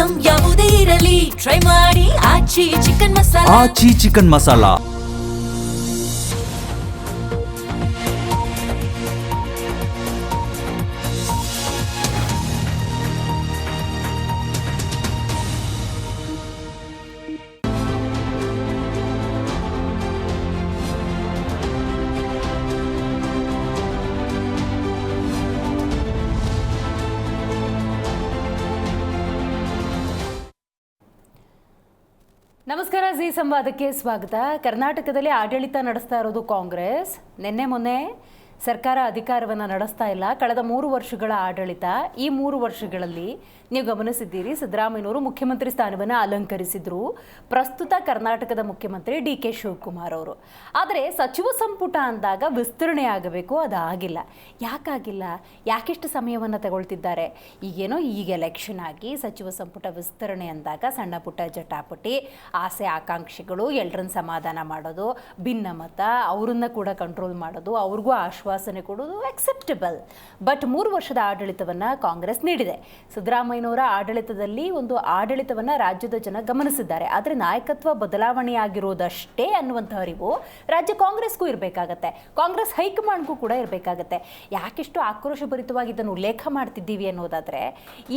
Item ಯಾವುದೇ ಇರಲಿ try ಮಾಡಿ ಆಚಿ ಚಿಕನ್ ಮಸಾಲಾ. ಆಚಿ ಚಿಕನ್ ಮಸಾಲಾ. ನಮಸ್ಕಾರ, ಜಿ ಸಂವಾದಕ್ಕೆ ಸ್ವಾಗತ. ಕರ್ನಾಟಕದಲ್ಲಿ ಆಡಳಿತ ನಡೆಸ್ತಾ ಇರೋದು ಕಾಂಗ್ರೆಸ್. ನಿನ್ನೆ ಮೊನ್ನೆ ಸರ್ಕಾರ ಅಧಿಕಾರವನ್ನು ನಡೆಸ್ತಾ ಇಲ್ಲ. ಕಳೆದ 3 ವರ್ಷಗಳ ಆಡಳಿತ. ಈ 3 ವರ್ಷಗಳಲ್ಲಿ ನೀವು ಗಮನಿಸಿದ್ದೀರಿ, ಸಿದ್ದರಾಮಯ್ಯನವರು ಮುಖ್ಯಮಂತ್ರಿ ಸ್ಥಾನವನ್ನು ಅಲಂಕರಿಸಿದ್ರು. ಪ್ರಸ್ತುತ ಕರ್ನಾಟಕದ ಮುಖ್ಯಮಂತ್ರಿ ಡಿ.ಕೆ. ಶಿವಕುಮಾರ್ ಅವರು. ಆದರೆ ಸಚಿವ ಸಂಪುಟ ಅಂದಾಗ ವಿಸ್ತರಣೆ ಆಗಬೇಕು, ಅದಾಗಿಲ್ಲ. ಯಾಕಾಗಿಲ್ಲ? ಯಾಕೆಷ್ಟು ಸಮಯವನ್ನು ತಗೊಳ್ತಿದ್ದಾರೆ? ಈಗ ಎಲೆಕ್ಷನ್ ಆಗಿ ಸಚಿವ ಸಂಪುಟ ವಿಸ್ತರಣೆ ಅಂದಾಗ ಸಣ್ಣ ಪುಟ್ಟ ಜಟಾಪಟಿ, ಆಸೆ ಆಕಾಂಕ್ಷೆಗಳು, ಎಲ್ಲರನ್ನ ಸಮಾಧಾನ ಮಾಡೋದು, ಭಿನ್ನಮತ ಅವರನ್ನ ಕೂಡ ಕಂಟ್ರೋಲ್ ಮಾಡೋದು, ಅವ್ರಿಗೂ ಆಶ್ವಾಸನೆ ಕೊಡೋದು ಅಕ್ಸೆಪ್ಟಬಲ್. ಬಟ್ 3 ವರ್ಷದ ಆಡಳಿತವನ್ನು ಕಾಂಗ್ರೆಸ್ ನೀಡಿದೆ. ಸಿದ್ದರಾಮಯ್ಯನವರ ಆಡಳಿತದಲ್ಲಿ ಒಂದು ಆಡಳಿತವನ್ನು ರಾಜ್ಯದ ಜನ ಗಮನಿಸಿದ್ದಾರೆ. ಆದರೆ ನಾಯಕತ್ವ ಬದಲಾವಣೆಯಾಗಿರೋದಷ್ಟೇ ಅನ್ನುವಂಥ ಅರಿವು ರಾಜ್ಯ ಕಾಂಗ್ರೆಸ್ಗೂ ಇರಬೇಕಾಗತ್ತೆ, ಕಾಂಗ್ರೆಸ್ ಹೈಕಮಾಂಡ್ಗೂ ಕೂಡ ಇರಬೇಕಾಗತ್ತೆ. ಯಾಕೆಷ್ಟು ಆಕ್ರೋಶಭರಿತವಾಗಿ ಇದನ್ನು ಉಲ್ಲೇಖ ಮಾಡ್ತಿದ್ದೀವಿ ಅನ್ನೋದಾದರೆ,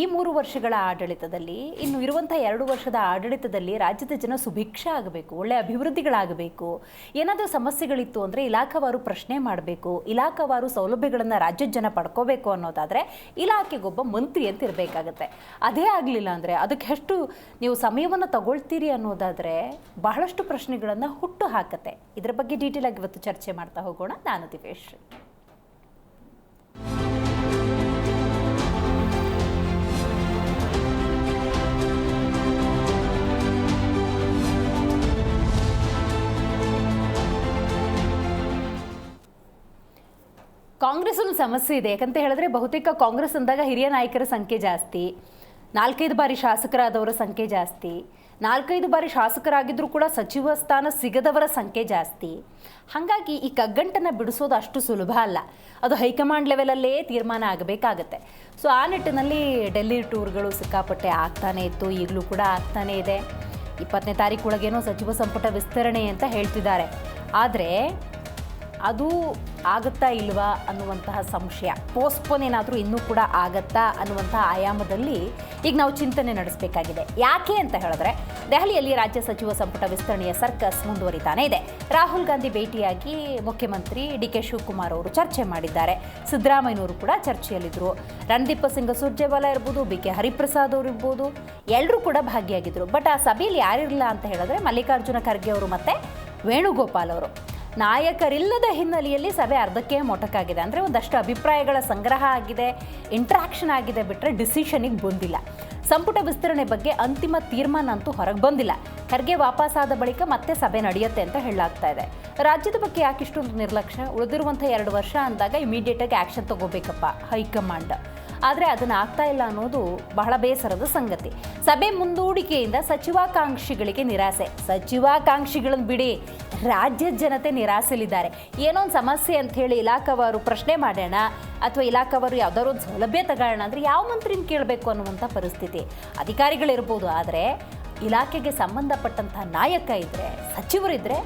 ಈ 3 ವರ್ಷಗಳ ಆಡಳಿತದಲ್ಲಿ, ಇನ್ನು ಇರುವಂಥ 2 ವರ್ಷದ ಆಡಳಿತದಲ್ಲಿ ರಾಜ್ಯದ ಜನ ಸುಭಿಕ್ಷ ಆಗಬೇಕು, ಒಳ್ಳೆ ಅಭಿವೃದ್ಧಿಗಳಾಗಬೇಕು. ಏನಾದರೂ ಸಮಸ್ಯೆಗಳಿತ್ತು ಅಂದರೆ ಇಲಾಖಾವಾರು ಪ್ರಶ್ನೆ ಮಾಡಬೇಕು, ಇಲಾಖಾವಾರು ಸೌಲಭ್ಯಗಳನ್ನು ರಾಜ್ಯದ ಜನ ಪಡ್ಕೋಬೇಕು ಅನ್ನೋದಾದರೆ ಇಲಾಖೆಗೊಬ್ಬ ಮಂತ್ರಿ ಅಂತ ಇರಬೇಕಾಗತ್ತೆ. ಅದೇ ಆಗಲಿಲ್ಲ ಅಂದರೆ ಅದಕ್ಕೆ ಎಷ್ಟು ನೀವು ಸಮಯವನ್ನು ತಗೊಳ್ತೀರಿ ಅನ್ನೋದಾದರೆ ಬಹಳಷ್ಟು ಪ್ರಶ್ನೆಗಳನ್ನು ಹುಟ್ಟು ಹಾಕತ್ತೆ. ಇದರ ಬಗ್ಗೆ ಡೀಟೇಲ್ ಆಗಿ ಇವತ್ತು ಚರ್ಚೆ ಮಾಡ್ತಾ ಹೋಗೋಣ. ನಾನು ದಿವೇಶ್. ಕಾಂಗ್ರೆಸ್ ಒಂದು ಸಮಸ್ಯೆ ಇದೆ. ಯಾಕಂತ ಹೇಳಿದ್ರೆ ಬಹುತೇಕ ಕಾಂಗ್ರೆಸ್ ಅಂದಾಗ ಹಿರಿಯ ನಾಯಕರ ಸಂಖ್ಯೆ ಜಾಸ್ತಿ, 4-5 ಬಾರಿ ಶಾಸಕರಾದವರ ಸಂಖ್ಯೆ ಜಾಸ್ತಿ, 4-5 ಬಾರಿ ಶಾಸಕರಾಗಿದ್ದರೂ ಕೂಡ ಸಚಿವ ಸ್ಥಾನ ಸಿಗದವರ ಸಂಖ್ಯೆ ಜಾಸ್ತಿ. ಹಾಗಾಗಿ ಈ ಕಗ್ಗಂಟನ್ನು ಬಿಡಿಸೋದು ಅಷ್ಟು ಸುಲಭ ಅಲ್ಲ. ಅದು ಹೈಕಮಾಂಡ್ ಲೆವೆಲಲ್ಲೇ ತೀರ್ಮಾನ ಆಗಬೇಕಾಗತ್ತೆ. ಸೊ ಆ ನಿಟ್ಟಿನಲ್ಲಿ ಡೆಲ್ಲಿ ಟೂರ್ಗಳು ಸಿಕ್ಕಾಪಟ್ಟೆ ಆಗ್ತಾನೇ ಇತ್ತು, ಈಗಲೂ ಕೂಡ ಆಗ್ತಾನೇ ಇದೆ. 20ನೇ ತಾರೀಕೊಳಗೇನೋ ಸಚಿವ ಸಂಪುಟ ವಿಸ್ತರಣೆ ಅಂತ ಹೇಳ್ತಿದ್ದಾರೆ. ಆದರೆ ಅದು ಆಗುತ್ತಾ ಇಲ್ವಾ ಅನ್ನುವಂತಹ ಸಂಶಯ, ಪೋಸ್ಟ್ಪೋನ್ ಏನಾದರೂ ಇನ್ನೂ ಕೂಡ ಆಗತ್ತಾ ಅನ್ನುವಂತಹ ಆಯಾಮದಲ್ಲಿ ಈಗ ನಾವು ಚಿಂತನೆ ನಡೆಸಬೇಕಾಗಿದೆ. ಯಾಕೆ ಅಂತ ಹೇಳಿದ್ರೆ, ದೆಹಲಿಯಲ್ಲಿ ರಾಜ್ಯ ಸಚಿವ ಸಂಪುಟ ವಿಸ್ತರಣೆಯ ಸರ್ಕಸ್ ಮುಂದುವರಿತಾನೇ ಇದೆ. ರಾಹುಲ್ ಗಾಂಧಿ ಭೇಟಿಯಾಗಿ ಮುಖ್ಯಮಂತ್ರಿ ಡಿ.ಕೆ. ಶಿವಕುಮಾರ್ ಅವರು ಚರ್ಚೆ ಮಾಡಿದ್ದಾರೆ. ಸಿದ್ದರಾಮಯ್ಯನವರು ಕೂಡ ಚರ್ಚೆಯಲ್ಲಿದ್ದರು. ರಣದೀಪ್ ಸಿಂಗ್ ಸುರ್ಜೇವಾಲಾ ಇರ್ಬೋದು, ಬಿ.ಕೆ. ಹರಿಪ್ರಸಾದ್ ಅವರು ಇರ್ಬೋದು, ಎಲ್ಲರೂ ಕೂಡ ಭಾಗಿಯಾಗಿದ್ದರು. ಬಟ್ ಆ ಸಭೆಯಲ್ಲಿ ಯಾರಿರಲಿಲ್ಲ ಅಂತ ಹೇಳಿದ್ರೆ ಮಲ್ಲಿಕಾರ್ಜುನ ಖರ್ಗೆ ಅವರು ಮತ್ತು ವೇಣುಗೋಪಾಲ್ ಅವರು. ನಾಯಕರಿಲ್ಲದ ಹಿನ್ನೆಲೆಯಲ್ಲಿ ಸಭೆ ಅರ್ಧಕ್ಕೆ ಮೊಟಕಾಗಿದೆ. ಅಂದರೆ ಒಂದಷ್ಟು ಅಭಿಪ್ರಾಯಗಳ ಸಂಗ್ರಹ ಆಗಿದೆ, ಇಂಟ್ರಾಕ್ಷನ್ ಆಗಿದೆ, ಬಿಟ್ಟರೆ ಡಿಸಿಷನಿಗೆ ಬಂದಿಲ್ಲ. ಸಂಪುಟ ವಿಸ್ತರಣೆ ಬಗ್ಗೆ ಅಂತಿಮ ತೀರ್ಮಾನ ಅಂತೂ ಹೊರಗೆ ಬಂದಿಲ್ಲ. ಖರ್ಗೆ ವಾಪಸ್ಸಾದ ಬಳಿಕ ಮತ್ತೆ ಸಭೆ ನಡೆಯುತ್ತೆ ಅಂತ ಹೇಳಲಾಗ್ತಾ ಇದೆ. ರಾಜ್ಯದ ಬಗ್ಗೆ ಯಾಕಿಷ್ಟೊಂದು ನಿರ್ಲಕ್ಷ್ಯ? ಉಳಿದಿರುವಂಥ 2 ವರ್ಷ ಅಂದಾಗ ಇಮಿಡಿಯೇಟಾಗಿ ಆ್ಯಕ್ಷನ್ ತಗೋಬೇಕಪ್ಪ ಹೈಕಮಾಂಡ್. ಆದರೆ ಅದನ್ನು ಆಗ್ತಾ ಇಲ್ಲ ಅನ್ನೋದು ಬಹಳ ಬೇಸರದ ಸಂಗತಿ. ಸಭೆ ಮುಂದೂಡಿಕೆಯಿಂದ ಸಚಿವಾಕಾಂಕ್ಷಿಗಳಿಗೆ ನಿರಾಸೆ. ಸಚಿವಾಕಾಂಕ್ಷಿಗಳನ್ನು ಬಿಡಿ, ರಾಜ್ಯದ ಜನತೆ ನಿರಾಸೆಯಲ್ಲಿದ್ದಾರೆ. ಏನೋ ಒಂದು ಸಮಸ್ಯೆ ಅಂತ ಹೇಳಿ ಇಲಾಖಾವಾರು ಪ್ರಶ್ನೆ ಮಾಡೋಣ ಅಥವಾ ಇಲಾಖಾವಾರು ಯಾವುದಾದ್ರು ಒಂದು ಸೌಲಭ್ಯ ತಗೊಳ್ಳೋಣ ಅಂದರೆ ಯಾವ ಮಂತ್ರಿನ ಕೇಳಬೇಕು ಅನ್ನುವಂಥ ಪರಿಸ್ಥಿತಿ. ಅಧಿಕಾರಿಗಳಿರ್ಬೋದು, ಆದರೆ ಇಲಾಖೆಗೆ ಸಂಬಂಧಪಟ್ಟಂಥ ನಾಯಕ ಇದ್ದರೆ, ಸಚಿವರಿದ್ದರೆ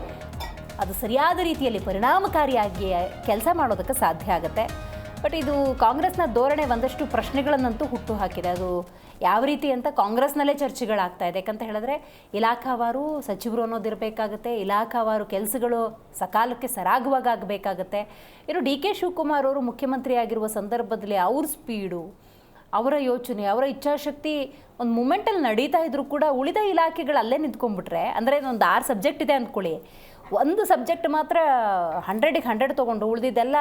ಅದು ಸರಿಯಾದ ರೀತಿಯಲ್ಲಿ ಪರಿಣಾಮಕಾರಿಯಾಗಿ ಕೆಲಸ ಮಾಡೋದಕ್ಕೆ ಸಾಧ್ಯ ಆಗುತ್ತೆ. ಬಟ್ ಇದು ಕಾಂಗ್ರೆಸ್ನ ಧೋರಣೆ ಒಂದಷ್ಟು ಪ್ರಶ್ನೆಗಳನ್ನಂತೂ ಹುಟ್ಟು ಹಾಕಿದೆ. ಅದು ಯಾವ ರೀತಿ ಅಂತ ಕಾಂಗ್ರೆಸ್ನಲ್ಲೇ ಚರ್ಚೆಗಳಾಗ್ತಾ ಇದೆ. ಯಾಕಂತ ಹೇಳಿದ್ರೆ ಇಲಾಖಾವಾರು ಸಚಿವರು ಅನ್ನೋದಿರಬೇಕಾಗುತ್ತೆ, ಇಲಾಖಾವಾರು ಕೆಲಸಗಳು ಸಕಾಲಕ್ಕೆ ಸರಾಗವಾಗಿ ಆಗಬೇಕಾಗತ್ತೆ. ಇನ್ನು ಡಿ.ಕೆ. ಶಿವಕುಮಾರ್ ಅವರು ಮುಖ್ಯಮಂತ್ರಿ ಆಗಿರುವ ಸಂದರ್ಭದಲ್ಲಿ ಅವ್ರ ಸ್ಪೀಡು, ಅವರ ಯೋಚನೆ, ಅವರ ಇಚ್ಛಾಶಕ್ತಿ ಒಂದು ಮೂಮೆಂಟಲ್ಲಿ ನಡೀತಾ ಇದ್ರೂ ಕೂಡ ಉಳಿದ ಇಲಾಖೆಗಳು ಅಲ್ಲೇ ನಿಂತ್ಕೊಂಡ್ಬಿಟ್ರೆ, ಅಂದರೆ ಒಂದು 6 ಸಬ್ಜೆಕ್ಟ್ ಇದೆ ಅಂದ್ಕೊಳ್ಳಿ, ಒಂದು ಸಬ್ಜೆಕ್ಟ್ ಮಾತ್ರ 100ಗೆ 100 ತೊಗೊಂಡು ಉಳಿದಿದ್ದೆಲ್ಲ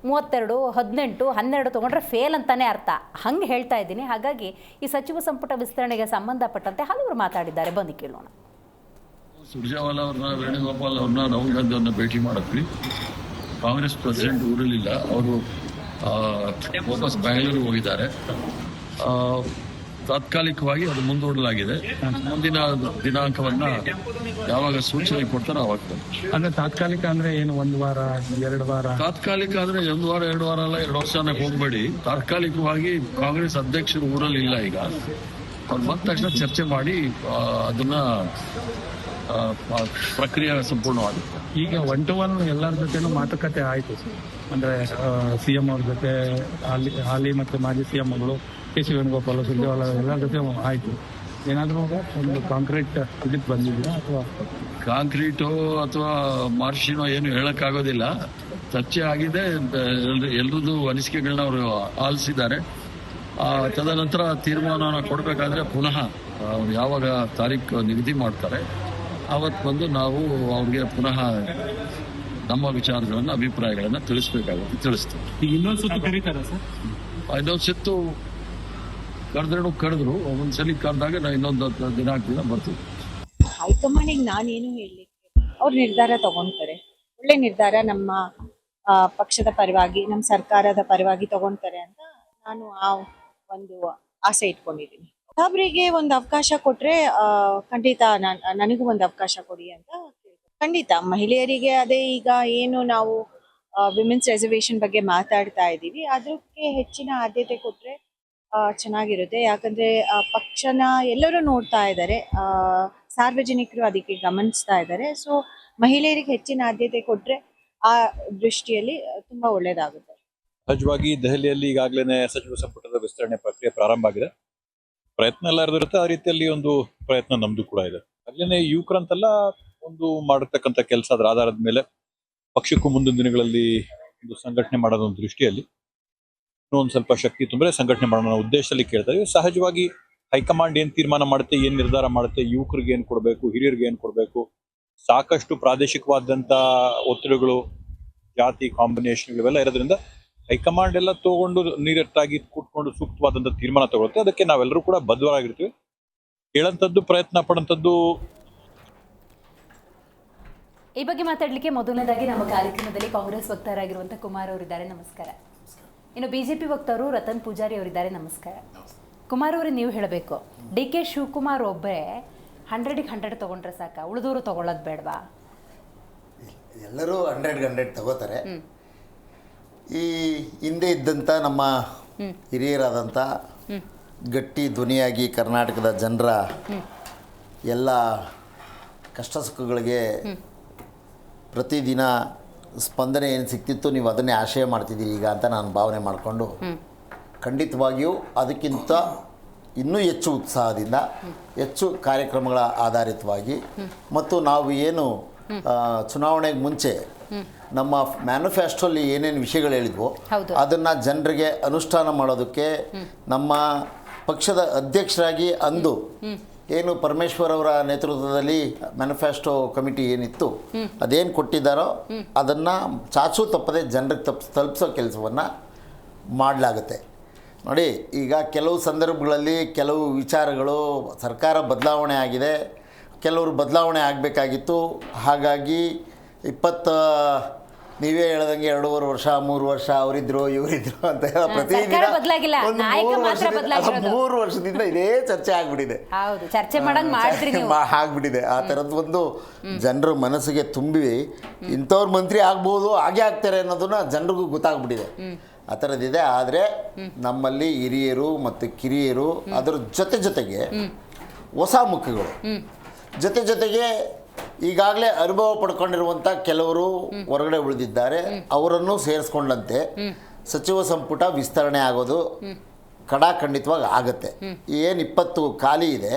32, 18, 12 ತೊಗೊಂಡ್ರೆ ಫೇಲ್ ಅಂತಲೇ ಅರ್ಥ. ಹಂಗೆ ಹೇಳ್ತಾ ಇದ್ದೀನಿ. ಹಾಗಾಗಿ ಈ ಸಚಿವ ಸಂಪುಟ ವಿಸ್ತರಣೆಗೆ ಸಂಬಂಧಪಟ್ಟಂತೆ ಹಲವರು ಮಾತಾಡಿದ್ದಾರೆ, ಬಂದು ಕೇಳೋಣ. ಸುರ್ಜೇವಾಲಾ ಅವ್ರನ್ನ, ವೇಣುಗೋಪಾಲ್ ಅವ್ರನ್ನ, ರಾಹುಲ್ ಗಾಂಧಿ ಅವ್ರನ್ನ ಭೇಟಿ ಮಾಡಿದ್ವಿ. ಕಾಂಗ್ರೆಸ್ ಪ್ರೆಸಿಡೆಂಟ್ ಊರಲಿಲ್ಲ, ಅವರು ವಾಪಸ್ ಬ್ಯಾಂಗ್ಳೂರಿಗೆ ಹೋಗಿದ್ದಾರೆ. ತಾತ್ಕಾಲಿಕವಾಗಿ ಅದು ಮುಂದೂಡಲಾಗಿದೆ. ಮುಂದಿನ ದಿನಾಂಕವನ್ನ ಯಾವಾಗ ಸೂಚನೆ ಕೊಡ್ತಾರೋ ಅವಾಗ. ಅಂದ್ರೆ ತಾತ್ಕಾಲಿಕ ಅಂದ್ರೆ ಏನು, 1 ವಾರ 2 ವಾರ? ತಾತ್ಕಾಲಿಕ ಅಂದ್ರೆ 1 ವಾರ 2 ವಾರ ಅಲ್ಲ, 2 ವರ್ಷನೇ ಹೋಗ್ಬೇಡಿ. ತಾತ್ಕಾಲಿಕವಾಗಿ ಕಾಂಗ್ರೆಸ್ ಅಧ್ಯಕ್ಷರು ಊರಲ್ಲಿ ಇಲ್ಲ. ಈಗ ಅವ್ರು ಬಂದ ತಕ್ಷಣ ಚರ್ಚೆ ಮಾಡಿ ಅದನ್ನ ಪ್ರಕ್ರಿಯೆ ಸಂಪೂರ್ಣವಾಗುತ್ತೆ. ಈಗ 1-to-1 ಎಲ್ಲರ ಜೊತೆನೂ ಮಾತುಕತೆ ಆಯ್ತು, ಅಂದ್ರೆ CM ಅವ್ರ ಜೊತೆ ಹಾಲಿ ಮತ್ತು ಮಾಜಿ CM ಗಳು KC ವೇಣುಗೋಪಾಲ್, ಸುರ್ಜೇವಾಲಾ ಎಲ್ಲರ ಜೊತೆ ಆಯ್ತು. ಏನಾದರೂ ಒಂದು ಕಾಂಕ್ರೀಟ್ ಇದಕ್ಕೆ ಬಂದಿದೆಯಾ ಅಥವಾ ಕಾಂಕ್ರೀಟು ಅಥವಾ ಮಾರ್ಷಿನೋ ಏನು ಹೇಳಕ್ಕಾಗೋದಿಲ್ಲ. ಚರ್ಚೆ ಆಗಿದೆ, ಎಲ್ರದ್ದು ಅನಿಸಿಕೆಗಳನ್ನ ಅವರು ಆಲಿಸಿದ್ದಾರೆ. ತದನಂತರ ತೀರ್ಮಾನವನ್ನು ಕೊಡಬೇಕಾದ್ರೆ ಪುನಃ ಅವ್ರು ಯಾವಾಗ ತಾರೀಕು ನಿಗದಿ ಮಾಡ್ತಾರೆ ಅವತ್ತು ಬಂದು ನಾವು ಅವ್ರಿಗೆ ಪುನಃ ನಮ್ಮ ವಿಚಾರಗಳನ್ನು ಅಭಿಪ್ರಾಯಗಳನ್ನು ತಿಳಿಸ್ಬೇಕಾಗುತ್ತೆ, ತಿಳಿಸ್ತೀವಿ. ಈಗ ಇನ್ನೊಂದು ಸುತ್ತು ಕರೀತಾರ ಸರ್? ಇನ್ನೊಂದು ಸುತ್ತು ಕರೆದ್ರು ಒಂದ್ಸಲಿ ಕರೆದಾಗ ನಾವು ಇನ್ನೊಂದು ದಿನಾಂಕದಿಂದ ಬರ್ತೀವಿ. ಹೈಕಮಾಂಡಿಗೆ ನಾನೇನು ಹೇಳಲಿಕ್ಕೆ, ಅವ್ರು ನಿರ್ಧಾರ ತಗೊಂತಾರೆ, ಒಳ್ಳೆ ನಿರ್ಧಾರ ನಮ್ಮ ಪಕ್ಷದ ಪರವಾಗಿ, ನಮ್ಮ ಸರ್ಕಾರದ ಪರವಾಗಿ ತಗೊಂತಾರೆ ಅಂತ ನಾನು ಆ ಒಂದು ಆಸೆ ಇಟ್ಕೊಂಡಿದ್ದೀನಿ. ಒಬ್ಬರಿಗೆ ಒಂದು ಅವಕಾಶ ಕೊಟ್ರೆ ಖಂಡಿತ ನನಗೂ ಒಂದು ಅವಕಾಶ ಕೊಡಿ ಅಂತ ಖಂಡಿತ. ಮಹಿಳೆಯರಿಗೆ ಅದೇ ಈಗ ಏನು ನಾವು ವಿಮೆನ್ಸ್ ರಿಸರ್ವೇಶನ್ ಬಗ್ಗೆ ಮಾತಾಡ್ತಾ ಇದ್ದೀವಿ, ಅದಕ್ಕೆ ಹೆಚ್ಚಿನ ಆದ್ಯತೆ ಕೊಟ್ರೆ ಚೆನ್ನಾಗಿರುತ್ತೆ. ಯಾಕಂದ್ರೆ ಪಕ್ಷನ ಎಲ್ಲರೂ ನೋಡ್ತಾ ಇದ್ದಾರೆ, ಸಾರ್ವಜನಿಕರು ಅದಕ್ಕೆ ಗಮನಿಸ್ತಾ ಇದ್ದಾರೆ. ಸೊ ಮಹಿಳೆಯರಿಗೆ ಹೆಚ್ಚಿನ ಆದ್ಯತೆ ಕೊಟ್ರೆ ಆ ದೃಷ್ಟಿಯಲ್ಲಿ ತುಂಬಾ ಒಳ್ಳೇದಾಗುತ್ತೆ. ಸಹಜವಾಗಿ ದೆಹಲಿಯಲ್ಲಿ ಈಗಾಗಲೇ ಸಚಿವ ಸಂಪುಟದ ವಿಸ್ತರಣೆ ಪ್ರಕ್ರಿಯೆ ಪ್ರಾರಂಭ ಆಗಿದೆ. ಪ್ರಯತ್ನ ಎಲ್ಲ ಇರುತ್ತೆ, ಆ ರೀತಿಯಲ್ಲಿ ಒಂದು ಪ್ರಯತ್ನ ನಮ್ದು ಕೂಡ ಇದೆ. ಆಗ್ಲೇ ಯುವಕರಂತೆಲ್ಲ ಒಂದು ಮಾಡಿರ್ತಕ್ಕಂಥ ಕೆಲಸ, ಅದರ ಆಧಾರದ ಮೇಲೆ ಪಕ್ಷಕ್ಕೂ ಮುಂದಿನ ದಿನಗಳಲ್ಲಿ ಒಂದು ಸಂಘಟನೆ ಮಾಡೋದು ಒಂದು ದೃಷ್ಟಿಯಲ್ಲಿ ಇನ್ನೊಂದು ಸ್ವಲ್ಪ ಶಕ್ತಿ ತುಂಬಿದ್ರೆ ಸಂಘಟನೆ ಮಾಡೋಣ ಉದ್ದೇಶದಲ್ಲಿ ಕೇಳ್ತಾ ಇದೀವಿ. ಸಹಜವಾಗಿ ಹೈಕಮಾಂಡ್ ಏನ್ ತೀರ್ಮಾನ ಮಾಡುತ್ತೆ, ಏನ್ ನಿರ್ಧಾರ ಮಾಡುತ್ತೆ, ಯುವಕರಿಗೆ ಏನ್ ಕೊಡಬೇಕು, ಹಿರಿಯರಿಗೆ ಏನ್ ಕೊಡಬೇಕು, ಸಾಕಷ್ಟು ಪ್ರಾದೇಶಿಕವಾದಂತ ಒತ್ತಡಗಳು, ಜಾತಿ ಕಾಂಬಿನೇಷನ್ ಇವೆಲ್ಲ ಇರೋದ್ರಿಂದ ಹೈಕಮಾಂಡ್ ಎಲ್ಲ ತಗೊಂಡು ನೀರಟ್ಟಾಗಿ ಕೂತ್ಕೊಂಡು ಸೂಕ್ತವಾದಂತ ತೀರ್ಮಾನ ತಗೊಳುತ್ತೆ. ಅದಕ್ಕೆ ನಾವೆಲ್ಲರೂ ಕೂಡ ಬದ್ಧರಾಗಿರ್ತೀವಿ. ಹೇಳಂತದ್ದು, ಪ್ರಯತ್ನ ಪಡಂತದ್ದು. ಈ ಬಗ್ಗೆ ಮಾತಾಡಲಿಕ್ಕೆ ಮೊದಲನೇದಾಗಿ ನಮ್ಮ ಕಾರ್ಯಕ್ರಮದಲ್ಲಿ ಕಾಂಗ್ರೆಸ್ ವಕ್ತಾರರಾಗಿರುವಂತಹ ಕುಮಾರ್ ಅವರಿದ್ದಾರೆ, ನಮಸ್ಕಾರ. ಇನ್ನು ಬಿಜೆಪಿ ವಕ್ತಾರರು ರತನ್ ಪೂಜಾರಿ ಅವರಿದ್ದಾರೆ, ನಮಸ್ಕಾರ. ಕುಮಾರ್ ಅವರು, ನೀವು ಹೇಳಬೇಕು, DK ಶಿವಕುಮಾರ್ ಒಬ್ಬರೇ 100ಗೆ 100 ತಗೊಂಡ್ರೆ ಸಾಕ, ಉಳಿದವರು ತಗೊಳ್ಳೋದು ಬೇಡವಾ? ಎಲ್ಲರೂ 100ಗೆ 100 ತಗೋತಾರೆ. ಈ ಹಿಂದೆ ಇದ್ದಂಥ ನಮ್ಮ ಹಿರಿಯರಾದಂಥ ಗಟ್ಟಿ ಧ್ವನಿಯಾಗಿ ಕರ್ನಾಟಕದ ಜನರ ಎಲ್ಲ ಕಷ್ಟ ಸುಖಗಳಿಗೆ ಪ್ರತಿದಿನ ಸ್ಪಂದನೆ ಏನು ಸಿಕ್ತಿತ್ತು, ನೀವು ಅದನ್ನೇ ಆಶಯ ಮಾಡ್ತಿದ್ದೀರಿ ಈಗ ಅಂತ ನಾನು ಭಾವನೆ ಮಾಡಿಕೊಂಡು, ಖಂಡಿತವಾಗಿಯೂ ಅದಕ್ಕಿಂತ ಇನ್ನೂ ಹೆಚ್ಚು ಉತ್ಸಾಹದಿಂದ, ಹೆಚ್ಚು ಕಾರ್ಯಕ್ರಮಗಳ ಆಧಾರಿತವಾಗಿ, ಮತ್ತು ನಾವು ಏನು ಚುನಾವಣೆಗೆ ಮುಂಚೆ ನಮ್ಮ ಮ್ಯಾನಿಫೆಸ್ಟೋಲ್ಲಿ ಏನೇನು ವಿಷಯಗಳು ಹೇಳಿದ್ವೋ ಅದನ್ನು ಜನರಿಗೆ ಅನುಷ್ಠಾನ ಮಾಡೋದಕ್ಕೆ ನಮ್ಮ ಪಕ್ಷದ ಅಧ್ಯಕ್ಷರಾಗಿ ಅಂದು ಏನು ಪರಮೇಶ್ವರ್ ಅವರ ನೇತೃತ್ವದಲ್ಲಿ ಮ್ಯಾನಿಫೆಸ್ಟೋ ಕಮಿಟಿ ಏನಿತ್ತು ಅದೇನು ಕೊಟ್ಟಿದ್ದಾರೋ ಅದನ್ನು ಚಾಚೂ ತಪ್ಪದೆ ಜನರಿಗೆ ತಲುಪಿಸೋ ಕೆಲಸವನ್ನು ಮಾಡಲಾಗುತ್ತೆ. ನೋಡಿ, ಈಗ ಕೆಲವು ಸಂದರ್ಭಗಳಲ್ಲಿ ಕೆಲವು ವಿಚಾರಗಳು ಸರ್ಕಾರ ಬದಲಾವಣೆ ಆಗಿದೆ, ಕೆಲವರು ಬದಲಾವಣೆ ಆಗಬೇಕಾಗಿತ್ತು. ಹಾಗಾಗಿ ನೀವೇ ಹೇಳ್ದಂಗೆ 2.5 ವರ್ಷ 3 ವರ್ಷ ಅವರಿದ್ರು ಇವರಿದ್ರು ಅಂತ ಪ್ರತಿದಿನ 3 ವರ್ಷದಿಂದ ಇದೇ ಚರ್ಚೆ ಆಗ್ಬಿಟ್ಟಿದೆ. ಆಗ್ಬಿಟ್ಟಿದೆ. ಆ ಥರದ್ದು ಒಂದು ಜನರ ಮನಸ್ಸಿಗೆ ತುಂಬಿ ಇಂಥವ್ರ ಮಂತ್ರಿ ಆಗ್ಬೋದು, ಹಾಗೆ ಆಗ್ತಾರೆ ಅನ್ನೋದನ್ನ ಜನರಿಗೂ ಗೊತ್ತಾಗ್ಬಿಟ್ಟಿದೆ. ಆ ಥರದ್ದಿದೆ. ಆದರೆ ನಮ್ಮಲ್ಲಿ ಹಿರಿಯರು ಮತ್ತು ಕಿರಿಯರು, ಅದರ ಜೊತೆಗೆ ಹೊಸ ಮುಖಗಳು, ಜೊತೆಗೆ ಈಗಾಗಲೇ ಅನುಭವ ಪಡ್ಕೊಂಡಿರುವಂಥ ಕೆಲವರು ಹೊರಗಡೆ ಉಳಿದಿದ್ದಾರೆ. ಅವರನ್ನು ಸೇರಿಸ್ಕೊಂಡಂತೆ ಸಚಿವ ಸಂಪುಟ ವಿಸ್ತರಣೆ ಆಗೋದು ಖಂಡಿತವಾಗಿ ಆಗತ್ತೆ. ಏನು 20 ಖಾಲಿ ಇದೆ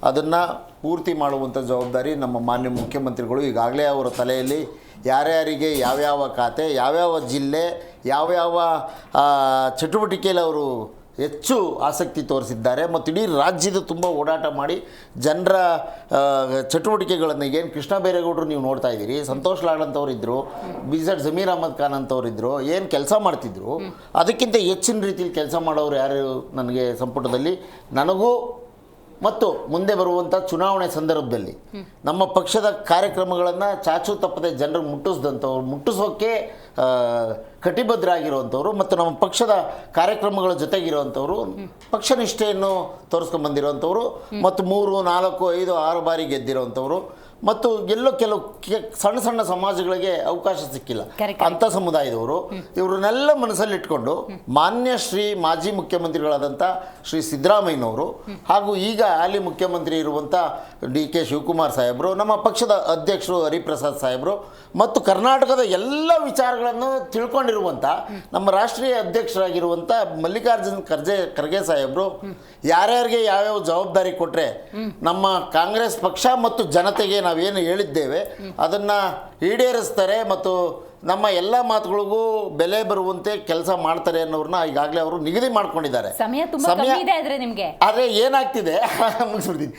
ಅದನ್ನು ಪೂರ್ತಿ ಮಾಡುವಂಥ ಜವಾಬ್ದಾರಿ ನಮ್ಮ ಮಾನ್ಯ ಮುಖ್ಯಮಂತ್ರಿಗಳು. ಈಗಾಗಲೇ ಅವರ ತಲೆಯಲ್ಲಿ ಯಾರ್ಯಾರಿಗೆ ಯಾವ್ಯಾವ ಖಾತೆ, ಯಾವ್ಯಾವ ಜಿಲ್ಲೆ, ಯಾವ್ಯಾವ ಚಟುವಟಿಕೆಯಲ್ಲಿ ಅವರು ಹೆಚ್ಚು ಆಸಕ್ತಿ ತೋರಿಸಿದ್ದಾರೆ ಮತ್ತು ಇಡೀ ರಾಜ್ಯದ ತುಂಬ ಓಡಾಟ ಮಾಡಿ ಜನರ ಚಟುವಟಿಕೆಗಳನ್ನು, ಏನು ಕೃಷ್ಣ ಬೈರೇಗೌಡರು ನೀವು ನೋಡ್ತಾ ಇದ್ದೀರಿ, ಸಂತೋಷ್ ಲಾಡ್ ಅಂತವ್ರು ಇದ್ದರು, BZ ಜಮೀರ್ ಅಹಮದ್ ಖಾನ್ ಅಂತವ್ರು ಇದ್ದರು, ಏನು ಕೆಲಸ ಮಾಡ್ತಿದ್ರು ಅದಕ್ಕಿಂತ ಹೆಚ್ಚಿನ ರೀತಿಯಲ್ಲಿ ಕೆಲಸ ಮಾಡೋರು ಯಾರು ನನಗೆ ಸಂಪುಟದಲ್ಲಿ, ನನಗೂ ಮತ್ತು ಮುಂದೆ ಬರುವಂಥ ಚುನಾವಣೆ ಸಂದರ್ಭದಲ್ಲಿ ನಮ್ಮ ಪಕ್ಷದ ಕಾರ್ಯಕ್ರಮಗಳನ್ನು ಚಾಚೂ ತಪ್ಪದೆ ಜನರಿಗೆ ಮುಟ್ಟಿಸೋಕ್ಕೆ ಕಟಿಬದ್ಧರಾಗಿರುವಂಥವ್ರು ಮತ್ತು ನಮ್ಮ ಪಕ್ಷದ ಕಾರ್ಯಕ್ರಮಗಳ ಜೊತೆಗಿರುವಂಥವ್ರು, ಪಕ್ಷ ನಿಷ್ಠೆಯನ್ನು ತೋರಿಸ್ಕೊಂಡು ಬಂದಿರುವಂಥವ್ರು ಮತ್ತು 3, 4, 5, 6 ಬಾರಿ ಗೆದ್ದಿರುವಂಥವ್ರು ಮತ್ತು ಎಲ್ಲೋ ಕೆಲವು ಸಣ್ಣ ಸಣ್ಣ ಸಮಾಜಗಳಿಗೆ ಅವಕಾಶ ಸಿಕ್ಕಿಲ್ಲ. Correct. ಅಂಥ ಸಮುದಾಯದವರು ಇವ್ರನ್ನೆಲ್ಲ ಮನಸ್ಸಲ್ಲಿಟ್ಕೊಂಡು ಮಾನ್ಯ ಮಾಜಿ ಮುಖ್ಯಮಂತ್ರಿಗಳಾದಂಥ ಶ್ರೀ ಸಿದ್ದರಾಮಯ್ಯನವರು ಹಾಗೂ ಈಗ ಹಾಲಿ ಮುಖ್ಯಮಂತ್ರಿ ಇರುವಂಥ DK ಶಿವಕುಮಾರ್ ಸಾಹೇಬರು, ನಮ್ಮ ಪಕ್ಷದ ಅಧ್ಯಕ್ಷರು ಹರಿಪ್ರಸಾದ್ ಸಾಹೇಬರು ಮತ್ತು ಕರ್ನಾಟಕದ ಎಲ್ಲ ವಿಚಾರಗಳನ್ನು ತಿಳ್ಕೊಂಡಿರುವಂಥ ನಮ್ಮ ರಾಷ್ಟ್ರೀಯ ಅಧ್ಯಕ್ಷರಾಗಿರುವಂಥ ಮಲ್ಲಿಕಾರ್ಜುನ್ ಖರ್ಗೆ ಸಾಹೇಬರು ಯಾರ್ಯಾರಿಗೆ ಯಾವ್ಯಾವ ಜವಾಬ್ದಾರಿ ಕೊಟ್ಟರೆ ನಮ್ಮ ಕಾಂಗ್ರೆಸ್ ಪಕ್ಷ ಮತ್ತು ಜನತೆಗೆ ನಾವೇನು ಹೇಳಿದ್ದೇವೆ ಅದನ್ನು ಈಡೇರಿಸ್ತಾರೆ ಮತ್ತು ನಮ್ಮ ಎಲ್ಲ ಮಾತುಗಳಿಗೂ ಬೆಲೆ ಬರುವಂತೆ ಕೆಲಸ ಮಾಡ್ತಾರೆ ಅನ್ನೋರನ್ನ ಈಗಾಗಲೇ ಅವರು ನಿಗದಿ ಮಾಡ್ಕೊಂಡಿದ್ದಾರೆ. ಸಮಯ ತುಂಬಾ ಕಮ್ಮಿ ಇದೆ ಆದ್ರೆ ನಿಮ್ಗೆ. ಆದರೆ ಏನಾಗ್ತಿದೆ ಮುಗಿಸ್ಬಿಡ್ತೀನಿ.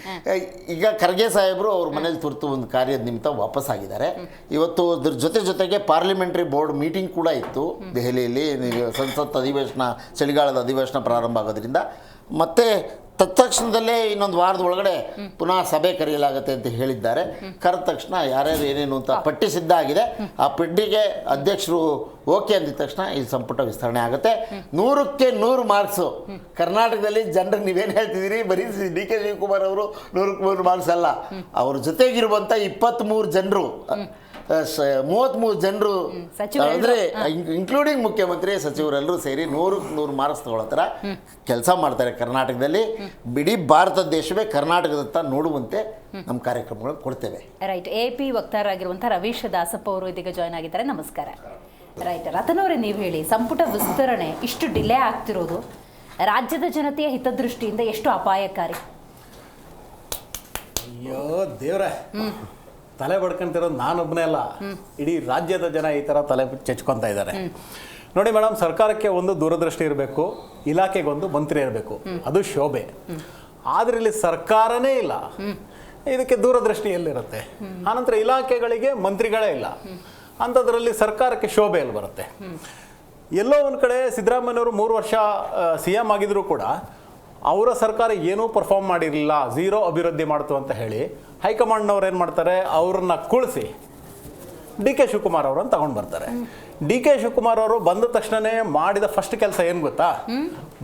ಈಗ ಖರ್ಗೆ ಸಾಹೇಬರು ಅವ್ರ ಮನೇಲಿ ತುರ್ತು ಒಂದು ಕಾರ್ಯದ ನಿಮಿತ್ತ ವಾಪಸ್ಸಾಗಿದ್ದಾರೆ. ಇವತ್ತು ಅದ್ರ ಜೊತೆಗೆ ಪಾರ್ಲಿಮೆಂಟ್ರಿ ಬೋರ್ಡ್ ಮೀಟಿಂಗ್ ಕೂಡ ಇತ್ತು ದೆಹಲಿಯಲ್ಲಿ. ಸಂಸತ್ ಅಧಿವೇಶನ, ಚಳಿಗಾಲದ ಅಧಿವೇಶನ ಪ್ರಾರಂಭ ಆಗೋದ್ರಿಂದ ಮತ್ತೆ ತತ್ಕ್ಷಣದಲ್ಲೇ ಇನ್ನೊಂದು ವಾರದ ಒಳಗಡೆ ಪುನಃ ಸಭೆ ಕರೆಯಲಾಗುತ್ತೆ ಅಂತ ಹೇಳಿದ್ದಾರೆ. ಕರೆದ ತಕ್ಷಣ ಯಾರ್ಯಾರು ಏನೇನು ಅಂತ ಪಟ್ಟಿ ಸಿದ್ಧ ಆಗಿದೆ. ಆ ಪಟ್ಟಿಗೆ ಅಧ್ಯಕ್ಷರು ಓಕೆ ಅಂದಿದ ತಕ್ಷಣ ಈ ಸಂಪುಟ ವಿಸ್ತರಣೆ ಆಗುತ್ತೆ. 100ಕ್ಕೆ 100 ಮಾರ್ಕ್ಸು. ಕರ್ನಾಟಕದಲ್ಲಿ ಜನರಿಗೆ ನೀವೇನು ಹೇಳ್ತಿದ್ದೀರಿ, ಬರೀ DK ಶಿವಕುಮಾರ್ ಅವರು 100ಕ್ಕೆ 100 ಮಾರ್ಕ್ಸ್ ಅಲ್ಲ, ಅವ್ರ ಜೊತೆಗಿರುವಂಥ 23 ಜನರು, 33 ಜನರು ಅಂದರೆ ಇನ್ಕ್ಲೂಡಿಂಗ್ ಮುಖ್ಯಮಂತ್ರಿ ಸಚಿವರೆಲ್ಲರೂ ಸೇರಿ 100ಕ್ಕೆ 100 ಮಾರ್ಕ್ಸ್ ತಗೊಳ್ಳೋ ಥರ ಕೆಲಸ ಮಾಡ್ತಾರೆ. ಕರ್ನಾಟಕದಲ್ಲಿ ಇಡೀ ಭಾರತ ದೇಶವೇ ಕರ್ನಾಟಕದತ್ತ ನೋಡುವಂತೆ ನಮ್ಮ ಕಾರ್ಯಕ್ರಮಗಳು ಕೊಡ್ತೇವೆ. ರೈಟ್. AP ವಕ್ತಾರರಾಗಿರುವಂಥ ರವೀಶ್ ದಾಸಪ್ಪ ಅವರು ಇದೀಗ ಜಾಯ್ನ್ ಆಗಿದ್ದಾರೆ. ನಮಸ್ಕಾರ. ರೈಟ್. ರತನ್ ಅವರೇ, ನೀವು ಹೇಳಿ, ಸಂಪುಟ ವಿಸ್ತರಣೆ ಇಷ್ಟು ಡಿಲೇ ಆಗ್ತಿರೋದು ರಾಜ್ಯದ ಜನತೆಯ ಹಿತದೃಷ್ಟಿಯಿಂದ ಎಷ್ಟು ಅಪಾಯಕಾರಿ? ಅಯ್ಯೋ ದೇವ್ರೆ, ತಲೆ ಬಡ್ಕೊಂತಿರೋದು ನಾನೊಬ್ಬನೇ ಅಲ್ಲ, ಇಡೀ ರಾಜ್ಯದ ಜನ ಈ ಥರ ತಲೆ ಚೆಚ್ಕೊತಾ ಇದ್ದಾರೆ. ನೋಡಿ ಮೇಡಮ್, ಸರ್ಕಾರಕ್ಕೆ ಒಂದು ದೂರದೃಷ್ಟಿ ಇರಬೇಕು, ಇಲಾಖೆಗೊಂದು ಮಂತ್ರಿ ಇರಬೇಕು, ಅದು ಶೋಭೆ. ಆದರೆ ಇಲ್ಲಿ ಸರ್ಕಾರನೇ ಇಲ್ಲ, ಇದಕ್ಕೆ ದೂರದೃಷ್ಟಿ ಎಲ್ಲಿರುತ್ತೆ? ಆನಂತರ ಇಲಾಖೆಗಳಿಗೆ ಮಂತ್ರಿಗಳೇ ಇಲ್ಲ, ಅಂಥದ್ರಲ್ಲಿ ಸರ್ಕಾರಕ್ಕೆ ಶೋಭೆ ಎಲ್ಲಿ ಬರುತ್ತೆ? ಎಲ್ಲೋ ಒಂದು ಕಡೆ ಸಿದ್ದರಾಮಯ್ಯನವರು 3 ವರ್ಷ CM ಆಗಿದ್ರು ಕೂಡ ಅವರ ಸರ್ಕಾರ ಏನೂ ಪರ್ಫಾರ್ಮ್ ಮಾಡಿರಲಿಲ್ಲ, 0 ಅಭಿವೃದ್ಧಿ ಮಾಡ್ತು ಅಂತ ಹೇಳಿ ಹೈಕಮಾಂಡ್ನವ್ರು ಏನು ಮಾಡ್ತಾರೆ, ಅವ್ರನ್ನ ಕುಳಿಸಿ DK ಶಿವಕುಮಾರ್ ಅವರನ್ನು ತಗೊಂಡು ಬರ್ತಾರೆ. DK ಶಿವಕುಮಾರ್ ಅವರು ಬಂದ ತಕ್ಷಣವೇ ಮಾಡಿದ ಫಸ್ಟ್ ಕೆಲಸ ಏನು ಗೊತ್ತಾ?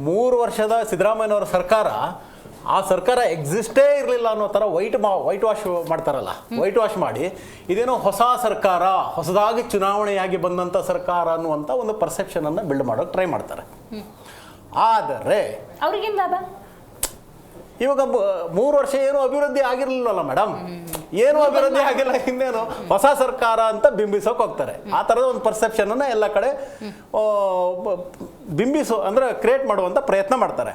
3 ವರ್ಷದ ಸಿದ್ದರಾಮಯ್ಯನವರ ಸರ್ಕಾರ, ಆ ಸರ್ಕಾರ ಎಕ್ಸಿಸ್ಟೇ ಇರಲಿಲ್ಲ ಅನ್ನೋ ಥರ ವೈಟ್ ವಾಶ್ ಮಾಡ್ತಾರಲ್ಲ, ವೈಟ್ ವಾಶ್ ಮಾಡಿ ಇದೇನೋ ಹೊಸ ಸರ್ಕಾರ, ಹೊಸದಾಗಿ ಚುನಾವಣೆಯಾಗಿ ಬಂದಂಥ ಸರ್ಕಾರ ಅನ್ನುವಂಥ ಒಂದು ಪರ್ಸೆಪ್ಷನನ್ನು ಬಿಲ್ಡ್ ಮಾಡೋಕೆ ಟ್ರೈ ಮಾಡ್ತಾರೆ. ಆದರೆ ಅವ್ರಿಗೇನು ಲಾಭ? ಇವಾಗ 3 ವರ್ಷ ಏನು ಅಭಿವೃದ್ಧಿ ಆಗಿರಲಿಲ್ಲಲ್ಲ ಮೇಡಮ್, ಏನು ಅಭಿವೃದ್ಧಿ ಆಗಿಲ್ಲ, ಇನ್ನೇನು ಹೊಸ ಸರ್ಕಾರ ಅಂತ ಬಿಂಬಿಸೋಕೆ ಹೋಗ್ತಾರೆ. ಆ ಥರದ ಒಂದು ಪರ್ಸೆಪ್ಷನನ್ನು ಎಲ್ಲ ಕಡೆ ಅಂದರೆ ಕ್ರಿಯೇಟ್ ಮಾಡುವಂಥ ಪ್ರಯತ್ನ ಮಾಡ್ತಾರೆ.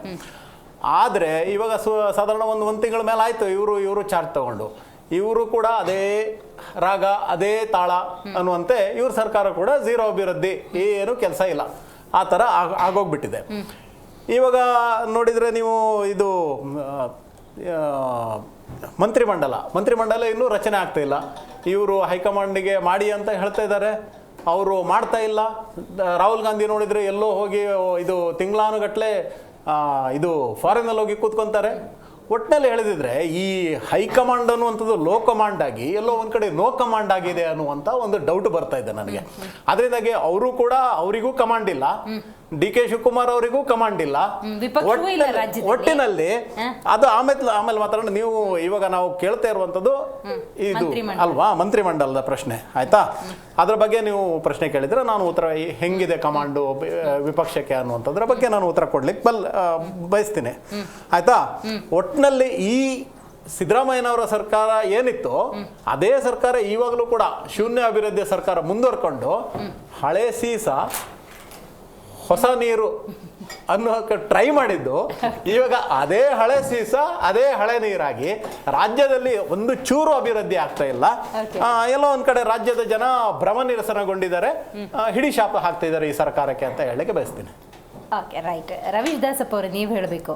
ಆದರೆ ಇವಾಗ ಸಾಧಾರಣ ಒಂದು ತಿಂಗಳ ಮೇಲೆ ಆಯಿತು ಇವರು ಚಾರ್ಜ್ ತಗೊಂಡು, ಇವರು ಕೂಡ ಅದೇ ರಾಗ ಅದೇ ತಾಳ ಅನ್ನುವಂತೆ ಇವ್ರ ಸರ್ಕಾರ ಕೂಡ 0 ಅಭಿವೃದ್ಧಿ, ಏನು ಕೆಲಸ ಇಲ್ಲ, ಆ ಥರ ಆಗೋಗ್ಬಿಟ್ಟಿದೆ. ಇವಾಗ ನೋಡಿದರೆ ನೀವು ಇದು ಮಂತ್ರಿಮಂಡಲ ಇನ್ನೂ ರಚನೆ ಆಗ್ತಾ ಇಲ್ಲ. ಇವರು ಹೈಕಮಾಂಡಿಗೆ ಮಾಡಿ ಅಂತ ಹೇಳ್ತಾ ಇದ್ದಾರೆ, ಅವರು ಮಾಡ್ತಾ ಇಲ್ಲ. ರಾಹುಲ್ ಗಾಂಧಿ ನೋಡಿದರೆ ಎಲ್ಲೋ ಹೋಗಿ ಇದು ತಿಂಗಳಾನುಗಟ್ಟಲೆ ಇದು ಫಾರಿನಲ್ಲಿ ಹೋಗಿ ಕೂತ್ಕೊತಾರೆ. ಒಟ್ಟಿನಲ್ಲಿ ಹೇಳಿದ್ರೆ ಈ ಹೈಕಮಾಂಡ್ ಅನ್ನುವಂಥದ್ದು ಲೋ ಕಮಾಂಡ್ ಆಗಿ ಎಲ್ಲೋ ಒಂದು ಕಡೆ ನೋ ಕಮಾಂಡ್ ಆಗಿದೆ ಅನ್ನುವಂಥ ಒಂದು ಡೌಟ್ ಬರ್ತಾ ಇದೆ ನನಗೆ. ಅದರಿಂದಾಗಿ ಅವರಿಗೂ ಕಮಾಂಡ್ ಇಲ್ಲ, DK ಶಿವಕುಮಾರ್ ಅವರಿಗೂ ಕಮಾಂಡ್ ಇಲ್ಲ. ಒಟ್ಟಿನಲ್ಲಿ ಅದು ಆಮೇಲೆ ಮಾತಾಡೋಣ. ನೀವು ಇವಾಗ ನಾವು ಕೇಳ್ತಾ ಇರುವಂಥದ್ದು ಇದು ಅಲ್ವಾ, ಮಂತ್ರಿಮಂಡಲದ ಪ್ರಶ್ನೆ ಆಯ್ತಾ? ಅದ್ರ ಬಗ್ಗೆ ನೀವು ಪ್ರಶ್ನೆ ಕೇಳಿದ್ರೆ ನಾನು ಉತ್ತರ ಹೆಂಗಿದೆ ಕಮಾಂಡು ವಿಪಕ್ಷಕ್ಕೆ ಅನ್ನುವಂಥದ್ರ ಬಗ್ಗೆ ನಾನು ಉತ್ತರ ಕೊಡ್ಲಿಕ್ಕೆ ಬಯಸ್ತೀನಿ ಆಯ್ತಾ? ಒಟ್ಟಿನಲ್ಲಿ ಈ ಸಿದ್ದರಾಮಯ್ಯನವರ ಸರ್ಕಾರ ಏನಿತ್ತು ಅದೇ ಸರ್ಕಾರ ಇವಾಗಲೂ ಕೂಡ ಶೂನ್ಯ ಅಭಿವೃದ್ಧಿಯ ಸರ್ಕಾರ ಮುಂದುವರ್ಕೊಂಡು ಹಳೆ ಸೀಸ ಹೊಸ ನೀರು ಅನ್ನೋಕೆ ಟ್ರೈ ಮಾಡಿದ್ದು ಇವಾಗ ಅದೇ ಹಳೆ ಸೀಸ ಅದೇ ಹಳೆ ನೀರಾಗಿ ರಾಜ್ಯದಲ್ಲಿ ಒಂದು ಚೂರು ಅಭಿವೃದ್ಧಿ ಆಗ್ತಾ ಇಲ್ಲ. ಎಲ್ಲೋ ಒಂದ್ ಕಡೆ ರಾಜ್ಯದ ಜನ ಭ್ರಮ ನಿರಸನಗೊಂಡಿದ್ದಾರೆ, ಹಿಡಿ ಶಾಪ ಹಾಕ್ತಾ ಇದ್ದಾರೆ ಈ ಸರ್ಕಾರಕ್ಕೆ ಅಂತ ಹೇಳಲಿಕ್ಕೆ ಬಯಸ್ತೀನಿ. Okay, right. ರವೀಶ್ ದಾಸಪ್ಪ ಅವರು, ನೀವು ಹೇಳಬೇಕು,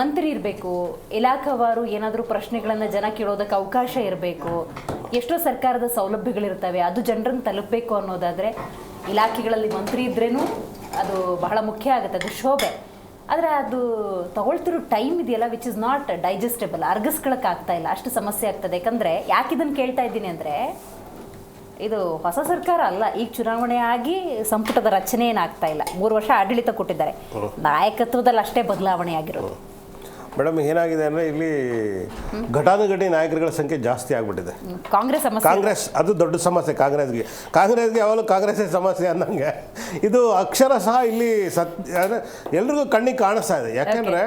ಮಂತ್ರಿ ಇರಬೇಕು, ಇಲಾಖಾವಾರು ಏನಾದರೂ ಪ್ರಶ್ನೆಗಳನ್ನು ಜನ ಕೇಳೋದಕ್ಕೆ ಅವಕಾಶ ಇರಬೇಕು, ಎಷ್ಟೋ ಸರ್ಕಾರದ ಸೌಲಭ್ಯಗಳಿರ್ತವೆ, ಅದು ಜನರನ್ನು ತಲುಪಬೇಕು ಅನ್ನೋದಾದರೆ ಇಲಾಖೆಗಳಲ್ಲಿ ಮಂತ್ರಿ ಇದ್ರೇನು ಅದು ಬಹಳ ಮುಖ್ಯ ಆಗುತ್ತೆ, ಅದು ಶೋಭೆ. ಆದರೆ ಅದು ತಗೊಳ್ತಿರೋ ಟೈಮ್ ಇದೆಯಲ್ಲ, ವಿಚ್ ಇಸ್ ನಾಟ್ ಡೈಜೆಸ್ಟೇಬಲ್, ಅರ್ಗಿಸ್ಕೊಳಕ್ಕಾಗ್ತಾ ಇಲ್ಲ, ಅಷ್ಟು ಸಮಸ್ಯೆ ಆಗ್ತದೆ. ಯಾಕಂದರೆ ಯಾಕೆ ಇದನ್ನು ಕೇಳ್ತಾ ಇದ್ದೀನಿ ಅಂದರೆ, ಇದು ಹೊಸ ಸರ್ಕಾರ ಅಲ್ಲ, ಈಗ ಚುನಾವಣೆ ಆಗಿ ಸಂಪುಟದ ರಚನೆ ಏನಾಗ್ತಾ ಇಲ್ಲ, 3 ವರ್ಷ ಆಡಳಿತ ಕೊಟ್ಟಿದ್ದಾರೆ, ನಾಯಕತ್ವದಲ್ಲಿ ಅಷ್ಟೇ ಬದಲಾವಣೆ ಆಗಿರೋದು. ಮೇಡಮ್ ಏನಾಗಿದೆ ಅಂದರೆ ಇಲ್ಲಿ ಘಟಾನುಘಟಿ ನಾಯಕರುಗಳ ಸಂಖ್ಯೆ ಜಾಸ್ತಿ ಆಗಿಬಿಟ್ಟಿದೆ. ಕಾಂಗ್ರೆಸ್ ಅದು ದೊಡ್ಡ ಸಮಸ್ಯೆ. ಕಾಂಗ್ರೆಸ್ಗೆ ಯಾವಾಗಲೂ ಕಾಂಗ್ರೆಸ್ಸೇ ಸಮಸ್ಯೆ ಅನ್ನಂಗೆ ಇದು ಅಕ್ಷರ ಸಹ ಇಲ್ಲಿ ಎಲ್ರಿಗೂ ಕಣ್ಣಿಗೆ ಕಾಣಿಸ್ತಾ ಇದೆ. ಯಾಕೆಂದರೆ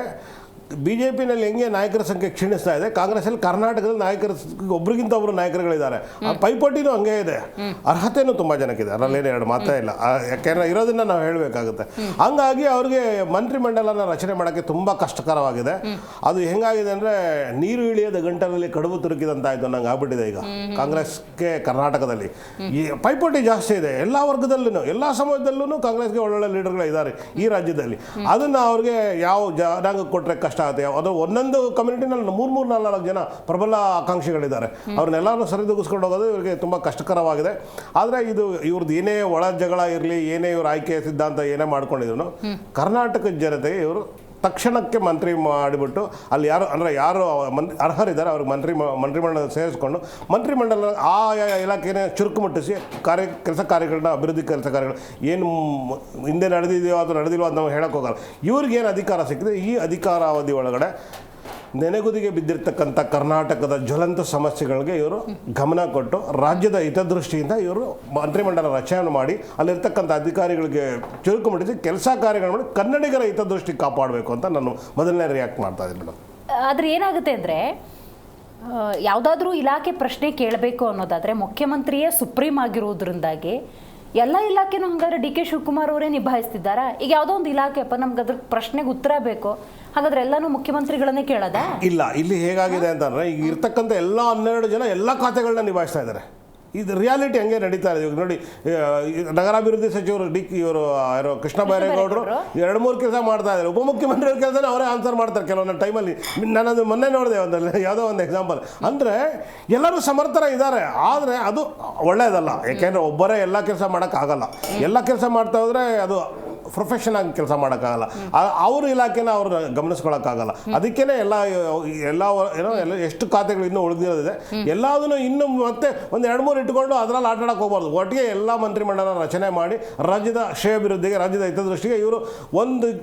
BJP-ನಲ್ಲಿ ಹೆಂಗೆ ನಾಯಕರ ಸಂಖ್ಯೆ ಕ್ಷೀಣಿಸ್ತಾ ಇದೆ, ಕಾಂಗ್ರೆಸ್ಸಲ್ಲಿ ಕರ್ನಾಟಕದಲ್ಲಿ ನಾಯಕರು ಒಬ್ರಿಗಿಂತ ಒಬ್ಬರು ನಾಯಕರುಗಳಿದ್ದಾರೆ. ಆ ಪೈಪೋಟಿನೂ ಹಂಗೆ ಇದೆ, ಅರ್ಹತೆಯೂ ತುಂಬ ಜನಕ್ಕಿದೆ, ಅದರಲ್ಲೇನು ಎರಡು ಮಾತೇ ಇಲ್ಲ. ಯಾಕೆಂದರೆ ಇರೋದನ್ನ ನಾವು ಹೇಳಬೇಕಾಗುತ್ತೆ. ಹಂಗಾಗಿ ಅವ್ರಿಗೆ ಮಂತ್ರಿಮಂಡಲನ ರಚನೆ ಮಾಡೋಕ್ಕೆ ತುಂಬ ಕಷ್ಟಕರವಾಗಿದೆ. ಅದು ಹೆಂಗಾಗಿದೆ ಅಂದರೆ ನೀರು ಇಳಿಯದ ಗಂಟಲಲ್ಲಿ ಕಡುಬು ತುರುಕಿದಂತಾಯಿತು ನಂಗೆ ಆಗ್ಬಿಟ್ಟಿದೆ ಈಗ ಕಾಂಗ್ರೆಸ್ಗೆ. ಕರ್ನಾಟಕದಲ್ಲಿ ಈ ಪೈಪೋಟಿ ಜಾಸ್ತಿ ಇದೆ, ಎಲ್ಲ ವರ್ಗದಲ್ಲೂ ಎಲ್ಲ ಸಮಾಜದಲ್ಲೂ ಕಾಂಗ್ರೆಸ್ಗೆ ಒಳ್ಳೊಳ್ಳೆ ಲೀಡರ್ಗಳು ಇದ್ದಾರೆ ಈ ರಾಜ್ಯದಲ್ಲಿ. ಅದನ್ನು ಅವ್ರಿಗೆ ಯಾವ ಜನಾಂಗ ಕೊಟ್ಟರೆ ಕಷ್ಟ ಆಗುತ್ತೆ. ಅದು ಒಂದೊಂದು ಕಮ್ಯುನಿಟಿನಲ್ಲಿ 3-4 ಜನ ಪ್ರಬಲ ಆಕಾಂಕ್ಷಿಗಳಿದ್ದಾರೆ. ಅವ್ರನ್ನೆಲ್ಲರೂ ಸರಿದೂಗಿಸ್ಕೊಂಡು ಹೋಗೋದು ಇವರಿಗೆ ತುಂಬ ಕಷ್ಟಕರವಾಗಿದೆ. ಆದರೆ ಇದು ಇವ್ರದ್ದು ಏನೇ ಒಳ ಜಗಳ ಇರಲಿ, ಏನೇ ಇವ್ರ ಆಯ್ಕೆ ಸಿದ್ಧಾಂತ ಏನೇ ಮಾಡ್ಕೊಂಡಿದ್ರು, ಕರ್ನಾಟಕದ ಜನತೆಗೆ ಇವರು ತಕ್ಷಣಕ್ಕೆ ಮಂತ್ರಿ ಮಾಡಿಬಿಟ್ಟು ಅಲ್ಲಿ ಯಾರು ಅರ್ಹರಿದ್ದಾರೆ ಅವ್ರಿಗೆ ಮಂತ್ರಿಮಂಡಲ ಸೇರಿಸ್ಕೊಂಡು ಮಂತ್ರಿಮಂಡಲ ಆ ಇಲಾಖೆನೇ ಚುರುಕು ಮುಟ್ಟಿಸಿ ಕೆಲಸ ಕಾರ್ಯಗಳನ್ನ, ಅಭಿವೃದ್ಧಿ ಕೆಲಸ ಕಾರ್ಯಗಳು ಏನು ಹಿಂದೆ ನಡೆದಿದೆಯೋ ಅಥವಾ ನಡೆದಿಲ್ವೋ ಅದು ನಾವು ಹೇಳೋಕ್ಕೆ ಹೋಗಲ್ಲ. ಇವ್ರಿಗೇನು ಅಧಿಕಾರ ಸಿಕ್ಕಿದೆ, ಈ ಅಧಿಕಾರಾವಧಿ ಒಳಗಡೆ ನೆನೆಗುದಿಗೆ ಬಿದ್ದಿರ್ತಕ್ಕಂಥ ಕರ್ನಾಟಕದ ಜ್ವಲಂತ ಸಮಸ್ಯೆಗಳಿಗೆ ಇವರು ಗಮನ ಕೊಟ್ಟು ರಾಜ್ಯದ ಹಿತದೃಷ್ಟಿಯಿಂದ ಇವರು ಮಂತ್ರಿಮಂಡಲ ರಚನೆ ಮಾಡಿ ಅಲ್ಲಿರ್ತಕ್ಕಂಥ ಅಧಿಕಾರಿಗಳಿಗೆ ಚುರುಕು ಮುಟ್ಟಿಸಿ ಕೆಲಸ ಕಾರ್ಯಗಳು ಮಾಡಿ ಕನ್ನಡಿಗರ ಹಿತದೃಷ್ಟಿ ಕಾಪಾಡಬೇಕು ಅಂತ ನಾನು ಮೊದಲನೇ ರಿಯಾಕ್ಟ್ ಮಾಡ್ತಾ ಇದ್ದೀನಿ ಮೇಡಮ್. ಆದರೆ ಏನಾಗುತ್ತೆ ಅಂದರೆ ಯಾವುದಾದ್ರೂ ಇಲಾಖೆ ಪ್ರಶ್ನೆ ಕೇಳಬೇಕು ಅನ್ನೋದಾದರೆ ಮುಖ್ಯಮಂತ್ರಿಯೇ ಸುಪ್ರೀಂ ಆಗಿರುವುದರಿಂದಾಗಿ ಎಲ್ಲ ಇಲಾಖೆನೂ ಹಂಗಾದ್ರೆ DK ಶಿವಕುಮಾರ್ ಅವರೇ ನಿಭಾಯಿಸ್ತಿದ್ದಾರಾ? ಈಗ ಯಾವುದೋ ಒಂದು ಇಲಾಖೆಪ್ಪ ನಮ್ಗೆ ಅದ್ರ ಪ್ರಶ್ನೆಗೆ ಉತ್ತರ ಬೇಕು, ಹಾಗಾದ್ರೆ ಎಲ್ಲನೂ ಮುಖ್ಯಮಂತ್ರಿಗಳನ್ನೇ ಕೇಳೋದ? ಇಲ್ಲ, ಇಲ್ಲಿ ಹೇಗಾಗಿದೆ ಅಂತಂದರೆ ಈಗ ಇರ್ತಕ್ಕಂಥ ಎಲ್ಲ 12 ಜನ ಎಲ್ಲ ಖಾತೆಗಳನ್ನ ನಿಭಾಯಿಸ್ತಾ ಇದ್ದಾರೆ. ಇದು ರಿಯಾಲಿಟಿ ಹಂಗೆ ನಡೀತಾ ಇದೆ. ಇವಾಗ ನೋಡಿ, ನಗರಾಭಿವೃದ್ಧಿ ಸಚಿವರು ಇವರು ಯಾರೋ ಕೃಷ್ಣ ಬೈರೇಗೌಡರು 2-3 ಕೆಲಸ ಮಾಡ್ತಾ ಇದ್ದಾರೆ. ಉಪಮುಖ್ಯಮಂತ್ರಿಗಳ ಕೆಲಸನೇ ಅವರೇ ಆನ್ಸರ್ ಮಾಡ್ತಾರೆ ಕೆಲವೊಂದು ಟೈಮಲ್ಲಿ. ನಾನದು ಮೊನ್ನೆ ನೋಡಿದೆ ಯಾವುದೋ ಒಂದು ಎಕ್ಸಾಂಪಲ್. ಅಂದರೆ ಎಲ್ಲರೂ ಸಮರ್ಥರ ಇದ್ದಾರೆ, ಆದರೆ ಅದು ಒಳ್ಳೆಯದಲ್ಲ. ಯಾಕೆಂದರೆ ಒಬ್ಬರೇ ಎಲ್ಲ ಕೆಲಸ ಮಾಡೋಕ್ಕಾಗಲ್ಲ. ಎಲ್ಲ ಕೆಲಸ ಮಾಡ್ತಾ ಹೋದರೆ ಅದು ಪ್ರೊಫೆಷನ್ ಆಗಿ ಕೆಲಸ ಮಾಡೋಕ್ಕಾಗಲ್ಲ. ಅವ್ರ ಇಲಾಖೆನ ಅವ್ರು ಗಮನಿಸ್ಕೊಳ್ಳೋಕ್ಕಾಗಲ್ಲ. ಅದಕ್ಕೇ ಎಲ್ಲ ಎಷ್ಟು ಖಾತೆಗಳು ಇನ್ನೂ ಉಳಿದಿರೋದಿದೆ ಎಲ್ಲದನ್ನು ಇನ್ನು ಮತ್ತೆ ಒಂದು 2-3 ಇಟ್ಕೊಂಡು ಅದರಲ್ಲಿ ಆಟ ಆಡೋಕೆ ಹೋಗ್ಬಾರ್ದು. ಒಟ್ಟಿಗೆ ಎಲ್ಲ ಮಂತ್ರಿಮಂಡಲ ರಚನೆ ಮಾಡಿ ರಾಜ್ಯದ ಶ್ರೇಯಾಭಿವೃದ್ಧಿಗೆ, ರಾಜ್ಯದ ಹಿತದೃಷ್ಟಿಗೆ ಇವರು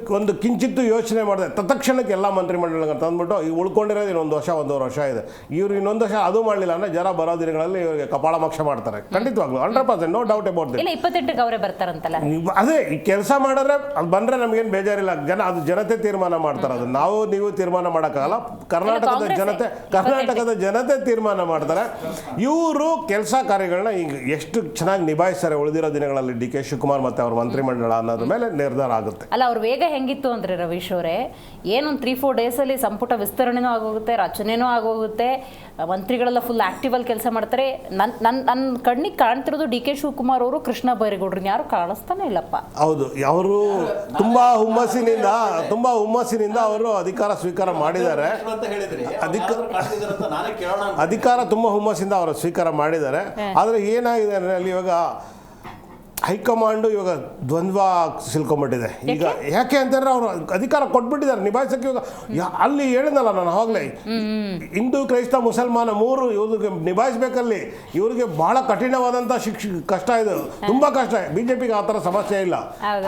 ಒಂದು ಕಿಂಚಿತ್ತು ಯೋಚನೆ ಮಾಡಿದೆ. ತತ್ಕ್ಷಣಕ್ಕೆ ಎಲ್ಲ ಮಂತ್ರಿಮಂಡಲ ತಂದ್ಬಿಟ್ಟು ಈಗ ಉಳ್ಕೊಂಡಿರೋದು ಇನ್ನೊಂದು ವರ್ಷ 1.5 ವರ್ಷ ಇದೆ. ಇವರು ಇನ್ನೊಂದು ವರ್ಷ ಅದು ಮಾಡಲಿಲ್ಲ ಅಂದರೆ ಜನ ಬರೋ ದಿನಗಳಲ್ಲಿ ಇವರಿಗೆ ಕಪಾಳ ಮೋಕ್ಷ ಮಾಡ್ತಾರೆ ಖಂಡಿತವಾಗ್ಲೂ. 100% ನೋ ಡೌಟ್ ಅಬೌಟ್ ದಿಸ್. 28ಕ್ಕೆ ಅವರೇ ಬರ್ತಾರಂತಲ್ಲ. ಅದೇ ಈ ಕೆಲಸ ಮಾಡಿದ್ರೆ ಅದು ಬಂದರೆ ನಮಗೇನು ಬೇಜಾರಿಲ್ಲ. ಅದು ಜನತೆ ತೀರ್ಮಾನ ಮಾಡ್ತಾರೆ. ಅದು ನೀವು ತೀರ್ಮಾನ ಮಾಡೋಕ್ಕಾಗಲ್ಲ. ಕರ್ನಾಟಕದ ಜನತೆ ತೀರ್ಮಾನ ಮಾಡ್ತಾರೆ. ಇವರು ಕೆಲಸ ಕಾರ್ಯಗಳನ್ನ ಈಗ ಎಷ್ಟು ಚೆನ್ನಾಗಿ ನಿಭಾಯಿಸ್ತಾರೆ ಉಳಿದಿರೋ ದಿನಗಳಲ್ಲಿ DK ಶಿವಕುಮಾರ್ ಮತ್ತು ಅವ್ರ ಮಂತ್ರಿಮಂಡಲ ಅನ್ನೋದ್ರ ಮೇಲೆ ನಿರ್ಧಾರ ಆಗುತ್ತೆ. ಅಲ್ಲ, ಅವ್ರ ವೇಗ ಹೆಂಗಿತ್ತು ಅಂದರೆ ರವೀಶ್ ಅವರೇ, ಏನೊಂದು 3-4 ಡೇಸಲ್ಲಿ ಸಂಪುಟ ವಿಸ್ತರಣೆನೂ ಆಗೋಗುತ್ತೆ, ರಚನೆನೂ ಆಗೋಗುತ್ತೆ, ಮಂತ್ರಿಗಳೆಲ್ಲ ಫುಲ್ ಆಕ್ಟಿವಲ್ಲಿ ಕೆಲಸ ಮಾಡ್ತಾರೆ. ನನ್ನ ಕಣ್ಣಿಗೆ ಕಾಣ್ತಿರೋದು DK ಶಿವಕುಮಾರ್ ಅವರು, ಕೃಷ್ಣ ಬೈರೇಗೌಡ್ರನ್ನ ಯಾರು ಕಾಣಿಸ್ತಾನೆ ಇಲ್ಲಪ್ಪ. ಹೌದು, ಅವರು ತುಂಬಾ ಹುಮ್ಮಸ್ಸಿನಿಂದ ಅವರು ಅಧಿಕಾರ ಸ್ವೀಕಾರ ಮಾಡಿದ್ದಾರೆ. ಅಧಿಕಾರ ತುಂಬಾ ಹುಮ್ಮಸ್ಸಿಂದ ಅವರು ಸ್ವೀಕಾರ ಮಾಡಿದ್ದಾರೆ. ಆದರೆ ಏನಾಗಿದೆ ಅಂದರೆ ಅಲ್ಲಿ ಇವಾಗ ಹೈಕಮಾಂಡು ಇವಾಗ ದ್ವಂದ್ವ ಸಿಲ್ಕೊಂಡ್ಬಿಟ್ಟಿದೆ. ಈಗ ಯಾಕೆ ಅಂತಂದ್ರೆ ಅವರು ಅಧಿಕಾರ ಕೊಟ್ಬಿಟ್ಟಿದ್ದಾರೆ ನಿಭಾಯಿಸೋಕ್ಕೆ. ಇವಾಗ ಅಲ್ಲಿ ಹೇಳಿದ್ನಲ್ಲ ನಾನು ಆವಾಗಲೇ, ಹಿಂದೂ ಕ್ರೈಸ್ತ ಮುಸಲ್ಮಾನ 3 ಇವ್ರಿಗೆ ನಿಭಾಯಿಸ್ಬೇಕಲ್ಲಿ. ಇವ್ರಿಗೆ ಬಹಳ ಕಠಿಣವಾದಂಥ ಕಷ್ಟ ಇದೆ, ತುಂಬ ಕಷ್ಟ. BJPಗೆ ಆ ಥರ ಸಮಸ್ಯೆ ಇಲ್ಲ.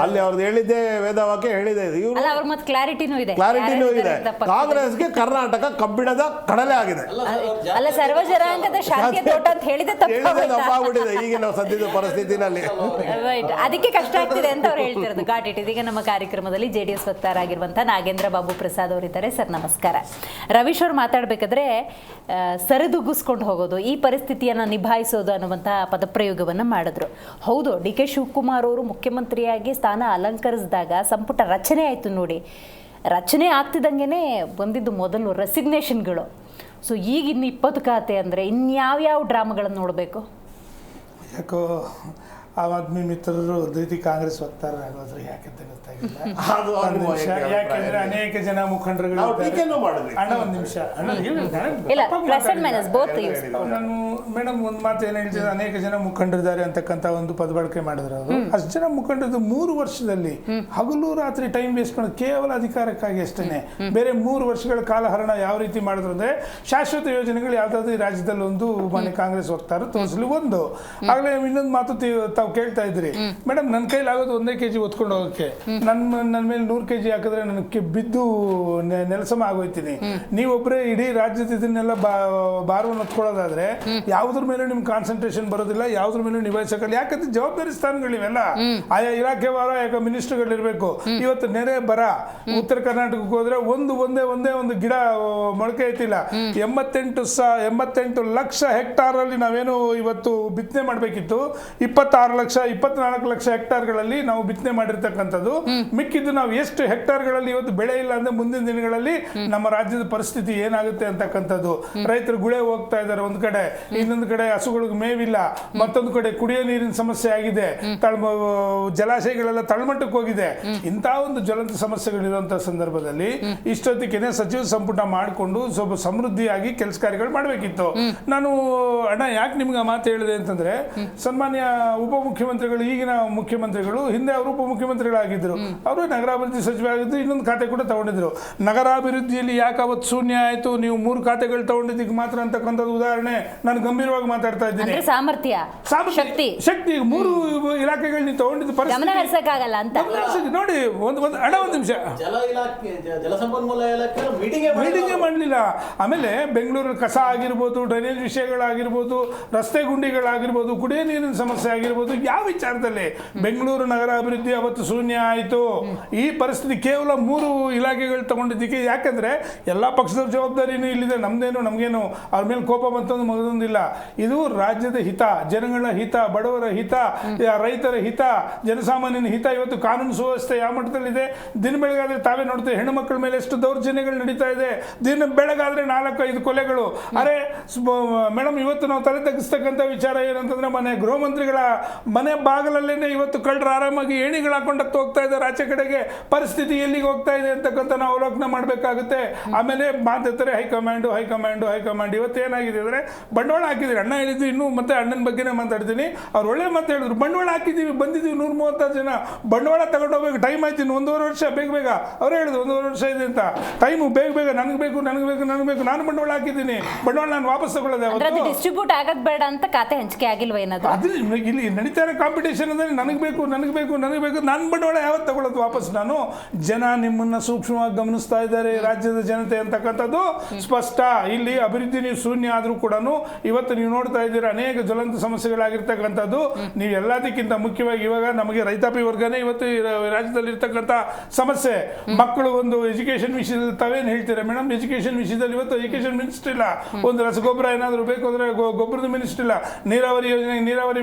ಅಲ್ಲಿ ಅವ್ರದ್ದು ಹೇಳಿದ್ದೆ ವೇದವಾಕ್ಯ ಹೇಳಿದೆ. ಇವರು ಕ್ಲಾರಿಟಿನೂ ಇದೆ. ಕಾಂಗ್ರೆಸ್ಗೆ ಕರ್ನಾಟಕ ಕಬ್ಬಿಣದ ಕಡಲೆ ಆಗಿದೆ, ತಪ್ಪಾಗ್ಬಿಟ್ಟಿದೆ ಈಗಿನ ಸದ್ಯದ ಪರಿಸ್ಥಿತಿನಲ್ಲಿ. ಅದಕ್ಕೆ ಕಷ್ಟ ಆಗ್ತಿದೆ ಅಂತ ಅವ್ರು ಹೇಳ್ತಿರೋದು. Got it. ಇದೀಗ ನಮ್ಮ ಕಾರ್ಯಕ್ರಮದಲ್ಲಿ JDS ವಕ್ತಾರರಾಗಿರುವಂತಹ ನಾಗೇಂದ್ರ ಬಾಬು ಪ್ರಸಾದ್ ಅವರಿದ್ದಾರೆ. ಸರ್ ನಮಸ್ಕಾರ. ರವೀಶ್ ಅವರು ಮಾತಾಡಬೇಕಾದ್ರೆ ಸರಿದೂಗಿಸ್ಕೊಂಡು ಹೋಗೋದು, ಈ ಪರಿಸ್ಥಿತಿಯನ್ನು ನಿಭಾಯಿಸೋದು ಅನ್ನುವಂತಹ ಪದಪ್ರಯೋಗವನ್ನು ಮಾಡಿದ್ರು. ಹೌದು, DK ಶಿವಕುಮಾರ್ ಅವರು ಮುಖ್ಯಮಂತ್ರಿಯಾಗಿ ಸ್ಥಾನ ಅಲಂಕರಿಸಿದಾಗ ಸಂಪುಟ ರಚನೆ ಆಯಿತು ನೋಡಿ. ರಚನೆ ಆಗ್ತಿದ್ದಂಗೆ ಬಂದಿದ್ದು ಮೊದಲು ರೆಸಿಗ್ನೇಷನ್ಗಳು. ಸೊ ಈಗ ಇನ್ನು 20 ಖಾತೆ ಅಂದರೆ ಇನ್ಯಾವ್ಯಾವ ಡ್ರಾಮಾಗಳನ್ನು ನೋಡಬೇಕು? ಯಾಕೋ ಆಮ್ ಆದ್ಮಿ ಮಿತ್ರರು ಒಂದು ರೀತಿ ಕಾಂಗ್ರೆಸ್ ವಕ್ತಾರರಾಗೋದ್ರೆ ಯಾಕಂತ ಗೊತ್ತಾಗಿಲ್ಲ. ಯಾಕೆಂದ್ರೆ ಅನೇಕ ಜನ ಮುಖಂಡರುಗಳು ಒಂದು ನಿಮಿಷ ನಾನು ಮೇಡಮ್ ಒಂದು ಮಾತು ಏನು ಹೇಳ್ತಿದ್ದೆ, ಅನೇಕ ಜನ ಮುಖಂಡರಿದ್ದಾರೆ ಅಂತಕ್ಕಂಥ ಒಂದು ಪದಬಳಕೆ ಮಾಡಿದ್ರು ಅವರು. ಅಷ್ಟು ಜನ ಮುಖಂಡರು 3 ವರ್ಷದಲ್ಲಿ ಹಗಲು ರಾತ್ರಿ ಟೈಮ್ ವೇಸ್ಟ್ ಮಾಡೋದು ಕೇವಲ ಅಧಿಕಾರಕ್ಕಾಗಿ ಅಷ್ಟೇ. ಬೇರೆ 3 ವರ್ಷಗಳ ಕಾಲಹರಣ ಯಾವ ರೀತಿ ಮಾಡಿದ್ರು ಅಂದ್ರೆ ಶಾಶ್ವತ ಯೋಜನೆಗಳು ಯಾವ್ದಾದ್ರು ಈ ರಾಜ್ಯದಲ್ಲಿ ಒಂದು ಮನೆ ಕಾಂಗ್ರೆಸ್ ವಕ್ತಾರರು ತೋರಿಸಲು ಒಂದು. ಆಗಲೇ ಇನ್ನೊಂದು ಮಾತು ತಾವು ಕೇಳ್ತಾ ಇದ್ರಿ ಮೇಡಮ್, ನನ್ನ ಕೈಲಿ ಆಗೋದು 1 kg ಹೊತ್ಕೊಂಡು ಹೋಗೋಕ್ಕೆ. ನನ್ನ ಮೇಲೆ 100 kg ಹಾಕಿದ್ರೆ ನನಗೆ ಬಿದ್ದು ನೆಲಸಮ ಆಗೋಯ್ತೀನಿ. ನೀವೊಬ್ಬರೇ ಇಡೀ ರಾಜ್ಯದ ಇದನ್ನೆಲ್ಲ ಭಾರವನ್ನು ಹೊತ್ಕೊಳ್ಳೋದಾದ್ರೆ ಯಾವುದ್ರ ಮೇಲೂ ನಿಮ್ಗೆ ಕಾನ್ಸಂಟ್ರೇಷನ್ ಬರೋದಿಲ್ಲ, ಯಾವುದ್ರ ಮೇಲೂ ನಿಭಾಯಿಸೋಕ್ಕಲ್ಲ. ಯಾಕಂದ್ರೆ ಜವಾಬ್ದಾರಿ ಸ್ಥಾನಗಳಿವೆಲ್ಲ, ಆಯಾ ಇಲಾಖೆ ವಾರ ಯಾಕೆ ಮಿನಿಸ್ಟರ್ಗಳಿರ್ಬೇಕು. ಇವತ್ತು ನೆರೆ ಬರ ಉತ್ತರ ಕರ್ನಾಟಕಕ್ಕೆ ಹೋದ್ರೆ ಒಂದೇ ಗಿಡ ಮೊಳಕೆ ಐತಿಲ್ಲ. 88 ಲಕ್ಷ ಹೆಕ್ಟಾರ್ ಅಲ್ಲಿ ನಾವೇನು ಇವತ್ತು ಬಿತ್ತನೆ ಮಾಡಬೇಕಿತ್ತು, 24 ಲಕ್ಷ ಹೆಕ್ಟಾರ್ಗಳಲ್ಲಿ ನಾವು ಬಿತ್ತನೆ ಮಾಡಿರ್ತಕ್ಕಂಥದ್ದು. ಮಿಕ್ಕಿದ್ದು ನಾವು ಎಷ್ಟು ಹೆಕ್ಟಾರ್ಗಳಲ್ಲಿ ಇವತ್ತು ಬೆಳೆ ಇಲ್ಲ ಅಂದ್ರೆ ಮುಂದಿನ ದಿನಗಳಲ್ಲಿ ನಮ್ಮ ರಾಜ್ಯದ ಪರಿಸ್ಥಿತಿ ಏನಾಗುತ್ತೆ ಅಂತಕ್ಕಂಥದ್ದು. ರೈತರು ಗುಳೆ ಹೋಗ್ತಾ ಇದ್ದಾರೆ ಒಂದ್ ಕಡೆ, ಇನ್ನೊಂದು ಕಡೆ ಹಸುಗಳಿಗೆ ಮೇವಿಲ್ಲ, ಮತ್ತೊಂದು ಕಡೆ ಕುಡಿಯೋ ನೀರಿನ ಸಮಸ್ಯೆ ಆಗಿದೆ, ಜಲಾಶಯಗಳೆಲ್ಲ ತಳಮಟ್ಟಕ್ಕೆ ಹೋಗಿದೆ. ಇಂತಹ ಒಂದು ಜ್ವಲಂತ ಸಮಸ್ಯೆಗಳಿರುವಂತಹ ಸಂದರ್ಭದಲ್ಲಿ ಇಷ್ಟೊತ್ತಿಗೆ ಸಚಿವ ಸಂಪುಟ ಮಾಡಿಕೊಂಡು ಸ್ವಲ್ಪ ಸಮೃದ್ಧಿಯಾಗಿ ಕೆಲಸ ಕಾರ್ಯಗಳು ಮಾಡಬೇಕಿತ್ತು. ನಾನು ಅಣ್ಣ ಯಾಕೆ ನಿಮ್ಗೆ ಆ ಮಾತು ಹೇಳಿದೆ ಅಂತಂದ್ರೆ, ಸನ್ಮಾನ್ಯ ಉಪಮುಖ್ಯಮಂತ್ರಿಗಳು, ಈಗಿನ ಮುಖ್ಯಮಂತ್ರಿಗಳು, ಹಿಂದೆ ಅವರು ಉಪಮುಖ್ಯಮಂತ್ರಿಗಳಾಗಿದ್ದರು, ಅವರು ನಗರಾಭಿವೃದ್ಧಿ ಸಚಿವ ಆಗಿದ್ದು, ಇನ್ನೊಂದು ಖಾತೆ ಕೂಡ ತಗೊಂಡಿದ್ರು. ನಗರಾಭಿವೃದ್ಧಿಯಲ್ಲಿ ಯಾಕೆ ಅವತ್ತು ಶೂನ್ಯ ಆಯ್ತು, ನೀವು 3 ಖಾತೆಗಳು ತಗೊಂಡಿದ್ದಕ್ಕೆ ಮಾತ್ರ ಅಂತಕ್ಕಂಥದ್ದು ಉದಾಹರಣೆ ನಾನು ಗಂಭೀರವಾಗಿ ಮಾತಾಡ್ತಾ ಇದ್ದೀನಿ. ಸಾಮರ್ಥ್ಯ, ಶಕ್ತಿ 3 ಇಲಾಖೆಗಳು ನೀವು ತಗೊಂಡಿದ್ದು ಪರಿಸ್ಥಿತಿ ನೋಡಿ. ಒಂದು ನಿಮಿಷ, ಜಲಸಂಪನ್ಮೂಲ ಇಲಾಖೆ ಮೀಟಿಂಗೇ ಮಾಡಲಿಲ್ಲ. ಆಮೇಲೆ ಬೆಂಗಳೂರಲ್ಲಿ ಕಸ ಆಗಿರ್ಬೋದು, ಡ್ರೈನೇಜ್ ವಿಷಯಗಳಾಗಿರ್ಬೋದು, ರಸ್ತೆ ಗುಂಡಿಗಳಾಗಿರ್ಬೋದು, ಕುಡಿಯೋ ನೀರಿನ ಸಮಸ್ಯೆ ಆಗಿರ್ಬೋದು, ಯಾವ ವಿಚಾರದಲ್ಲಿ ಬೆಂಗಳೂರು ನಗರ ಅಭಿವೃದ್ಧಿ ಅವತ್ತು ಶೂನ್ಯ ಆಯಿತು. ಈ ಪರಿಸ್ಥಿತಿ ಕೇವಲ 3 ಇಲಾಖೆಗಳು ತಗೊಂಡಿದ್ದಕ್ಕೆ. ಯಾಕಂದ್ರೆ ಎಲ್ಲ ಪಕ್ಷದ ಜವಾಬ್ದಾರಿನೂ ಇಲ್ಲಿದೆ, ನಮಗೇನು ಅವ್ರ ಮೇಲೆ ಕೋಪ ಬಂತಂದು ಮಗದೊಂದಿಲ್ಲ. ಇದು ರಾಜ್ಯದ ಹಿತ, ಜನಗಳ ಹಿತ, ಬಡವರ ಹಿತ, ರೈತರ ಹಿತ, ಜನಸಾಮಾನ್ಯನ ಹಿತ. ಇವತ್ತು ಕಾನೂನು ಸುವ್ಯವಸ್ಥೆ ಯಾವ ಮಟ್ಟದಲ್ಲಿದೆ, ದಿನ ಬೆಳಗಾದ್ರೆ ತಾವೇ ನೋಡ್ತೇವೆ, ಹೆಣ್ಣು ಮಕ್ಕಳ ಮೇಲೆ ಎಷ್ಟು ದೌರ್ಜನ್ಯಗಳು ನಡೀತಾ ಇದೆ. ದಿನ ಬೆಳಗಾದ್ರೆ 4-5 ಕೊಲೆಗಳು. ಅರೆ ಮೇಡಮ್, ಇವತ್ತು ನಾವು ತಲೆ ತಗ್ಗಿಸ್ತಕ್ಕಂಥ ವಿಚಾರ ಏನಂತಂದ್ರೆ, ಗೃಹ ಮಂತ್ರಿಗಳ ಮನೆ ಬಾಗಿಲಲ್ಲೇನೆ ಇವತ್ತು ಕಳ್ಳರು ಆರಾಮಾಗಿ ಏಣಿಗಳು ಹಾಕೊಂಡತ್ತು ಹೋಗ್ತಾ ಇದ್ದಾರೆ ಆಚೆ ಕಡೆಗೆ. ಪರಿಸ್ಥಿತಿ ಎಲ್ಲಿಗೆ ಹೋಗ್ತಾ ಇದೆ ಅಂತಕ್ಕಂಥ ನಾವು ಅವಲೋಕನ ಮಾಡಬೇಕಾಗುತ್ತೆ. ಆಮೇಲೆ ಮಾತಾಡ್ತಾರೆ ಹೈಕಮಾಂಡ್. ಇವತ್ತು ಏನಾಗಿದೆ ಅಂದ್ರೆ ಬಂಡವಾಳ ಹಾಕಿದ್ರಿ. ಅಣ್ಣ ಹೇಳಿದ್ವಿ, ಇನ್ನೂ ಮತ್ತೆ ಅಣ್ಣನ ಬಗ್ಗೆನೇ ಮಾತಾಡ್ತೀನಿ. ಅವ್ರು ಒಳ್ಳೆ ಮಾತು ಹೇಳಿದ್ರು, ಬಂಡವಾಳ ಹಾಕಿದ್ದೀವಿ, ಬಂದಿದ್ದೀವಿ 136 ಜನ, ಬಂಡವಾಳ ತಗೊಂಡೋಗ್ಬೇಕು, ಟೈಮ್ ಆಯ್ತು, 1.5 ವರ್ಷ ಬೇಗ. ಅವ್ರು ಹೇಳಿದ್ರು 1.5 ವರ್ಷ ಇದೆ ಅಂತ, ಟೈಮು ಬೇಗ ನನಗೆ ಬೇಕು. ನಾನು ಬಂಡವಾಳ ಹಾಕಿದ್ದೀನಿ, ಬಂಡವಾಳ ನಾನು ವಾಪಸ್ ತಗೊಳ್ಳೋದೆ. ಡಿಸ್ಟ್ರಿಬ್ಯೂಟ್ ಆಗೋದು ಬೇಡ ಅಂತ ಖಾತೆ ಹಂಚಿಕೆ ಆಗಿಲ್ವ ಏನಾದ್ರು? ಅದ್ರ ಇಲ್ಲಿ ನಡೀತಾ ಇರೋ ಕಾಂಪಿಟೇಷನ್ ಅಂದ್ರೆ ನನಗೆ ಬೇಕು, ನಾನು ಬಂಡವಾಳ ಯಾವತ್ತು ತಗೊಳ್ಳೋದು ವಾಪಸ್. ನಾನು ಜನ ನಿಮ್ಮನ್ನ ಸೂಕ್ಷ್ಮವಾಗಿ ಗಮನಿಸ್ತಾ ಇದ್ದಾರೆ, ರಾಜ್ಯದ ಜನತೆ ಅಂತಕ್ಕಂಥದ್ದು ಸ್ಪಷ್ಟ. ಇಲ್ಲಿ ಅಭಿವೃದ್ಧಿ ನೀವು ಶೂನ್ಯ ಆದ್ರೂ ಕೂಡ ಇವತ್ತು ನೀವು ನೋಡ್ತಾ ಇದ್ದೀರಾ ಅನೇಕ ಜ್ವಲಂತ ಸಮಸ್ಯೆಗಳಾಗಿರ್ತಕ್ಕಂಥದ್ದು. ನೀವು ಎಲ್ಲದಕ್ಕಿಂತ ಮುಖ್ಯವಾಗಿ ಇವಾಗ ನಮಗೆ ರೈತಾಪಿ ವರ್ಗನೇ ಇವತ್ತು ರಾಜ್ಯದಲ್ಲಿ ಇರ್ತಕ್ಕಂಥ ಸಮಸ್ಯೆ. ಮಕ್ಕಳು ಒಂದು ಎಜುಕೇಶನ್ ವಿಷಯದಲ್ಲಿ ತಾವೇನು ಹೇಳ್ತೀರಾ ಮೇಡಮ್? ಎಜುಕೇಶನ್ ವಿಷಯದಲ್ಲಿ ಇವತ್ತು ಎಜುಕೇಶನ್ ಮಿನಿಸ್ಟರ್ ಇಲ್ಲ, ಒಂದು ರಸಗೊಬ್ಬರ ಏನಾದರೂ ಬೇಕು ಅಂದ್ರೆ ಗೊಬ್ಬರದ ಮಿನಿಸ್ಟರ್ ಇಲ್ಲ, ನೀರಾವರಿ ಯೋಜನೆಗೆ ನೀರಾವರಿ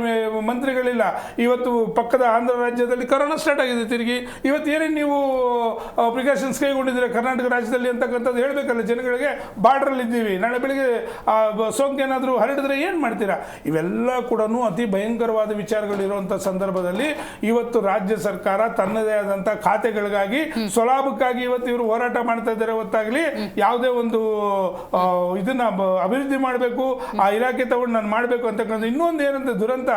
ಮಂತ್ರಿಗಳಿಲ್ಲ. ಇವತ್ತು ಪಕ್ಕದ ಆಂಧ್ರ ರಾಜ್ಯದಲ್ಲಿ ಕೊರೋನಾ ಸ್ಟಾರ್ಟ್ ಆಗಿದೆ ತಿರುಗಿ. ಇವತ್ತು ಏನೇನು ನೀವು ಪ್ರಿಕಾಷನ್ಸ್ ಕೈಗೊಂಡಿದ್ದೀರಾ ಕರ್ನಾಟಕ ರಾಜ್ಯದಲ್ಲಿ ಅಂತಕ್ಕಂಥದ್ದು ಹೇಳಬೇಕಲ್ಲ ಜನಗಳಿಗೆ. ಬಾರ್ಡ್ರಲ್ಲಿ ಇದ್ದೀವಿ, ನಾಳೆ ಬೆಳಿಗ್ಗೆ ಸೋಂಕು ಏನಾದರೂ ಹರಡಿದ್ರೆ ಏನು ಮಾಡ್ತೀರಾ? ಇವೆಲ್ಲ ಕೂಡ ಅತಿ ಭಯಂಕರವಾದ ವಿಚಾರಗಳಿರುವಂಥ ಸಂದರ್ಭದಲ್ಲಿ ಇವತ್ತು ರಾಜ್ಯ ಸರ್ಕಾರ ತನ್ನದೇ ಆದಂಥ ಖಾತೆಗಳಿಗಾಗಿ ಸ್ವಲಾಭಕ್ಕಾಗಿ ಇವತ್ತು ಇವರು ಹೋರಾಟ ಮಾಡ್ತಾ ಇದ್ದಾರೆ. ಹೊತ್ತಾಗಲಿ ಯಾವುದೇ ಒಂದು ಇದನ್ನ ಅಭಿವೃದ್ಧಿ ಮಾಡಬೇಕು, ಆ ಇಲಾಖೆ ತಗೊಂಡು ನಾನು ಮಾಡಬೇಕು ಅಂತಕ್ಕಂಥ. ಇನ್ನೊಂದು ಏನಂತ ದುರಂತ,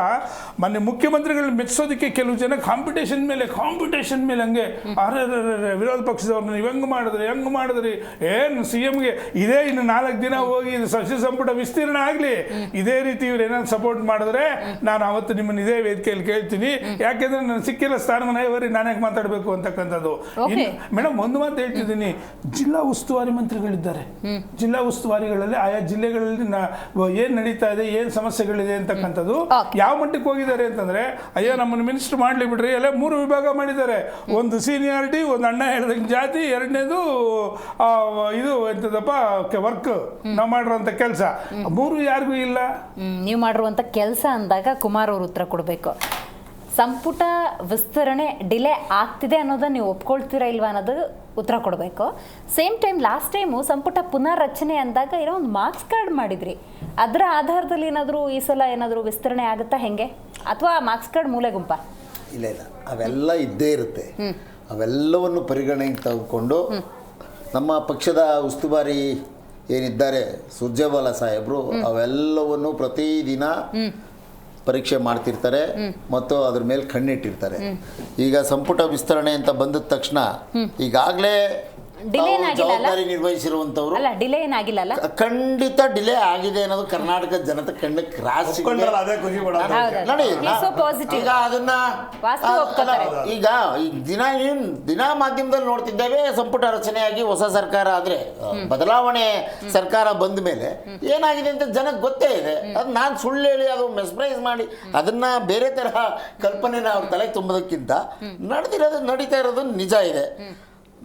ಮೊನ್ನೆ ಮುಖ್ಯಮಂತ್ರಿಗಳನ್ನ ಮೆಚ್ಚೋದಕ್ಕೆ ಕೆಲವು ಜನ ಕಾಂಪಿಟೇಷನ್ ಮೇಲೆ ಹಂಗೆ ವಿರೋಧ ಪಕ್ಷದವ್ರನ್ನ ನೀವು ಹೆಂಗ್ ಮಾಡಿದ್ರಿ ಏನು CMಗೆ ಇದೇ ಇನ್ನು 4 ದಿನ ಹೋಗಿ ಸಚಿವ ಸಂಪುಟ ವಿಸ್ತೀರ್ಣ ಆಗಲಿ, ಇದೇ ರೀತಿ ಇವ್ರು ಏನಾದ್ರು ಸಪೋರ್ಟ್ ಮಾಡಿದ್ರೆ ನಾನು ಅವತ್ತು ನಿಮ್ಮನ್ನ ಇದೇ ವೇದಿಕೆಯಲ್ಲಿ ಕೇಳ್ತೀನಿ. ಯಾಕೆಂದ್ರೆ ನಾನು ಸಿಕ್ಕಿಲ್ಲ ಸ್ಥಾನಮಾನ, ನಾನು ಯಾಕೆ ಮಾತಾಡಬೇಕು ಅಂತಕ್ಕಂಥದ್ದು. ಮೇಡಮ್, ಒಂದು ಮಾತು ಹೇಳ್ತಿದ್ದೀನಿ, ಜಿಲ್ಲಾ ಉಸ್ತುವಾರಿ ಮಂತ್ರಿಗಳಿದ್ದಾರೆ. ಜಿಲ್ಲಾ ಉಸ್ತುವಾರಿಗಳಲ್ಲಿ ಆಯಾ ಜಿಲ್ಲೆಗಳಲ್ಲಿ ಏನ್ ನಡೀತಾ ಇದೆ, ಏನ್ ಸಮಸ್ಯೆಗಳಿದೆ ಅಂತಕ್ಕಂಥದ್ದು ಯಾವ ಮಟ್ಟಕ್ಕೆ ಹೋಗಿದ್ದಾರೆ ಅಂತಂದ್ರೆ, ಅಯ್ಯೋ ನಮ್ಮನ್ನು ಮಿನಿಸ್ಟರ್ ಮಾಡ್ಲಿ ಬಿಡ್ರಿ, ಎಲ್ಲ 3 ವಿಭಾಗ ಮಾಡಿದ್ದಾರೆ. ಒಂದು ಸೀನಿಯಾರಿಟಿ, ಒಂದು ಅಣ್ಣ ಹೇಳಿದಂಗೆ ಜಾತಿ, ಎರಡನೇದು ಇದು ಎಂತದಪ್ಪ ವರ್ಕ್, ನಾವು ಮಾಡಿರುವಂತ ಕೆಲಸ. 3 ಯಾರಿಗೂ ಇಲ್ಲ. ನೀವು ಮಾಡಿರುವಂತ ಕೆಲಸ ಅಂದಾಗ ಕುಮಾರ್ ಅವರು ಉತ್ತರ ಕೊಡಬೇಕು. ಸಂಪುಟ ವಿಸ್ತರಣೆ ಡಿಲೇ ಆಗ್ತಿದೆ ಅನ್ನೋದನ್ನ ನೀವು ಒಪ್ಕೊಳ್ತೀರಾ ಇಲ್ವಾ ಅನ್ನೋದು ಉತ್ತರ ಕೊಡಬೇಕು. ಸೇಮ್ ಟೈಮ್ ಲಾಸ್ಟ್ ಟೈಮು ಸಂಪುಟ ಪುನರ್ರಚನೆ ಅಂದಾಗ ಏನೋ ಒಂದು ಮಾರ್ಕ್ಸ್ ಕಾರ್ಡ್ ಮಾಡಿದ್ರಿ, ಅದರ ಆಧಾರದಲ್ಲಿ ಏನಾದರೂ ಈ ಸಲ ಏನಾದರೂ ವಿಸ್ತರಣೆ ಆಗುತ್ತಾ ಹೆಂಗೆ, ಅಥವಾ ಮಾರ್ಕ್ಸ್ ಕಾರ್ಡ್ ಮೂಲೆ ಗುಂಪ? ಇಲ್ಲ, ಅವೆಲ್ಲ ಇದ್ದೇ ಇರುತ್ತೆ. ಅವೆಲ್ಲವನ್ನು ಪರಿಗಣನೆಗೆ ತೆಗೆದುಕೊಂಡು ನಮ್ಮ ಪಕ್ಷದ ಉಸ್ತುವಾರಿ ಏನಿದ್ದಾರೆ ಸುರ್ಜೇವಾಲಾ ಸಾಹೇಬರು ಅವೆಲ್ಲವನ್ನು ಪ್ರತಿದಿನ ಪರೀಕ್ಷೆ ಮಾಡ್ತಿರ್ತಾರೆ ಮತ್ತು ಅದ್ರ ಮೇಲೆ ಕಣ್ಣಿಟ್ಟಿರ್ತಾರೆ. ಈಗ ಸಂಪುಟ ವಿಸ್ತರಣೆ ಅಂತ ಬಂದ ತಕ್ಷಣ ಈಗಾಗಲೇ ಡಿಲೇ ಏನಾಗಿಲ್ಲ ಜವಾಬ್ದಾರಿ ನಿರ್ವಹಿಸಿರುವಂತವ್ರು. ಅಲ್ಲ ಡಿಲೇ ಏನಾಗಿಲ್ಲ ಅಲ್ಲ? ಖಂಡಿತ ಡಿಲೇ ಆಗಿದೆ ಅನ್ನೋದು ಕರ್ನಾಟಕ ಜನತೆ ಕಣ್ಣು ಕ್ರಾಸ್ ಅದೇ ಖುಷಿ ಪಡೋದು. ನೋಡಿ So positive. ಈಗ ಅದನ್ನ ವಾಸ್ತವ ಒಪ್ಕೊತಾರೆ. ಈಗ ದಿನ ಮಾಧ್ಯಮದಲ್ಲಿ ನೋಡ್ತಿದ್ದೇವೆ, ಸಂಪುಟ ರಚನೆಯಾಗಿ ಹೊಸ ಸರ್ಕಾರ ಆದ್ರೆ ಬದಲಾವಣೆ ಸರ್ಕಾರ ಬಂದ ಮೇಲೆ ಏನಾಗಿದೆ ಅಂತ ಜನಕ್ಕೆ ಗೊತ್ತೇ ಇದೆ. ಅದು ನಾನು ಸುಳ್ಳು ಹೇಳಿ ಅದು ಮೆಸ್ಪ್ರೈಸ್ ಮಾಡಿ ಅದನ್ನ ಬೇರೆ ತರಹ ಕಲ್ಪನೆನ ಅವ್ರ ತಲೆಗೆ ತುಂಬೋದಕ್ಕಿಂತ ನಡೀತಾ ಇರೋದು ನಿಜ ಇದೆ.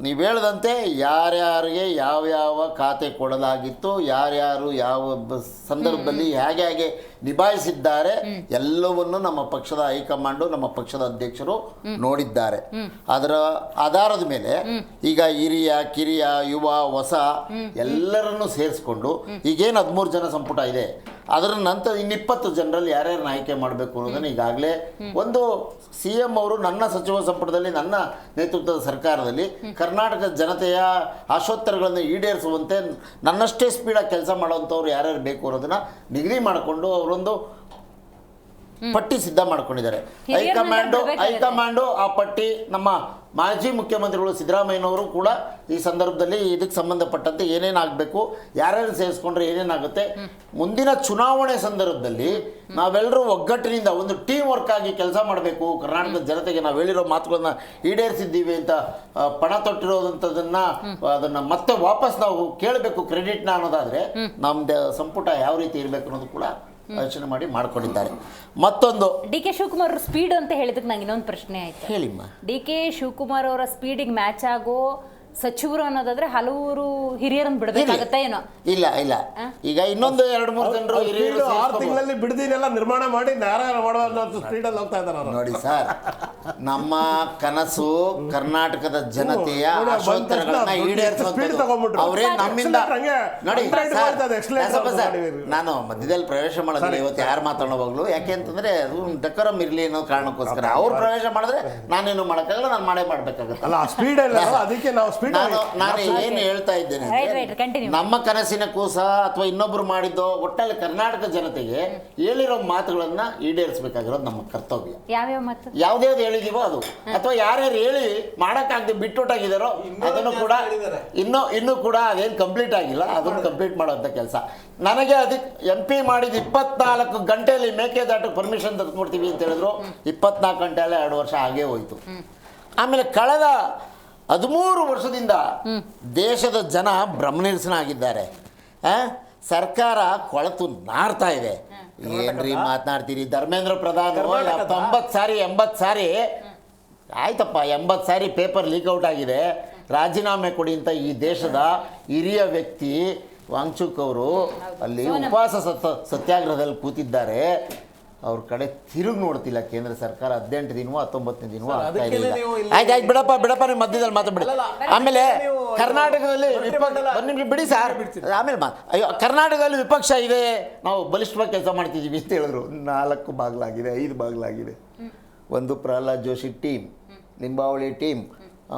ನೀವು ಹೇಳ್ದಂತೆ ಯಾರ್ಯಾರಿಗೆ ಯಾವ್ಯಾವ ಖಾತೆ ಕೊಡಲಾಗಿತ್ತು, ಯಾರ್ಯಾರು ಯಾವ ಸಂದರ್ಭದಲ್ಲಿ ಹೇಗೆ ನಿಭಾಯಿಸಿದ್ದಾರೆ ಎಲ್ಲವನ್ನು ನಮ್ಮ ಪಕ್ಷದ ಹೈಕಮಾಂಡು, ನಮ್ಮ ಪಕ್ಷದ ಅಧ್ಯಕ್ಷರು ನೋಡಿದ್ದಾರೆ. ಅದರ ಆಧಾರದ ಮೇಲೆ ಈಗ ಹಿರಿಯ ಕಿರಿಯ ಯುವ ಹೊಸ ಎಲ್ಲರನ್ನು ಸೇರಿಸ್ಕೊಂಡು ಈಗೇನು 13 ಜನ ಸಂಪುಟ ಇದೆ, ಅದರ ನಂತರ ಇನ್ನು 20 ಜನರಲ್ಲಿ ಯಾರ್ಯಾರನ್ನ ಆಯ್ಕೆ ಮಾಡಬೇಕು ಅನ್ನೋದನ್ನು ಈಗಾಗಲೇ ಒಂದು CM ಅವರು ನನ್ನ ಸಚಿವ ಸಂಪುಟದಲ್ಲಿ, ನನ್ನ ನೇತೃತ್ವದ ಸರ್ಕಾರದಲ್ಲಿ ಕರ್ನಾಟಕ ಜನತೆಯ ಆಶೋತ್ತರಗಳನ್ನು ಈಡೇರಿಸುವಂತೆ ನನ್ನಷ್ಟೇ ಸ್ಪೀಡಾಗಿ ಕೆಲಸ ಮಾಡುವಂಥವ್ರು ಯಾರ್ಯಾರು ಬೇಕು ಅನ್ನೋದನ್ನ ನಿಗದಿ ಮಾಡಿಕೊಂಡು ಅವರೊಂದು ಪಟ್ಟಿ ಸಿದ್ಧ ಮಾಡ್ಕೊಂಡಿದ್ದಾರೆ. ಹೈಕಮಾಂಡು ಆ ಪಟ್ಟಿ ನಮ್ಮ ಮಾಜಿ ಮುಖ್ಯಮಂತ್ರಿಗಳು ಸಿದ್ದರಾಮಯ್ಯನವರು ಕೂಡ ಈ ಸಂದರ್ಭದಲ್ಲಿ ಇದಕ್ಕೆ ಸಂಬಂಧಪಟ್ಟಂತೆ ಏನೇನಾಗಬೇಕು, ಯಾರ್ಯಾರು ಸೇರಿಸ್ಕೊಂಡ್ರೆ ಏನೇನಾಗುತ್ತೆ, ಮುಂದಿನ ಚುನಾವಣೆ ಸಂದರ್ಭದಲ್ಲಿ ನಾವೆಲ್ಲರೂ ಒಗ್ಗಟ್ಟಿನಿಂದ ಒಂದು ಟೀಮ್ ವರ್ಕ್ ಆಗಿ ಕೆಲಸ ಮಾಡಬೇಕು, ಕರ್ನಾಟಕದ ಜನತೆಗೆ ನಾವು ಹೇಳಿರೋ ಮಾತುಗಳನ್ನ ಈಡೇರಿಸಿದ್ದೀವಿ ಅಂತ ಪಣ ತೊಟ್ಟಿರೋದಂಥದನ್ನ ಅದನ್ನ ಮತ್ತೆ ವಾಪಸ್ ನಾವು ಕೇಳಬೇಕು ಕ್ರೆಡಿಟ್ನ ಅನ್ನೋದಾದ್ರೆ ನಮ್ದು ಸಂಪುಟ ಯಾವ ರೀತಿ ಇರಬೇಕು ಅನ್ನೋದು ಕೂಡ ಯೋಚನೆ ಮಾಡಿ ಮಾಡ್ಕೊಂಡಿದ್ದಾರೆ. ಮತ್ತೊಂದು ಡಿ ಕೆ ಶಿವಕುಮಾರ್ ಅವ್ರ ಸ್ಪೀಡ್ ಅಂತ ಹೇಳಿದಕ್ಕೆ ನಂಗೆ ಇನ್ನೊಂದು ಪ್ರಶ್ನೆ ಆಯ್ತು. ಹೇಳಿಮ್ಮ. ಡಿ ಕೆ ಶಿವಕುಮಾರ್ ಅವರ ಸ್ಪೀಡಿಗೆ ಮ್ಯಾಚ್ ಆಗೋ ಸಚಿವರು ಅನ್ನೋದಾದ್ರೆ ಹಲವರು ಹಿರಿಯರನ್ನು ಬಿಡಬೇಕಾಗತ್ತೆ ಏನೋ? ಇಲ್ಲ ಈಗ ಇನ್ನೊಂದು 2-3 ಜನರು ಹಿರಿಯರು 6 ತಿಂಗಳಲ್ಲಿ ಬಿಡದಿನೆಲ್ಲ ನಿರ್ಮಾಣ ಮಾಡಿ ನಾರಾಯಣ ಮಾಡುವ ಸ್ಪೀಡಲ್ಲಿ ಹೋಗ್ತಾ ಇದ್ದಾರೆ. ನೋಡಿ ಸರ್, ನಮ್ಮ ಕನಸು ಕರ್ನಾಟಕದ ಜನತೆಯ ಆಶೋತ್ತರಗಳನ್ನ ಈಡೇರಿಸುವಂಥದ್ದು. ಅವರೇ ನಮ್ಮಿಂದ ನೋಡಿ ನಾನು ಮಧ್ಯದಲ್ಲಿ ಪ್ರವೇಶ ಮಾಡೋದಿಲ್ಲ ಇವತ್ತು ಯಾರು ಮಾತಾಡೋವಾಗ್ಲು, ಯಾಕೆ ಅಂತಂದ್ರೆ ಅದು ಡೆಕೋರಮ್ ಇರ್ಲಿ ಅನ್ನೋ ಕಾರಣಕ್ಕೋಸ್ಕರ. ಅವ್ರು ಪ್ರವೇಶ ಮಾಡಿದ್ರೆ ನಾನೇನು ಮಾಡೋಕ್ಕಾಗಲ್ಲ, ನಾನು ಮಾಡೇ ಮಾಡ್ಬೇಕಾಗತ್ತೆ. ಅದಕ್ಕೆ ನಾವು ನಾನು ಏನು ಹೇಳ್ತಾ ಇದ್ದೇನೆ, ನಮ್ಮ ಕನಸಿನ ಕೂಸ ಅಥವಾ ಇನ್ನೊಬ್ರು ಮಾಡಿದ್ದೋ ಒಟ್ಟಲ್ಲಿ ಕರ್ನಾಟಕ ಜನತೆಗೆ ಹೇಳಿರೋ ಮಾತುಗಳನ್ನ ಈಡೇರಿಸಬೇಕಾಗಿರೋದು ನಮ್ಮ ಕರ್ತವ್ಯ. ಯಾವ್ದ್ಯಾವ್ದು ಹೇಳಿದೀವೋ ಅದು, ಅಥವಾ ಯಾರ್ಯಾರು ಹೇಳಿ ಮಾಡಕ್ಕಾಗದೆ ಬಿಟ್ಟೊಟ್ಟಾಗಿದ್ದಾರೋ ಅದನ್ನು ಕೂಡ ಇನ್ನೂ ಕೂಡ ಅದೇನು ಕಂಪ್ಲೀಟ್ ಆಗಿಲ್ಲ, ಅದನ್ನು ಕಂಪ್ಲೀಟ್ ಮಾಡುವಂಥ ಕೆಲಸ. ನನಗೆ ಅದಕ್ಕೆ MP ಮಾಡಿದ 24 ಗಂಟೆಯಲ್ಲಿ ಮೇಕೆದಾಟು ಪರ್ಮಿಷನ್ ತಂದುಕೊಡ್ತೀವಿ ಅಂತ ಹೇಳಿದ್ರು. 24 ಗಂಟೆಯಲ್ಲೇ 2 ವರ್ಷ ಆಗೇ ಹೋಯ್ತು. ಆಮೇಲೆ ಕಳೆದ 13 ವರ್ಷದಿಂದ ದೇಶದ ಜನ ಭ್ರಮನಿರಸನಾಗಿದ್ದಾರೆ. ಸರ್ಕಾರ ಕೊಳತು ನಾರ್ತಾ ಇದೆ. ಏನ್ರಿ ಮಾತನಾಡ್ತೀರಿ? ಧರ್ಮೇಂದ್ರ ಪ್ರಧಾನ್ 80 ಸಾರಿ ಆಯ್ತಪ್ಪ, 80 ಸಾರಿ ಪೇಪರ್ ಲೀಕ್ಔಟ್ ಆಗಿದೆ, ರಾಜೀನಾಮೆ ಕೊಡಿ ಅಂತ ಈ ದೇಶದ ಹಿರಿಯ ವ್ಯಕ್ತಿ ವಾಂಗ್ಚುಕ್ ಅವರು ಅಲ್ಲಿ ಉಪವಾಸ ಸತ್ಯಾಗ್ರಹದಲ್ಲಿ ಕೂತಿದ್ದಾರೆ. ಅವ್ರ ಕಡೆ ತಿರುಗಿ ನೋಡ್ತಿಲ್ಲ ಕೇಂದ್ರ ಸರ್ಕಾರ. 18 ದಿನವೋ 19 ದಿನವೋ ಆಗ್ತಾ ಇಲ್ಲ. ಆಯ್ತು ಬಿಡಪ್ಪ ನೀವು ಮಧ್ಯದಲ್ಲಿ ಮಾತಾಡ್ಬಿಡಿ. ಆಮೇಲೆ ಕರ್ನಾಟಕದಲ್ಲಿ ಬಿಡಿ ಸರ್, ಆಮೇಲೆ ಕರ್ನಾಟಕದಲ್ಲಿ ವಿಪಕ್ಷ ಇದೆ, ನಾವು ಬಲಿಷ್ಠವಾಗಿ ಕೆಲಸ ಮಾಡ್ತಿದ್ದೀವಿ ಅಂತ ಹೇಳಿದ್ರು. 4 ಬಾಗಿಲಾಗಿದೆ, 5 ಬಾಗಿಲಾಗಿದೆ. ಒಂದು ಪ್ರಹ್ಲಾದ್ ಜೋಶಿ ಟೀಮ್, ಲಿಂಬಾವಳಿ ಟೀಮ್,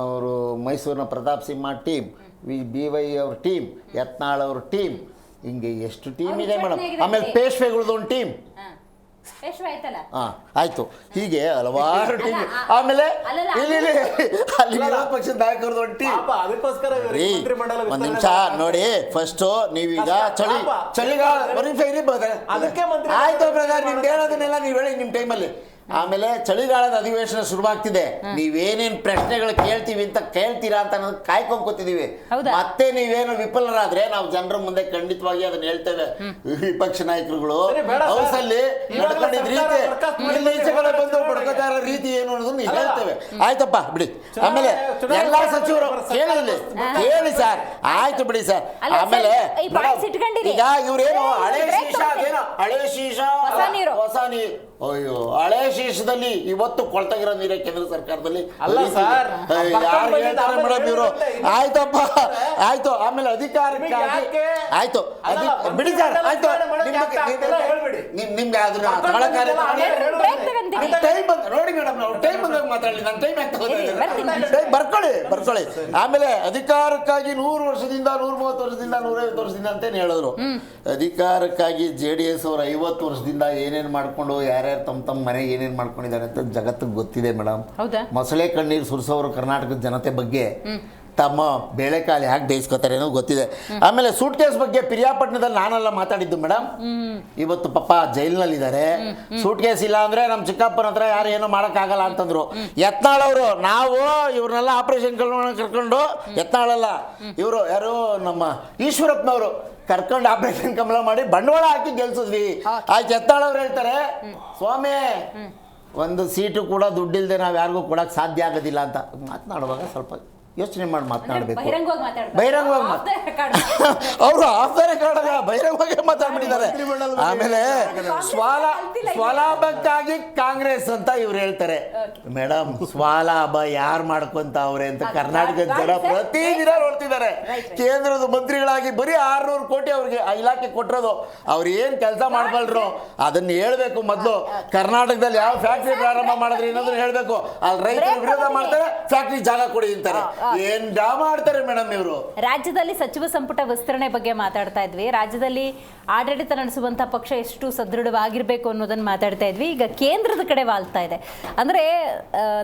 ಅವರು ಮೈಸೂರಿನ ಪ್ರತಾಪ್ ಸಿಂಹ ಟೀಮ್, BY ಅವ್ರ ಟೀಮ್, ಯತ್ನಾಳ್ ಅವ್ರ ಟೀಮ್, ಹಿಂಗೆ ಎಷ್ಟು ಟೀಮ್ ಇದೆ ಮೇಡಮ್. ಆಮೇಲೆ ಪೇಶ್ವೆಗಳದ್ದು ಒಂದು ಟೀಮ್, ಆಯ್ತು, ಹೀಗೆ ಹಲವಾರು ಟೀಮ್. ಆಮೇಲೆ ಅಲ್ಲಿ ವಿರೋಧ ಪಕ್ಷದ ನಾಯಕರದ್ದು ಒಂದು ಟೀಮ್. ಒಂದ್ ನಿಮಿಷ ನೋಡಿ, ಫಸ್ಟ್ ನೀವೀಗ ಚಳಿಗಾಲ ಆಯ್ತು ಬ್ರದರ್, ನಿಮ್ಗೆ ಹೇಳೋದನ್ನೆಲ್ಲ ನೀವು ಹೇಳಿ ನಿಮ್ಮ ಟೈಮಲ್ಲಿ. ಆಮೇಲೆ ಚಳಿಗಾಲದ ಅಧಿವೇಶನ ಶುರುವಾಗ್ತಿದೆ. ನೀವೇನೇನು ಪ್ರಶ್ನೆಗಳು ಕೇಳ್ತೀವಿ ಅಂತ ಕೇಳ್ತೀರಾ ಅಂತ ಅನ್ನೋದು ಕಾಯ್ಕೊಂಡು ಕೂತಿದೀವಿ. ಮತ್ತೆ ನೀವೇನು ವಿಫಲರಾದ್ರೆ ನಾವು ಜನರ ಮುಂದೆ ಖಂಡಿತವಾಗಿ ಅದನ್ನ ಹೇಳ್ತೇವೆ. ವಿಪಕ್ಷ ನಾಯಕರುಗಳು ಹೌಸಲ್ಲಿ ನಡ್ಕೊಂಡಿದ್ ರೀತಿ, ಈಚೆಗಡೆ ಬಂದು ಬಡ್ಕೋತಾರ ರೀತಿ ಏನು ಅನ್ನೋದನ್ನ ಹೇಳ್ತೇವೆ. ಆಯ್ತಪ್ಪ ಬಿಡಿ. ಆಮೇಲೆ ಎಲ್ಲಾ ಸಚಿವರು ಹೇಳಿ ಸರ್, ಆಯ್ತು ಬಿಡಿ ಸರ್. ಆಮೇಲೆ ಈಗ ಇವ್ರೇನು ಹಳೆ ಶೀಶ ಹೊಸ ನೀರು, ಅಯ್ಯೋ ಹಳೆ ಶೀರ್ಷದಲ್ಲಿ ಇವತ್ತು ಕೊಳ್ತಾಗಿರೋ ನೀರೇ ಕೇಂದ್ರ ಸರ್ಕಾರದಲ್ಲಿ ಅಲ್ಲ ಸರ್, ಯಾರು ಹೇಳ್ತಾರೆ ಮೇಡಮ್ ಇವರು? ಆಯ್ತಪ್ಪ ಆಯ್ತು. ಆಮೇಲೆ ಅಧಿಕಾರಕ್ಕಾಗಿ ಆಯ್ತು ಬಿಡಿ ಸರ್, ಆಯ್ತು ನಿಮ್ಗೆ ಅದನ್ನ ಟೈಮ್ ಬಂದ ನೋಡಿ ಮೇಡಮ್, ನಾವು ಟೈಮ್ ಬಂದಾಗ ಮಾತಾಡಲಿ, ನಾನು ಟೈಮ್ ಆಗ್ತಾ ಬರ್ಕೊಳ್ಳಿ. ಆಮೇಲೆ ಅಧಿಕಾರಕ್ಕಾಗಿ 100 ವರ್ಷದಿಂದ 130 ವರ್ಷದಿಂದ 150 ವರ್ಷದಿಂದ ಅಂತೇನು ಹೇಳಿದ್ರು. ಅಧಿಕಾರಕ್ಕಾಗಿ JDS ಅವರು 50 ವರ್ಷದಿಂದ ಏನೇನು ಮಾಡ್ಕೊಂಡು ಯಾರ್ಯಾರು ತಮ್ಮ ಮನೆಗೆ ಏನೇನು ಮಾಡ್ಕೊಂಡಿದ್ದಾರೆ ಅಂತ ಜಗತ್ತಿಗೆ ಗೊತ್ತಿದೆ ಮೇಡಮ್. ಮೊಸಳೆ ಕಣ್ಣೀರು ಸುರಿಸೋರು ಕರ್ನಾಟಕದ ಜನತೆ ಬಗ್ಗೆ ತಮ್ಮ ಬೇಳೆಕಾಳು ಹೇಗೆ ಬೇಯಿಸ್ಕೊತಾರೆ ಅನ್ನೋದು ಗೊತ್ತಿದೆ. ಆಮೇಲೆ ಸೂಟ್ ಕೇಸ್ ಬಗ್ಗೆ ಪಿರಿಯಾಪಟ್ಟಣದಲ್ಲಿ ನಾನೆಲ್ಲ ಮಾತಾಡಿದ್ದು ಮೇಡಮ್. ಇವತ್ತು ಪಾಪ ಜೈಲಿನಲ್ಲಿದ್ದಾರೆ. ಸೂಟ್ ಕೇಸ್ ಇಲ್ಲ ಅಂದ್ರೆ ನಮ್ಮ ಚಿಕ್ಕಪ್ಪನ ಹತ್ರ ಯಾರು ಏನೋ ಮಾಡೋಕ್ಕಾಗಲ್ಲ ಅಂತಂದ್ರು. ಯತ್ನಾಳ್ ಅವರು ನಾವು ಇವ್ರನ್ನೆಲ್ಲ ಆಪರೇಷನ್ ಕರ್ಕೊಂಡು, ಯತ್ನಾಳಲ್ಲ ಇವರು ಯಾರು ನಮ್ಮ ಈಶ್ವರಪ್ಪನವರು ಕರ್ಕೊಂಡು ಆಪರೇಷನ್ ಕಮಲ ಮಾಡಿ ಬಂಡವಾಳ ಹಾಕಿ ಗೆಲ್ಸಿದ್ವಿ. ಆಯ್ತು, ಯತ್ನಾಳ್ ಅವ್ರು ಹೇಳ್ತಾರೆ, ಸ್ವಾಮಿ ಒಂದು ಸೀಟು ಕೂಡ ದುಡ್ಡಿಲ್ಲದೆ ನಾವು ಯಾರಿಗೂ ಕೊಡಕ್ಕೆ ಸಾಧ್ಯ ಆಗೋದಿಲ್ಲ ಅಂತ ಮಾತನಾಡುವಾಗ ಸ್ವಲ್ಪ ಯೋಚನೆ ಮಾಡಿ ಮಾತನಾಡಬೇಕು. ಬಹಿರಂಗವಾಗಿ ಅವರು ಆಫ್ ದ ರೆಕಾರ್ಡ್ ಬಹಿರಂಗವಾಗಿ ಮಾತಾಡ್ಬಿಟ್ಟಿದ್ದಾರೆ. ಆಮೇಲೆ ಸ್ವಲಾಭಕ್ಕಾಗಿ ಕಾಂಗ್ರೆಸ್ ಅಂತ ಇವ್ರು ಹೇಳ್ತಾರೆ. ಮೇಡಮ್, ಸ್ವಲಾಭ ಯಾರು ಮಾಡ್ಕೊಂತಾವ್ರೆ ಅಂತ ಕರ್ನಾಟಕದ ಜನ ಪ್ರತಿದಿನ ನೋಡ್ತಿದ್ದಾರೆ. ಕೇಂದ್ರದ ಮಂತ್ರಿಗಳಾಗಿ ಬರೀ 600 ಕೋಟಿ ಅವ್ರಿಗೆ ಆ ಇಲಾಖೆ ಕೊಟ್ಟಿರೋದು. ಅವ್ರು ಏನ್ ಕೆಲಸ ಮಾಡ್ಬಲ್ರು ಅದನ್ನ ಹೇಳ್ಬೇಕು. ಮೊದಲು ಕರ್ನಾಟಕದಲ್ಲಿ ಯಾವ ಫ್ಯಾಕ್ಟ್ರಿ ಪ್ರಾರಂಭ ಮಾಡಿದ್ರಿ ಅನ್ನೋದನ್ನ ಹೇಳ್ಬೇಕು. ಅಲ್ಲಿ ರೈತರ ವಿರೋಧ ಮಾಡ್ತಾರೆ, ಫ್ಯಾಕ್ಟ್ರಿ ಜಾಗ ಕೊಡಿ ಅಂತಾರೆ. ಏನ್ ಡ್ರಾಮಾ ಆಡ್ತಾರೆ ಮೇಡಮ್ ಇವರು. ರಾಜ್ಯದಲ್ಲಿ ಸಚಿವ ಸಂಪುಟ ವಿಸ್ತರಣೆ ಬಗ್ಗೆ ಮಾತಾಡ್ತಾ ಇದ್ವಿ. ರಾಜ್ಯದಲ್ಲಿ ಆಡಳಿತ ನಡೆಸುವಂತಹ ಪಕ್ಷ ಎಷ್ಟು ಸದೃಢವಾಗಿರ್ಬೇಕು ಅನ್ನೋದನ್ನ ಮಾತಾಡ್ತಾ ಇದ್ವಿ. ಈಗ ಕೇಂದ್ರದ ಕಡೆ ವಾಲ್ತಾ ಇದೆ. ಅಂದ್ರೆ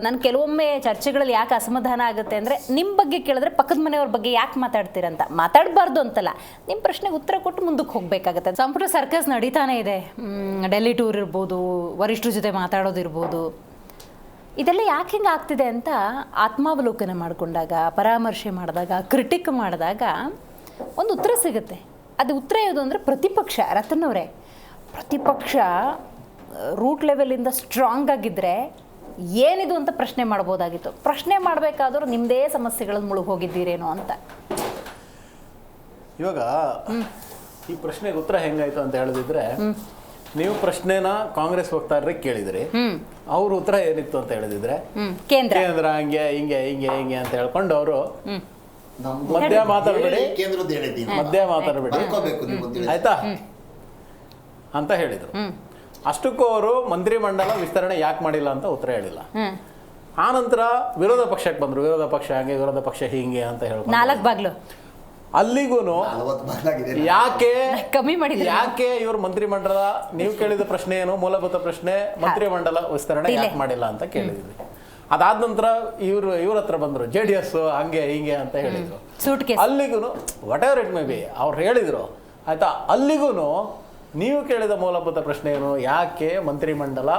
ನನ್ ಕೆಲವೊಮ್ಮೆ ಚರ್ಚೆಗಳಲ್ಲಿ ಯಾಕೆ ಅಸಮಾಧಾನ ಆಗುತ್ತೆ ಅಂದ್ರೆ, ನಿಮ್ ಬಗ್ಗೆ ಕೇಳಿದ್ರೆ ಪಕ್ಕದ ಮನೆಯವ್ರ ಬಗ್ಗೆ ಯಾಕೆ ಮಾತಾಡ್ತೀರಂತ. ಮಾತಾಡಬಾರ್ದು ಅಂತಲ್ಲ, ನಿಮ್ ಪ್ರಶ್ನೆಗೆ ಉತ್ತರ ಕೊಟ್ಟು ಮುಂದಕ್ಕೆ ಹೋಗ್ಬೇಕಾಗತ್ತೆ. ಸಂಪುಟ ಸರ್ಕಸ್ ನಡೀತಾನೆ ಇದೆ. ಡೆಲ್ಲಿ ಟೂರ್ ಇರ್ಬೋದು, ವರಿಷ್ಠರ ಜೊತೆ ಮಾತಾಡೋದಿರ್ಬೋದು. ಇದೆಲ್ಲ ಯಾಕೆ ಹಿಂಗೆ ಆಗ್ತಿದೆ ಅಂತ ಆತ್ಮಾವಲೋಕನ ಮಾಡಿಕೊಂಡಾಗ, ಪರಾಮರ್ಶೆ ಮಾಡಿದಾಗ, ಕ್ರಿಟಿಕ್ ಮಾಡಿದಾಗ ಒಂದು ಉತ್ತರ ಸಿಗುತ್ತೆ. ಅದು ಉತ್ತರ ಯಾವುದು ಅಂದರೆ, ಪ್ರತಿಪಕ್ಷ ರತನವರೇ, ಪ್ರತಿಪಕ್ಷ ರೂಟ್ ಲೆವೆಲಿಂದ ಸ್ಟ್ರಾಂಗ್ ಆಗಿದ್ದರೆ ಏನಿದು ಅಂತ ಪ್ರಶ್ನೆ ಮಾಡ್ಬೋದಾಗಿತ್ತು. ಪ್ರಶ್ನೆ ಮಾಡಬೇಕಾದ್ರೂ ನಿಮ್ಮದೇ ಸಮಸ್ಯೆಗಳನ್ನು ಮುಳುಗಿ ಹೋಗಿದ್ದೀರೇನೋ ಅಂತ. ಇವಾಗ ಈ ಪ್ರಶ್ನೆಗೆ ಉತ್ತರ ಹೆಂಗಾಯ್ತು ಅಂತ ಹೇಳಿದ್ರೆ, ನೀವು ಪ್ರಶ್ನೆನ ಕಾಂಗ್ರೆಸ್ ವಕ್ತಾರರಿಗೆ ಕೇಳಿದ್ರಿ, ಅವ್ರ ಉತ್ತರ ಏನಿತ್ತು ಅಂತ ಹೇಳಿದ್ರೆ, ಕೇಂದ್ರ ಹಂಗೆ ಹಿಂಗೆ ಹಿಂಗೆ ಹಿಂಗೆ ಅಂತ ಹೇಳ್ಕೊಂಡು ಅವರು ಮಧ್ಯ ಮಾತಾಡಬೇಡಿ ಆಯ್ತಾ ಅಂತ ಹೇಳಿದ್ರು. ಅಷ್ಟಕ್ಕೂ ಅವರು ಮಂತ್ರಿಮಂಡಲ ವಿಸ್ತರಣೆ ಯಾಕೆ ಮಾಡಿಲ್ಲ ಅಂತ ಉತ್ತರ ಹೇಳಿಲ್ಲ. ಆ ನಂತರ ವಿರೋಧ ಪಕ್ಷಕ್ಕೆ ಬಂದ್ರು. ವಿರೋಧ ಪಕ್ಷ ಹಂಗೆ, ವಿರೋಧ ಪಕ್ಷ ಹಿಂಗೆ ಅಂತ ಹೇಳ್ಕೊಂಡು 4 ಬಾಗ್ಲು ಅಲ್ಲಿಗೂ ಯಾಕೆ ಇವರು ಮಂತ್ರಿಮಂಡಲ, ನೀವು ಕೇಳಿದ ಪ್ರಶ್ನೆ ಏನು, ಮೂಲಭೂತ ಪ್ರಶ್ನೆ, ಮಂತ್ರಿಮಂಡಲ ವಿಸ್ತರಣೆ ಯಾಕೆ ಮಾಡಿಲ್ಲ ಅಂತ ಕೇಳಿದ್ವಿ. ಅದಾದ ನಂತರ ಇವ್ರ ಹತ್ರ ಬಂದ್ರು, JDS ಹಂಗೆ ಹಿಂಗೆ ಅಂತ ಹೇಳಿದ್ರು. ಅಲ್ಲಿಗೂ what ever it may be ಅವ್ರು ಹೇಳಿದ್ರು ಆಯ್ತಾ. ಅಲ್ಲಿಗೂ ನೀವು ಕೇಳಿದ ಮೂಲಭೂತ ಪ್ರಶ್ನೆ ಏನು, ಯಾಕೆ ಮಂತ್ರಿಮಂಡಲ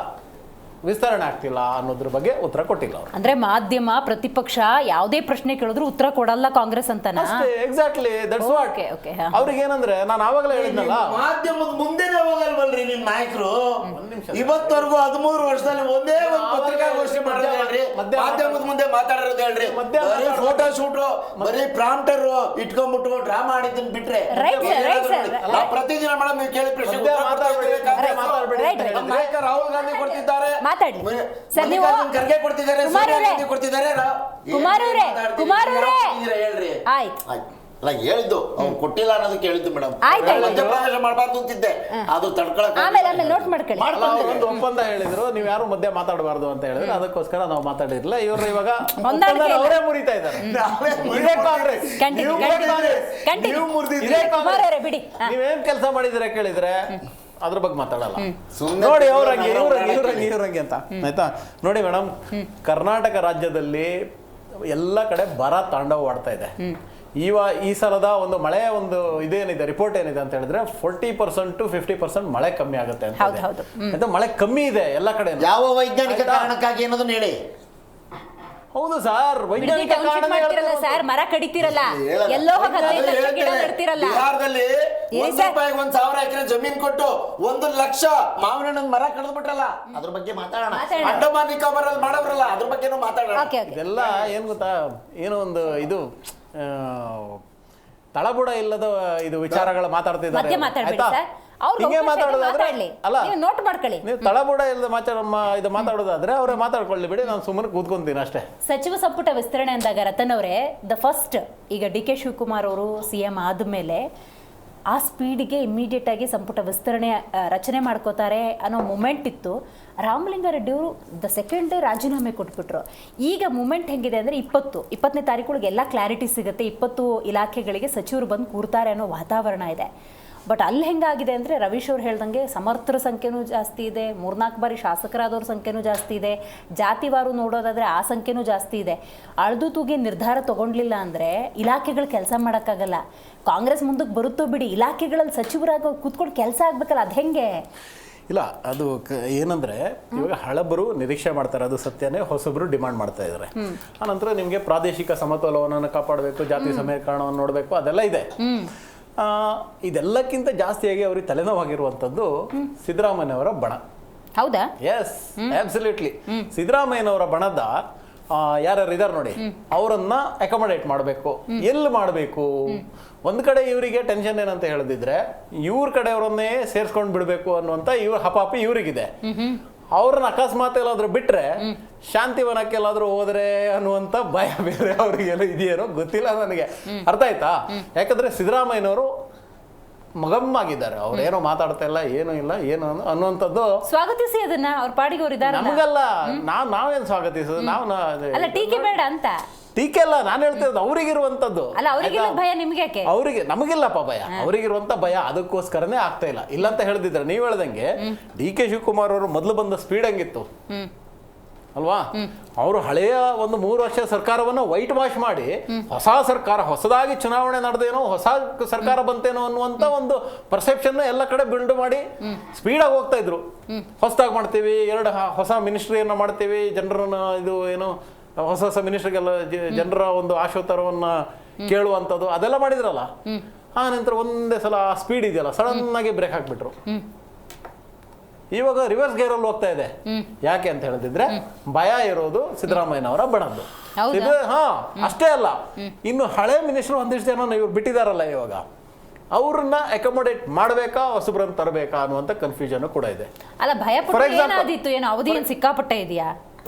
ವಿಸ್ತರಣೆ ಆಗ್ತಿಲ್ಲ ಅನ್ನೋದ್ರ ಬಗ್ಗೆ ಉತ್ತರ ಕೊಟ್ಟಿಲ್ಲ ಅವರು. ಅಂದ್ರೆ ಮಾಧ್ಯಮ, ಪ್ರತಿಪಕ್ಷ ಯಾವುದೇ ಪ್ರಶ್ನೆ ಕೇಳಿದ್ರು ಉತ್ತರ ಕೊಡಲ್ಲ ಕಾಂಗ್ರೆಸ್ ಅಂತನಾ? Exactly, that's what. ಅವ್ರಿಗೆ ಏನಂದ್ರೆ, ನಾನು ಆವಾಗಲೇ ಹೇಳಿದ್ನಲ್ಲ, ಮಾಧ್ಯಮದ ಮುಂದೆನೇ ಹೋಗಲ್ವಲ್ರಿ ನಿಮ್ ನಾಯಕರು. ಇವತ್ತವರೆಗೂ 13 ವರ್ಷದಲ್ಲಿ ಒಂದೇ ಒಂದು ಪತ್ರಿಕಾಗೋಷ್ಠಿ ಮಾಡಿದ್ರೆ ಹೇಳ್ರಿ, ಮಾಧ್ಯಮದ ಮುಂದೆ ಮಾತಾಡಿರೋದು ಹೇಳ್ರಿ. ಬರೀ ಫೋಟೋ ಶೂಟ್, ಬರೀ ಪ್ರಾಂಪ್ಟರ್ ಇಟ್ಕೊಂಡ್ಬಿಟ್ಟು ಡ್ರಾಮಾ ಮಾಡಿದ್ದನ್ನ ಬಿಟ್ರೆ ಪ್ರತಿದಿನ ಮೇಡಮ್ ನೀವು ಕೇಳಿ ಪ್ರಶ್ನೆ ನಾಯಕ ರಾಹುಲ್ ಗಾಂಧಿ ಕೊಡ್ತಿದ್ದಾರೆ, ಖರ್ಗೆ ಕೊಡ್ತಿದ್ದಾರೆ, ಸೋನಿಯಾ ಗಾಂಧಿ ಕೊಡ್ತಿದ್ದಾರೆ. ಹೇಳ್ರಿ ಅಲ್ಲ, ಹೇಳಿದ್ದು ಅವ್ರು ಕೊಟ್ಟಿಲ್ಲ ಅನ್ನೋದಕ್ಕೆ ಹೇಳಿದ್ದು ಮೇಡಮ್. ಮಧ್ಯಪ್ರವೇಶ ಮಾಡಬಾರ್ದು ಅಂತಿದ್ದೆ, ಅದು ತಡ್ಕೊಳಕ್ಕೆ ಒಂದು ಒಪ್ಪಂದ ಹೇಳಿದ್ರು, ನೀವು ಯಾರು ಮಧ್ಯ ಮಾತಾಡಬಾರ್ದು ಅಂತ ಹೇಳಿದ್ರು. ಅದಕ್ಕೋಸ್ಕರ ನಾವು ಮಾತಾಡಿರ್ಲಿಲ್ಲ. ಇವರು ಇವಾಗ ಅವರೇ ಮುರಿತಾ ಇದ್ದಾರೆ. ನೀವೇನ್ ಕೆಲಸ ಮಾಡಿದ್ರೆ ಕೇಳಿದ್ರೆ ಅದ್ರ ಬಗ್ಗೆ ಮಾತಾಡಲ್ಲ. ನೋಡಿ ಅವ್ರಂಗೆ ಇವ್ರಂಗೆ ಅಂತ ಆಯ್ತಾ. ನೋಡಿ ಮೇಡಮ್, ಕರ್ನಾಟಕ ರಾಜ್ಯದಲ್ಲಿ ಎಲ್ಲ ಕಡೆ ಬರ ತಾಂಡವವಾಡ್ತಾ ಇದೆ. ಈ ಸಲದ ಒಂದು ಮಳೆಯ ಒಂದು ಇದೇನಿದೆ, ರಿಪೋರ್ಟ್ ಏನಿದೆ ಅಂತ ಹೇಳಿದ್ರೆ 40% to 50% ಮಳೆ ಕಮ್ಮಿ ಆಗುತ್ತೆ ಅಂತ. ಆಯ್ತಾ, ಮಳೆ ಕಮ್ಮಿ ಇದೆ ಎಲ್ಲ ಕಡೆ. ಯಾವ ವೈಜ್ಞಾನಿಕ ಕಾರಣಕ್ಕಾಗಿ ಅನ್ನೋದನ್ನ ಹೇಳಿ. ಹೌದು ಸರ್, ವೈಜ್ಞಾನಿಕ ಸರ್, ಮರ ಕಡಿತೀರಲ್ಲ, ಎಲ್ಲೋ ಬಿಹಾರದಲ್ಲಿ 1,000 ಎಕರೆ ಜಮೀನ್ ಕೊಟ್ಟು 1 ಲಕ್ಷ ಮಾವಿನ ಹಣ್ಣಿನ ಮರ ಕಡಿದು ಬಿಟ್ರಲ್ಲ, ಅದ್ರ ಬಗ್ಗೆ ಮಾತಾಡೋಣ. ಅಂಡಮಾನ್ ನಿಕೋಬಾರಲ್ಲಿ ಮಾಡವ್ರಲ್ಲ, ಅದ್ರ ಬಗ್ಗೆನೂ ಮಾತಾಡೋಣ. ಇದೆಲ್ಲ ಏನ್ ಗೊತ್ತಾ, ಏನೋ ಒಂದು ಇದು ತಳಬುಡ ಇಲ್ಲದ ಇದು ವಿಚಾರಗಳು ಮಾತಾಡ್ತಿದ್ದಾರೆ. ಹಿಂಗೆ ಮಾತಾಡೋದಾದ್ರೆ ಅಲ್ಲ, ನೀವು ತಳಬುಡ ಇಲ್ಲದ ಇದು ಮಾತಾಡೋದಾದ್ರೆ ಅವರೇ ಮಾತಾಡ್ಕೊಳ್ಳಿ ಬಿಡಿ, ನಾನು ಸುಮ್ಮನೆ ಕೂತ್ಕೊಂತೀನಿ ಅಷ್ಟೇ. ಸಚಿವ ಸಂಪುಟ ವಿಸ್ತರಣೆ ಅಂದಾಗ ರತನ್ ಅವರೇ, ಫಸ್ಟ್ ಈಗ DK ಶಿವಕುಮಾರ್ ಅವರು CM ಆದ್ಮೇಲೆ ಆ ಸ್ಪೀಡಿಗೆ ಇಮಿಡಿಯೇಟ್ ಆಗಿ ಸಂಪುಟ ವಿಸ್ತರಣೆ ರಚನೆ ಮಾಡ್ಕೋತಾರೆ ಅನ್ನೋ ಮೂಮೆಂಟ್ ಇತ್ತು. ರಾಮಲಿಂಗಾರೆಡ್ಡಿ ಅವರು ಸೆಕೆಂಡ್ ಡೇ ರಾಜೀನಾಮೆ ಕೊಟ್ಬಿಟ್ರು. ಈಗ ಮೂಮೆಂಟ್ ಹೆಂಗಿದೆ ಅಂದರೆ 20ನೇ ತಾರೀಕು ಎಲ್ಲ ಕ್ಲಾರಿಟಿ ಸಿಗುತ್ತೆ. 20 ಇಲಾಖೆಗಳಿಗೆ ಸಚಿವರು ಬಂದು ಕೂರ್ತಾರೆ ಅನ್ನೋ ವಾತಾವರಣ ಇದೆ. ಬಟ್ ಅಲ್ಲಿ ಹೆಂಗಾಗಿದೆ ಅಂದರೆ ರವೀಶ್ ಅವ್ರು ಹೇಳ್ದಂಗೆ ಸಮರ್ಥರ ಸಂಖ್ಯೆನೂ ಜಾಸ್ತಿ ಇದೆ, 3-4 ಬಾರಿ ಶಾಸಕರಾದವ್ರ ಸಂಖ್ಯೆನೂ ಜಾಸ್ತಿ ಇದೆ, ಜಾತಿವಾರು ನೋಡೋದಾದರೆ ಆ ಸಂಖ್ಯೆನೂ ಜಾಸ್ತಿ ಇದೆ. ಅಳ್ದು ತೂಗಿ ನಿರ್ಧಾರ ತೊಗೊಂಡ್ಲಿಲ್ಲ ಅಂದರೆ ಇಲಾಖೆಗಳು ಕೆಲಸ ಮಾಡೋಕ್ಕಾಗಲ್ಲ. ಕಾಂಗ್ರೆಸ್ ಮುಂದಕ್ಕೆ ಬರುತ್ತೋ ಬಿಡಿ, ಇಲಾಖೆಗಳಲ್ಲಿ ಸಚಿವರಾಗಿ ಕೂತ್ಕೊಂಡು ಕೆಲಸ ಆಗಬೇಕಲ್ಲ, ಅದು ಹೆಂಗೆ? ಇಲ್ಲ, ಅದು ಏನಂದರೆ ಇವಾಗ ಹಳಬರು ನಿರೀಕ್ಷೆ ಮಾಡ್ತಾರೆ, ಅದು ಸತ್ಯನೇ. ಹೊಸಬರು ಡಿಮಾಂಡ್ ಮಾಡ್ತಾ ಇದ್ದಾರೆ. ಆನಂತರ ನಿಮಗೆ ಪ್ರಾದೇಶಿಕ ಸಮತೋಲನವನ್ನು ಕಾಪಾಡಬೇಕು, ಜಾತಿ ಸಮೀಕರಣವನ್ನು ನೋಡಬೇಕು, ಅದೆಲ್ಲ ಇದೆ. ಇದೆಲ್ಲಕ್ಕಿಂತ ಜಾಸ್ತಿಯಾಗಿ ಅವ್ರಿಗೆ ತಲೆನೋವಾಗಿರುವಂಥದ್ದು ಸಿದ್ದರಾಮಯ್ಯನವರ ಬಣ. ಹೌದಾ? Yes, absolutely. ಸಿದ್ದರಾಮಯ್ಯನವರ ಬಣದ ಯಾರ್ಯಾರು ಇದಾರೆ ನೋಡಿ, ಅವರನ್ನ ಅಕೊಮಡೇಟ್ ಮಾಡಬೇಕು. ಎಲ್ಲಿ ಮಾಡಬೇಕು? ಒಂದ್ ಕಡೆ ಇವರಿಗೆ ಟೆನ್ಷನ್ ಏನಂತ ಹೇಳಿದ್ರೆ, ಇವ್ರ ಕಡೆಯವರನ್ನೇ ಸೇರ್ಸ್ಕೊಂಡು ಬಿಡಬೇಕು ಅನ್ನುವಂತ ಇವ್ರ ಹಪಾಪಿ ಇವರಿಗಿದೆ. ಅವ್ರನ್ನ ಅಕಸ್ಮಾತ್ ಎಲ್ಲಾದ್ರೂ ಬಿಟ್ರೆ ಶಾಂತಿವನಕ್ಕೆ ಎಲ್ಲಾದ್ರೂ ಹೋದ್ರೆ ಅನ್ನುವಂತ ಭಯ ಬೇರೆ ಅವ್ರಿಗೆಲ್ಲ ಇದೆಯೇನೋ ಗೊತ್ತಿಲ್ಲ ನನಗೆ. ಅರ್ಥ ಆಯ್ತಾ? ಯಾಕಂದ್ರೆ ಸಿದ್ದರಾಮಯ್ಯನವರು ಮಗಮ್ಮಾಗಿದ್ದಾರೆ. ಅವ್ರೇನೋ ಮಾತಾಡ್ತಾ ಇಲ್ಲ, ಏನೂ ಇಲ್ಲ, ಏನು ಅನ್ನುವಂಥದ್ದು. ಸ್ವಾಗತಿಸಿ ಅದನ್ನ, ಅವ್ರ ಪಾಡಿಗೆ ಅವ್ರು ಇದ್ದಾರೆ. ನಮಗಲ್ಲ, ನಾವೇನು ಸ್ವಾಗತಿಸೋದು? ಅಲ್ಲ, ಟೀಕೆ ಬೇಡ ಅಂತ. ಟೀಕೆ ಅಲ್ಲ, ನಾನು ಹೇಳ್ತಿರೋದು ಅವ್ರಿಗಿರುವಂತದ್ದು. ಅಲ್ಲ, ಅವರಿಗೆ ಭಯ, ನಿಮ್ಗೆ ಯಾಕೆ? ಅವರಿಗೆ, ನಮಗಿಲ್ಲಪ್ಪ ಭಯ, ಅವರಿಗಿರುವಂತ ಭಯ. ಅದಕ್ಕೋಸ್ಕರನೇ ಆಗ್ತಾ ಇಲ್ಲ. ಇಲ್ಲಂತ ಹೇಳಿದಿದ್ರೆ ನೀವ್ ಹೇಳ್ದಂಗೆ ಡಿ.ಕೆ. ಶಿವಕುಮಾರ್ ಅವರು ಮೊದಲು ಬಂದ ಸ್ಪೀಡ್ ಹಂಗಿತ್ತು ಅಲ್ವಾ? ಅವರು ಹಳೆಯ ಒಂದು 3 ವರ್ಷ ಸರ್ಕಾರವನ್ನು ವೈಟ್ ವಾಶ್ ಮಾಡಿ ಹೊಸ ಸರ್ಕಾರ, ಹೊಸದಾಗಿ ಚುನಾವಣೆ ನಡೆದೇನೋ, ಹೊಸ ಸರ್ಕಾರ ಬಂತೇನೋ ಅನ್ನುವಂತ ಒಂದು ಪರ್ಸೆಪ್ಷನ್ ಎಲ್ಲ ಕಡೆ ಬಿಲ್ಡ್ ಮಾಡಿ ಸ್ಪೀಡಾಗಿ ಹೋಗ್ತಾ ಇದ್ರು. ಹೊಸದಾಗಿ ಮಾಡ್ತೀವಿ, 2 ಹೊಸ ಮಿನಿಸ್ಟ್ರಿಯನ್ನ ಮಾಡ್ತೀವಿ, ಜನರನ್ನ ಇದು ಏನು ಹೊಸ ಹೊಸ ಮಿನಿಸ್ಟ್ರಿಗೆಲ್ಲ ಜನರ ಒಂದು ಆಶೋತ್ತರವನ್ನ ಕೇಳುವಂಥದ್ದು ಅದೆಲ್ಲ ಮಾಡಿದ್ರಲ್ಲ. ಆ ನಂತರ ಒಂದೇ ಸಲ ಸ್ಪೀಡ್ ಇದೆಯಲ್ಲ, ಸಡನ್ ಆಗಿ ಬ್ರೇಕ್ ಹಾಕ್ಬಿಟ್ರು. ಇವಾಗ ರಿವರ್ಸ್ ಗೇರಲ್ಲಿ ಹೋಗ್ತಾ ಇದೆ. ಯಾಕೆ ಅಂತ ಹೇಳಿದ್ರೆ, ಭಯ ಇರೋದು ಸಿದ್ದರಾಮಯ್ಯನವರ ಬಣದ್ದು. ಹಾ, ಅಷ್ಟೇ ಅಲ್ಲ, ಇನ್ನು ಹಳೆ ಮಿನಿಸ್ಟರ್ ಒಂದಿಷ್ಟು ಜನ ಇವ್ರು ಬಿಟ್ಟಿದಾರಲ್ಲ, ಇವಾಗ ಅವ್ರನ್ನ ಅಕೊಮಡೇಟ್ ಮಾಡಬೇಕಾ, ಹೊಸಬ್ರನ್ನ ತರಬೇಕಾ ಅನ್ನುವಂತ ಕನ್ಫ್ಯೂಷನ್ ಕೂಡ ಇದೆ. ಅಲ್ಲ, ಭಯ ಏನೋ ಅವಧಿ ಏನು ಸಿಕ್ಕಾಪಟ್ಟೆ ಇದೆಯಾ?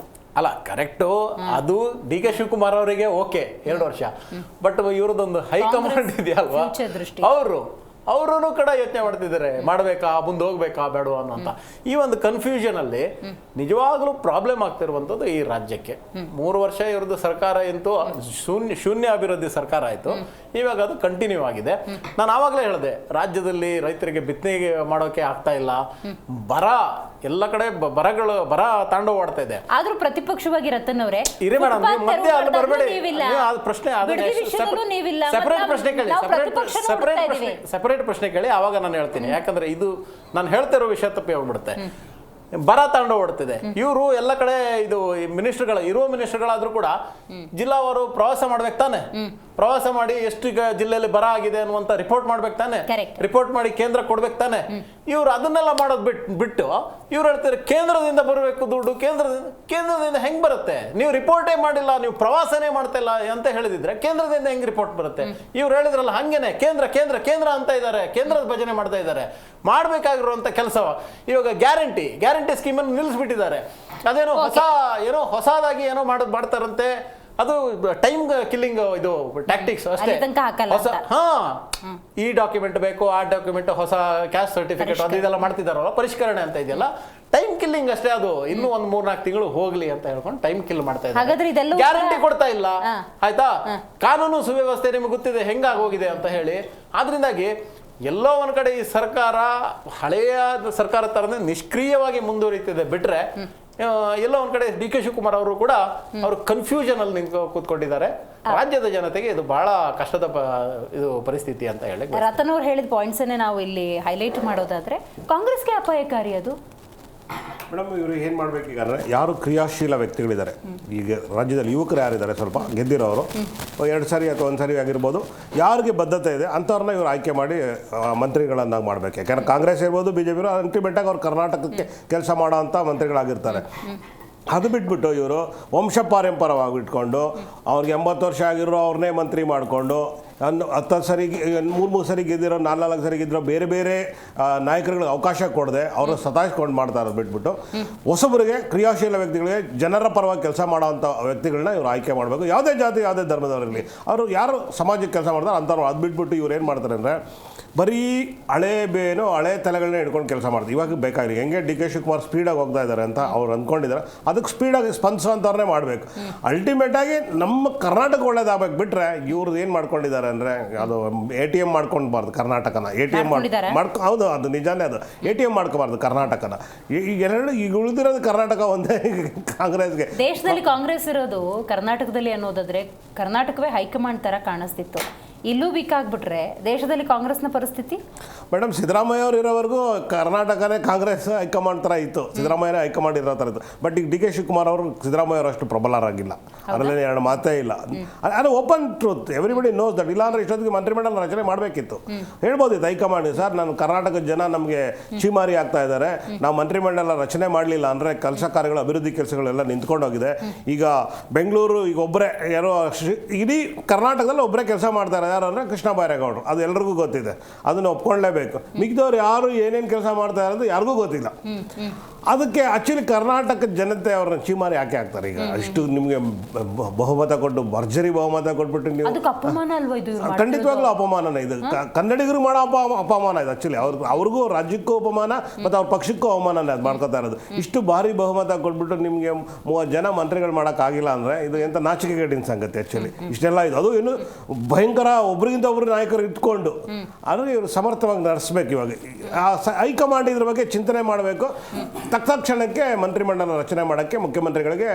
ಅಲ್ಲ, ಕರೆಕ್ಟು. ಅದು ಡಿ.ಕೆ. ಶಿವಕುಮಾರ್ ಅವರಿಗೆ ಓಕೆ 2 ವರ್ಷ. ಬಟ್ ಇವ್ರದೊಂದು ಹೈಕಮಾಂಡ್ ಇದೆಯಲ್ವಾ, ಅವರು ಕೂಡ ಯೋಚನೆ ಮಾಡ್ತಿದ್ದಾರೆ, ಮಾಡಬೇಕಾ, ಮುಂದೆ ಹೋಗ್ಬೇಕಾ, ಬೇಡವಾ ಅನ್ನೋಂತ. ಈ ಒಂದು ಕನ್ಫ್ಯೂಷನ್ ಅಲ್ಲಿ ನಿಜವಾಗ್ಲೂ ಪ್ರಾಬ್ಲಮ್ ಆಗ್ತಿರುವಂಥದ್ದು ಈ ರಾಜ್ಯಕ್ಕೆ. 3 ವರ್ಷ ಇವ್ರದ್ದು ಸರ್ಕಾರ ಎಂತೂ ಶೂನ್ಯ ಅಭಿವೃದ್ಧಿ ಸರ್ಕಾರ ಆಯ್ತು. ಇವಾಗ ಅದು ಕಂಟಿನ್ಯೂ ಆಗಿದೆ. ನಾನು ಆವಾಗಲೇ ಹೇಳಿದೆ, ರಾಜ್ಯದಲ್ಲಿ ರೈತರಿಗೆ ಬಿತ್ತನೆಗೆ ಮಾಡೋಕೆ ಆಗ್ತಾ ಇಲ್ಲ, ಬರ ಎಲ್ಲ ಕಡೆ ಬರ ತಾಂಡವಾಡ್ತಾ ಇದೆ. ಆದ್ರೂ ಪ್ರತಿಪಕ್ಷವಾಗಿ ರತನ್ ಅವರೇ ಇರಿ ಮೇಡಮ್, ಮಧ್ಯೆ ಅಲ್ಲಿ ಬರಬೇಡಿ. ಪ್ರಶ್ನೆ ಸೆಪರೇಟ್ ಪ್ರಶ್ನೆ ಕೇಳಿ, ಸೆಪರೇಟ್ ಪ್ರಶ್ನೆ ಕೇಳಿ, ಆವಾಗ ನಾನು ಹೇಳ್ತೀನಿ. ಯಾಕಂದ್ರೆ ಇದು ನಾನು ಹೇಳ್ತಿರೋ ವಿಷಯ ತಪ್ಪಿ ಹೋಗ್ಬಿಡುತ್ತೆ. ಬರ ತಾಂಡವಾಡ್ತಿದೆ. ಇವರು ಎಲ್ಲ ಕಡೆ ಇದು ಇರುವ ಮಿನಿಸ್ಟರ್ಗಳಾದ್ರೂ ಕೂಡ ಜಿಲ್ಲಾವಾರು ಪ್ರವಾಸ ಮಾಡ್ಬೇಕು ತಾನೆ. ಪ್ರವಾಸ ಮಾಡಿ ಎಷ್ಟು ಜಿಲ್ಲೆಯಲ್ಲಿ ಬರ ಆಗಿದೆ ಅನ್ನುವಂತ ರಿಪೋರ್ಟ್ ಮಾಡ್ಬೇಕು ತಾನೆ. ರಿಪೋರ್ಟ್ ಮಾಡಿ ಕೇಂದ್ರ ಕೊಡ್ಬೇಕು ತಾನೆ. ಇವ್ರು ಅದನ್ನೆಲ್ಲ ಮಾಡೋದು ಬಿಟ್ಟು ಇವ್ರು ಹೇಳ್ತಾರೆ ಕೇಂದ್ರದಿಂದ ಬರಬೇಕು ದುಡ್ಡು. ಕೇಂದ್ರದಿಂದ ಹೆಂಗ್ ಬರುತ್ತೆ? ನೀವು ರಿಪೋರ್ಟೇ ಮಾಡಿಲ್ಲ, ನೀವು ಪ್ರವಾಸನೇ ಮಾಡ್ತಾ ಇಲ್ಲ ಅಂತ ಹೇಳಿದಿದ್ರೆ ಕೇಂದ್ರದಿಂದ ಹೆಂಗ್ ರಿಪೋರ್ಟ್ ಬರುತ್ತೆ? ಇವ್ರು ಹೇಳಿದ್ರಲ್ಲ ಹಂಗೇನೆ, ಕೇಂದ್ರ ಕೇಂದ್ರ ಕೇಂದ್ರ ಅಂತ ಇದ್ದಾರೆ, ಕೇಂದ್ರದ ಭಜನೆ ಮಾಡ್ತಾ ಇದ್ದಾರೆ. ಮಾಡ್ಬೇಕಾಗಿರುವಂತ ಕೆಲಸ ಇವಾಗ ಗ್ಯಾರಂಟಿ ಸ್ಕೀಮನ್ನು ನಿಲ್ಲಿಸ್ಬಿಟ್ಟಿದ್ದಾರೆ. ಅದೇನೋ ಹೊಸದಾಗಿ ಏನೋ ಮಾಡ್ತಾರಂತೆ. ಅದು ಟೈಮ್ ಕಿಲ್ಲಿಂಗ್, ಇದು ಟ್ಯಾಕ್ಟಿಕ್ಸ್ ಅಷ್ಟೇ. ಈ ಡಾಕ್ಯುಮೆಂಟ್ ಬೇಕು, ಆ ಡಾಕ್ಯುಮೆಂಟ್, ಹೊಸ ಕ್ಯಾಸ್ಟ್ ಸರ್ಟಿಫಿಕೇಟ್, ಅದು ಇದೆಲ್ಲ ಮಾಡ್ತಿದಾರಲ್ಲ, ಪರಿಷ್ಕರಣೆ ಅಂತ ಇದೆಯಲ್ಲ, ಟೈಮ್ ಕಿಲ್ಲಿಂಗ್ ಅಷ್ಟೇ. ಅದು ಇನ್ನೂ 1-3-4 ತಿಂಗಳು ಹೋಗ್ಲಿ ಅಂತ ಹೇಳ್ಕೊಂಡು ಟೈಮ್ ಕಿಲ್ ಮಾಡ್ತಾ ಇದ್ದಾರೆ. ಗ್ಯಾರಂಟಿ ಕೊಡ್ತಾ ಇಲ್ಲ. ಆಯ್ತಾ? ಕಾನೂನು ಸುವ್ಯವಸ್ಥೆ ನಿಮ್ಗೆ ಗೊತ್ತಿದೆ ಹೆಂಗಾಗೋಗಿದೆ ಅಂತ ಹೇಳಿ. ಆದ್ರಿಂದಾಗಿ ಎಲ್ಲೋ ಒಂದ್ ಕಡೆ ಈ ಸರ್ಕಾರ ಹಳೆಯ ಸರ್ಕಾರ ತರನೇ ನಿಷ್ಕ್ರಿಯವಾಗಿ ಮುಂದುವರಿತಿದೆ ಬಿಟ್ರೆ, ಎಲ್ಲೋ ಒಂದ್ ಕಡೆ ಡಿ.ಕೆ. ಶಿವಕುಮಾರ್ ಅವರು ಕೂಡ ಅವರು ಕನ್ಫ್ಯೂಷನ್ ಅಲ್ಲಿ ಕೂತ್ಕೊಂಡಿದ್ದಾರೆ. ರಾಜ್ಯದ ಜನತೆಗೆ ಇದು ಬಹಳ ಕಷ್ಟದ ಇದು ಪರಿಸ್ಥಿತಿ ಅಂತ ಹೇಳಿ ರತನ್ ಅವ್ರು ಹೇಳಿದ ಪಾಯಿಂಟ್ಸ್ ನಾವು ಇಲ್ಲಿ ಹೈಲೈಟ್ ಮಾಡೋದಾದ್ರೆ, ಕಾಂಗ್ರೆಸ್ಗೆ ಅಪಾಯಕಾರಿ ಅದು. ಮೇಡಮ್, ಇವರು ಏನು ಮಾಡಬೇಕೀಗ ಅಂದರೆ, ಯಾರು ಕ್ರಿಯಾಶೀಲ ವ್ಯಕ್ತಿಗಳಿದ್ದಾರೆ ಈಗ ರಾಜ್ಯದಲ್ಲಿ, ಯುವಕರು ಯಾರಿದ್ದಾರೆ ಸ್ವಲ್ಪ ಗೆದ್ದಿರೋರು, 2 ಸಾರಿ ಅಥವಾ 1 ಸಾರಿ ಆಗಿರ್ಬೋದು, ಯಾರಿಗೆ ಬದ್ಧತೆ ಇದೆ ಅಂಥವ್ರನ್ನ ಇವರು ಆಯ್ಕೆ ಮಾಡಿ ಮಂತ್ರಿಗಳನ್ನಾಗಿ ಮಾಡಬೇಕು. ಯಾಕಂದರೆ ಕಾಂಗ್ರೆಸ್ ಇರ್ಬೋದು, BJP ಅಲ್ಟಿಮೇಟಾಗಿ ಅವ್ರು ಕರ್ನಾಟಕಕ್ಕೆ ಕೆಲಸ ಮಾಡೋ ಅಂಥ ಮಂತ್ರಿಗಳಾಗಿರ್ತಾರೆ. ಅದು ಬಿಟ್ಬಿಟ್ಟು ಇವರು ವಂಶಪಾರಂಪರವಾಗಿ ಇಟ್ಕೊಂಡು ಅವ್ರಿಗೆ 80 ವರ್ಷ ಆಗಿರೋ ಅವ್ರನ್ನೇ ಮಂತ್ರಿ ಮಾಡಿಕೊಂಡು 10 ಸರಿ 3 ಸರಿ ಗೆದ್ದಿರೋ 4 ಸರಿ ಗೆದ್ದಿರೋ ಬೇರೆ ಬೇರೆ ನಾಯಕರುಗಳಿಗೆ ಅವಕಾಶ ಕೊಡದೆ ಅವರು ಸತಾಯಿಸ್ಕೊಂಡು ಮಾಡ್ತಾ ಇರೋದು ಬಿಟ್ಬಿಟ್ಟು ಹೊಸಬರಿಗೆ, ಕ್ರಿಯಾಶೀಲ ವ್ಯಕ್ತಿಗಳಿಗೆ, ಜನರ ಪರವಾಗಿ ಕೆಲಸ ಮಾಡೋವಂಥ ವ್ಯಕ್ತಿಗಳನ್ನ ಇವರು ಆಯ್ಕೆ ಮಾಡಬೇಕು. ಯಾವುದೇ ಜಾತಿ ಯಾವುದೇ ಧರ್ಮದವರಿರಲಿ, ಅವರು ಯಾರು ಸಮಾಜಕ್ಕೆ ಕೆಲಸ ಮಾಡ್ತಾರೆ ಅಂಥವ್ರು. ಅದು ಬಿಟ್ಬಿಟ್ಟು ಇವ್ರು ಏನು ಮಾಡ್ತಾರೆ ಅಂದರೆ, ಬರೀ ಹಳೆ ತಲೆಗಳನ್ನ ಹಿಡ್ಕೊಂಡು ಕೆಲಸ ಮಾಡ್ತಾರೆ. ಇವಾಗ ಬೇಕಾಗಿಲ್ಲ. ಹೆಂಗೆ ಡಿ ಕೆ ಶಿವಕುಮಾರ್ ಸ್ಪೀಡಾಗಿ ಹೋಗ್ತಾ ಇದ್ದಾರೆ ಅಂತ ಅವ್ರು ಅಂದ್ಕೊಂಡಿದ್ದಾರೆ, ಅದಕ್ಕೆ ಸ್ಪೀಡಾಗಿ ಸ್ಪಂದಿಸುವಂಥವ್ರನ್ನೇ ಮಾಡಬೇಕು. ಅಲ್ಟಿಮೇಟಾಗಿ ನಮ್ಮ ಕರ್ನಾಟಕ ಒಳ್ಳೇದಾಗಬೇಕು. ಬಿಟ್ಟರೆ ಇವ್ರದ್ದು ಏನು ಮಾಡ್ಕೊಂಡಿದ್ದಾರೆ ಅಂದರೆ, ಅದು ATM ಮಾಡ್ಕೊಳ್ಬಾರ್ದು ಕರ್ನಾಟಕನ. ATM ಹೌದು, ಅದು ನಿಜಾನೇ. ಅದು ATM ಮಾಡ್ಕೋಬಾರ್ದು ಕರ್ನಾಟಕನ. ಈಗ ಉಳಿದಿರೋದು ಕರ್ನಾಟಕ ಒಂದೇ ಕಾಂಗ್ರೆಸ್ಗೆ. ದೇಶದಲ್ಲಿ ಕಾಂಗ್ರೆಸ್ ಇರೋದು ಕರ್ನಾಟಕದಲ್ಲಿ ಅನ್ನೋದಾದ್ರೆ ಕರ್ನಾಟಕವೇ ಹೈಕಮಾಂಡ್ ಥರ ಕಾಣಿಸ್ತಿತ್ತು. ಇಲ್ಲೂ ವೀಕ್ ಆಗಿಬಿಟ್ರೆ ದೇಶದಲ್ಲಿ ಕಾಂಗ್ರೆಸ್ನ ಪರಿಸ್ಥಿತಿ? ಮೇಡಮ್, ಸಿದ್ದರಾಮಯ್ಯ ಅವರು ಇರೋವರೆಗೂ ಕರ್ನಾಟಕನೇ ಕಾಂಗ್ರೆಸ್ ಹೈಕಮಾಂಡ್ ಥರ ಇತ್ತು. ಸಿದ್ದರಾಮಯ್ಯನೇ ಹೈಕಮಾಂಡ್ ಇರೋ ಥರ ಇತ್ತು. ಬಟ್ ಈಗ ಡಿ ಕೆ ಶಿವಕುಮಾರ್ ಅವರು ಸಿದ್ದರಾಮಯ್ಯ ಅವರು ಅಷ್ಟು ಪ್ರಬಲರಾಗಿಲ್ಲ. ಅದರಲ್ಲಿ ಎರಡು ಮಾತೇ ಇಲ್ಲ. ಅದು open truth, everybody knows that. ಇಲ್ಲಾಂದ್ರೆ ಇಷ್ಟೊತ್ತಿಗೆ ಮಂತ್ರಿಮಂಡಲ ರಚನೆ ಮಾಡಬೇಕಿತ್ತು. ಹೇಳ್ಬೋದಿತ್ತು ಹೈಕಮಾಂಡ್, ಸರ್ ನಾನು ಕರ್ನಾಟಕದ ಜನ ನಮಗೆ ಚೀಮಾರಿ ಆಗ್ತಾ ಇದ್ದಾರೆ, ನಾವು ಮಂತ್ರಿಮಂಡಲ ರಚನೆ ಮಾಡಲಿಲ್ಲ ಅಂದರೆ ಕೆಲಸ ಕಾರ್ಯಗಳು, ಅಭಿವೃದ್ಧಿ ಕೆಲಸಗಳೆಲ್ಲ ನಿಂತ್ಕೊಂಡೋಗಿದೆ. ಈಗ ಬೆಂಗಳೂರು ಈಗ ಒಬ್ಬರೇ ಯಾರೋ ಇಡೀ ಕರ್ನಾಟಕದಲ್ಲಿ ಒಬ್ಬರೇ ಕೆಲಸ ಮಾಡ್ತಾರೆ. ಯಾರು ಅಂದರೆ ಕೃಷ್ಣ ಬೈರೇಗೌಡರು. ಅದು ಎಲ್ರಿಗೂ ಗೊತ್ತಿದೆ, ಅದನ್ನು ಒಪ್ಕೊಳ್ಳೇಬೇಕು. ಮಿಕ್ಕಿದವ್ರು ಯಾರು ಏನೇನು ಕೆಲಸ ಮಾಡ್ತಾ ಇರೋದು ಯಾರಿಗೂ ಗೊತ್ತಿಲ್ಲ. ಅದಕ್ಕೆ ಆ್ಯಕ್ಚುಲಿ ಕರ್ನಾಟಕದ ಜನತೆ ಅವ್ರನ್ನ ಚೀಮಾರಿ ಯಾಕೆ ಆಗ್ತಾರೆ? ಈಗ ಅಷ್ಟು ನಿಮಗೆ ಬಹುಮತ ಕೊಟ್ಟು, ಭರ್ಜರಿ ಬಹುಮತ ಕೊಟ್ಬಿಟ್ಟು ನೀವು, ಖಂಡಿತವಾಗ್ಲೂ ಅಪಮಾನನೇ ಇದು. ಕನ್ನಡಿಗರು ಮಾಡೋ ಅಪಮಾನ ಇದು. ಆ್ಯಕ್ಚುಲಿ ಅವ್ರಿಗೂ ರಾಜ್ಯಕ್ಕೂ ಅಪಮಾನ ಮತ್ತು ಅವ್ರ ಪಕ್ಷಕ್ಕೂ ಅವಮಾನನೇ ಅದು ಮಾಡ್ಕೋತಾ ಇರೋದು. ಇಷ್ಟು ಭಾರಿ ಬಹುಮತ ಕೊಟ್ಬಿಟ್ಟು ನಿಮಗೆ 30 ಜನ ಮಂತ್ರಿಗಳು ಮಾಡೋಕ್ಕಾಗಿಲ್ಲ ಅಂದರೆ ಇದು ಎಂಥ ನಾಚಿಕೆಗೇಡಿನ ಸಂಗತಿ. ಆ್ಯಕ್ಚುಲಿ ಇಷ್ಟೆಲ್ಲ ಇದು, ಅದು ಏನು ಭಯಂಕರ ಒಬ್ರಿಗಿಂತ ಒಬ್ರು ನಾಯಕರು ಇಟ್ಕೊಂಡು ಆದರೆ ಇವರು ಸಮರ್ಥವಾಗಿ ನಡೆಸಬೇಕು. ಇವಾಗ ಹೈಕಮಾಂಡ್ ಇದ್ರ ಬಗ್ಗೆ ಚಿಂತನೆ ಮಾಡಬೇಕು. ತಕ್ಷಣಕ್ಕೆ ಮಂತ್ರಿಮಂಡಲ ರಚನೆ ಮಾಡೋಕ್ಕೆ ಮುಖ್ಯಮಂತ್ರಿಗಳಿಗೆ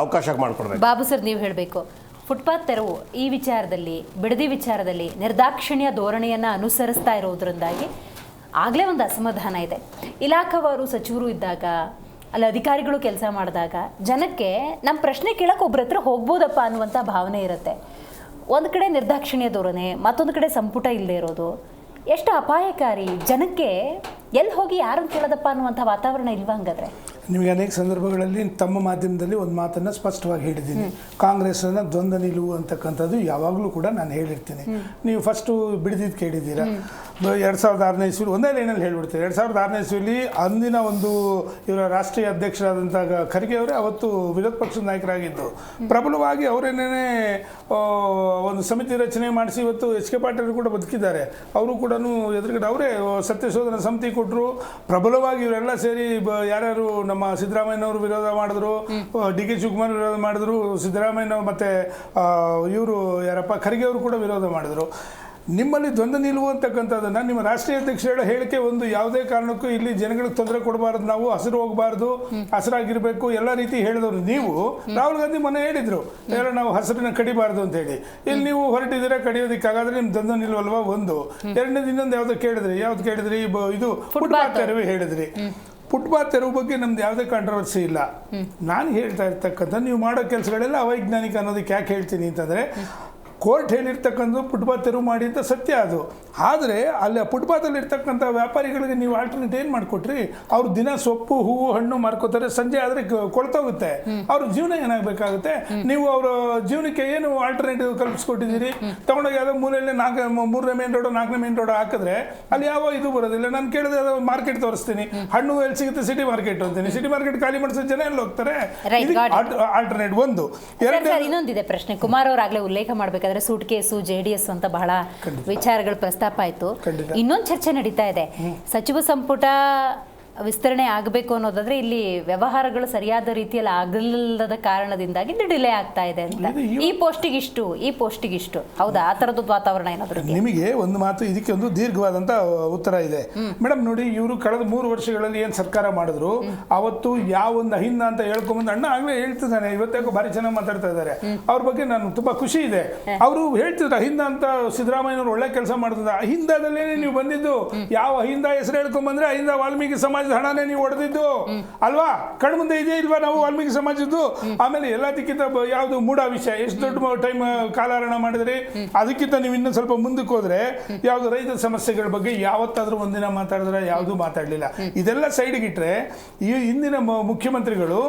ಅವಕಾಶ ಮಾಡಿಕೊಡ್ಬೇಕು. ಬಾಬು ಸರ್, ನೀವು ಹೇಳಬೇಕು, ಫುಟ್ಪಾತ್ ತೆರವು ಈ ವಿಚಾರದಲ್ಲಿ, ಬಿಡದಿ ವಿಚಾರದಲ್ಲಿ ನಿರ್ದಾಕ್ಷಿಣ್ಯ ಧೋರಣೆಯನ್ನು ಅನುಸರಿಸ್ತಾ ಇರೋದ್ರಿಂದಾಗಿ ಆಗಲೇ ಒಂದು ಅಸಮಾಧಾನ ಇದೆ. ಇಲಾಖಾವಾರು ಸಚಿವರು ಇದ್ದಾಗ, ಅಲ್ಲಿ ಅಧಿಕಾರಿಗಳು ಕೆಲಸ ಮಾಡಿದಾಗ ಜನಕ್ಕೆ ನಮ್ಮ ಪ್ರಶ್ನೆ ಕೇಳಕ್ಕೆ ಒಬ್ಬರ ಹತ್ರ ಹೋಗ್ಬೋದಪ್ಪ ಅನ್ನುವಂಥ ಭಾವನೆ ಇರುತ್ತೆ. ಒಂದು ಕಡೆ ನಿರ್ದಾಕ್ಷಿಣ್ಯ ಧೋರಣೆ, ಮತ್ತೊಂದು ಕಡೆ ಸಂಪುಟ ಇಲ್ಲದೆ ಇರೋದು ಎಷ್ಟು ಅಪಾಯಕಾರಿ. ಜನಕ್ಕೆ ಎಲ್ಲಿ ಹೋಗಿ ಯಾರನ್ನು ಕೇಳೋದಪ್ಪ ಅನ್ನುವಂಥ ವಾತಾವರಣ ಇಲ್ವಾ ಹಂಗಾದ್ರೆ? ನಿಮಗೆ ಅನೇಕ ಸಂದರ್ಭಗಳಲ್ಲಿ ತಮ್ಮ ಮಾಧ್ಯಮದಲ್ಲಿ ಒಂದು ಮಾತನ್ನು ಸ್ಪಷ್ಟವಾಗಿ ಹೇಳಿದ್ದೀನಿ. ಕಾಂಗ್ರೆಸ್ಸನ್ನು ದ್ವಂದ್ವ ನಿಲುವು ಅಂತಕ್ಕಂಥದ್ದು ಯಾವಾಗಲೂ ಕೂಡ ನಾನು ಹೇಳಿರ್ತೀನಿ. ನೀವು ಫಸ್ಟು ಬಿಡದಿದ್ದು ಕೇಳಿದ್ದೀರಾ. 2006ನೇ ಇಸ್ವಿಲಿ ಒಂದೇ ಲೈನಲ್ಲಿ ಹೇಳ್ಬಿಡ್ತೀವಿ. 2006ನೇ ಇಸ್ವಿಲಿ ಅಂದಿನ ಒಂದು ಇವರ ರಾಷ್ಟ್ರೀಯ ಅಧ್ಯಕ್ಷರಾದಂಥ ಖರ್ಗೆ ಅವರೇ ಅವತ್ತು ವಿರೋಧ ಪಕ್ಷದ ನಾಯಕರಾಗಿದ್ದು, ಪ್ರಬಲವಾಗಿ ಅವರೇನೇ ಒಂದು ಸಮಿತಿ ರಚನೆ ಮಾಡಿಸಿ ಇವತ್ತು HK ಪಾಟೀಲ್ ಕೂಡ ಬದುಕಿದ್ದಾರೆ. ಅವರು ಕೂಡ ಎದುರುಗಡೆ ಅವರೇ ಸತ್ಯಶೋಧನಾ ಸಮಿತಿ ಕೊಟ್ಟರು. ಪ್ರಬಲವಾಗಿ ಇವರೆಲ್ಲ ಸೇರಿ ಯಾರ್ಯಾರು ನಮ್ಮ ಸಿದ್ದರಾಮಯ್ಯನವರು ವಿರೋಧ ಮಾಡಿದ್ರು, ಡಿ ಕೆ ಶಿವಕುಮಾರ್ ವಿರೋಧ ಮಾಡಿದ್ರು, ಸಿದ್ದರಾಮಯ್ಯನವರು ಮತ್ತು ಇವರು ಯಾರಪ್ಪ ಖರ್ಗೆ ಅವರು ಕೂಡ ವಿರೋಧ ಮಾಡಿದ್ರು. ನಿಮ್ಮಲ್ಲಿ ದ್ವಂದ್ವ ನಿಲುವು ಅಂತಕ್ಕಂಥದ್ದನ್ನು ನಿಮ್ಮ ರಾಷ್ಟ್ರೀಯ ಅಧ್ಯಕ್ಷರ ಹೇಳಿಕೆ ಒಂದು ಯಾವುದೇ ಕಾರಣಕ್ಕೂ ಇಲ್ಲಿ ಜನಗಳಿಗೆ ತೊಂದರೆ ಕೊಡಬಾರ್ದು, ನಾವು ಹಸಿರು ಹೋಗಬಾರ್ದು, ಹಸಿರಾಗಿರಬೇಕು, ಎಲ್ಲ ರೀತಿ ಹೇಳಿದವರು ನೀವು. ರಾಹುಲ್ ಗಾಂಧಿ ಮೊನ್ನೆ ಹೇಳಿದರು, ಎಲ್ಲ ನಾವು ಹಸಿರನ್ನ ಕಡಿಬಾರ್ದು ಅಂತ ಹೇಳಿ. ಇಲ್ಲಿ ನೀವು ಹೊರಟಿದ್ದೀರಾ ಕಡಿಯೋದಕ್ಕಾಗಾದ್ರೆ ನಿಮ್ಮ ದ್ವಂದ್ವ ನಿಲುವಲ್ವಾ ಒಂದು. ಎರಡನೇದು ಇನ್ನೊಂದು ಯಾವ್ದು ಕೇಳಿದ್ರಿ ಇದು ಫುಟ್ಪಾತ್ ತೆರವು ಹೇಳಿದ್ರಿ. ಫುಟ್ಪಾತ್ ತೆರವು ಬಗ್ಗೆ ನಮ್ದು ಯಾವುದೇ ಕಾಂಟ್ರವರ್ಸಿ ಇಲ್ಲ. ನಾನು ಹೇಳ್ತಾ ಇರ್ತಕ್ಕಂಥ ನೀವು ಮಾಡೋ ಕೆಲಸಗಳೆಲ್ಲ ಅವೈಜ್ಞಾನಿಕ ಅನ್ನೋದಕ್ಕೆ ಯಾಕೆ ಹೇಳ್ತೀನಿ ಅಂತಂದರೆ, ಕೋರ್ಟ್ ಹೇಳಿರ್ತಕ್ಕಂಥ ಫುಟ್ಪಾತ್ ತೆರವು ಮಾಡಿ ಅಂತ ಸತ್ಯ ಅದು. ಆದರೆ ಅಲ್ಲಿ ಫುಟ್ಪಾತಲ್ಲಿ ಇರ್ತಕ್ಕಂಥ ವ್ಯಾಪಾರಿಗಳಿಗೆ ನೀವು ಆಲ್ಟರ್ನೇಟ್ ಏನು ಮಾಡಿಕೊಟ್ರಿ? ಅವ್ರು ದಿನ ಸೊಪ್ಪು, ಹೂವು, ಹಣ್ಣು ಮಾರ್ಕೋತಾರೆ, ಸಂಜೆ ಆದರೆ ಕೊಳ್ತೋಗುತ್ತೆ, ಅವ್ರ ಜೀವನ ಏನಾಗಬೇಕಾಗುತ್ತೆ? ನೀವು ಅವರ ಜೀವನಕ್ಕೆ ಏನು ಆಲ್ಟರ್ನೇಟಿವ್ ಕಲ್ಪಿಸ್ಕೊಟ್ಟಿದ್ದೀರಿ? ತಗೊಂಡೋಗಿ ಯಾವುದೋ ಮೂಲೆಯಲ್ಲೇ 3ನೇ ಮೇನ್ ರೋಡು 4ನೇ ಮೇನ್ ರೋಡು ಹಾಕಿದ್ರೆ ಅಲ್ಲಿ ಯಾವ ಇದು ಬರೋದಿಲ್ಲ. ನಾನು ಕೇಳಿದ್ರೆ ಅದು ಮಾರ್ಕೆಟ್ ತೋರಿಸ್ತೀನಿ, ಹಣ್ಣು ಎಲ್ಲಿ ಸಿಗುತ್ತೆ? ಸಿಟಿ ಮಾರ್ಕೆಟ್ ಅಂತೀನಿ. ಸಿಟಿ ಮಾರ್ಕೆಟ್ ಖಾಲಿ ಮಾಡಿಸೋ ಜನ ಎಲ್ಲಿ ಹೋಗ್ತಾರೆ? ಆಲ್ಟರ್ನೇಟ್ ಒಂದು. ಇನ್ನೊಂದಿದೆ ಪ್ರಶ್ನೆ. ಕುಮಾರ್ ಅವರು ಆಗಲೇ ಉಲ್ಲೇಖ ಮಾಡಬೇಕಾದ್ರೆ ಸೂಟ್ ಕೇಸು, JDS ಅಂತ ಬಹಳ ವಿಚಾರಗಳು ಪ್ರಸ್ತಾಪ ಆಯಿತು. ಇನ್ನೊಂದು ಚರ್ಚೆ ನಡೀತಾ ಇದೆ. ಸಚಿವ ಸಂಪುಟ ವಿಸ್ತರಣೆ ಆಗಬೇಕು ಅನ್ನೋದಾದ್ರೆ ಇಲ್ಲಿ ವ್ಯವಹಾರಗಳು ಸರಿಯಾದ ರೀತಿಯಲ್ಲಿ ಆಗಲಿಲ್ಲದ ಕಾರಣದಿಂದಾಗಿ ಡಿಲೇ ಆಗ್ತಾ ಇದೆ ಅಂತ. ಈ ಪೋಸ್ಟಿಗೆ ಇಷ್ಟು ಹೌದಾ? ಆ ಥರದ್ದು ವಾತಾವರಣ ಏನಾದರೂ ನಿಮಗೆ ಒಂದು ಮಾತು, ಇದಕ್ಕೆ ಒಂದು ದೀರ್ಘವಾದಂಥ ಉತ್ತರ ಇದೆ ಮೇಡಮ್. ನೋಡಿ, ಇವರು ಕಳೆದ 3 ವರ್ಷಗಳಲ್ಲಿ ಏನು ಸರ್ಕಾರ ಮಾಡಿದ್ರು, ಅವತ್ತು ಯಾವ ಒಂದು ಅಹಿಂದ ಅಂತ ಹೇಳ್ಕೊಂಬಂದು ಅಣ್ಣ ಆಗಲೇ ಹೇಳ್ತಿದ್ದಾನೆ, ಇವತ್ತಾಗೋ ಭಾರಿ ಚೆನ್ನಾಗಿ ಮಾತಾಡ್ತಾ ಇದ್ದಾರೆ. ಅವ್ರ ಬಗ್ಗೆ ನಾನು ತುಂಬಾ ಖುಷಿ ಇದೆ. ಅವರು ಹೇಳ್ತಿದ್ರು ಅಹಿಂದ ಅಂತ. ಸಿದ್ದರಾಮಯ್ಯನವರು ಒಳ್ಳೆ ಕೆಲಸ ಮಾಡ್ತಿದ್ದ. ಅಹಿಂದದಲ್ಲೇ ನೀವು ಬಂದಿದ್ದು. ಯಾವ ಅಹಿಂದ ಹೆಸರು ಹೇಳ್ಕೊಂಬಂದ್ರೆ ಅಹಿಂದ ವಾಲ್ಮೀಕಿ ಸಮಾಜ ಹಣನೇ ನೀವು ಹೊಡೆದಿದ್ದು ಅಲ್ವಾ? ಕಣ್ಮುಂದೆ ಇದೆಯಾ ಇಲ್ವಾ? ನಾವು ವಾಲ್ಮೀಕಿ ಸಮಾಜದ್ದು. ಆಮೇಲೆ ಎಲ್ಲದಕ್ಕಿಂತ ಯಾವುದು ಮೂಢ ವಿಷಯ, ಎಷ್ಟು ದೊಡ್ಡ ಟೈಮ್ ಕಾಲಹರಣ ಮಾಡಿದ್ರಿ. ಅದಕ್ಕಿಂತ ನೀವು ಇನ್ನೂ ಸ್ವಲ್ಪ ಮುಂದಕ್ಕೆ ಹೋದ್ರೆ ಯಾವುದು ರೈತರ ಸಮಸ್ಯೆಗಳ ಬಗ್ಗೆ ಯಾವತ್ತಾದ್ರೂ ಒಂದಿನ ಮಾತಾಡಿದ್ರೆ ಯಾವುದು ಮಾತಾಡಲಿಲ್ಲ. ಇದೆಲ್ಲ ಸೈಡ್ಗಿಟ್ರೆ ಈ ಹಿಂದಿನ ಮುಖ್ಯಮಂತ್ರಿಗಳು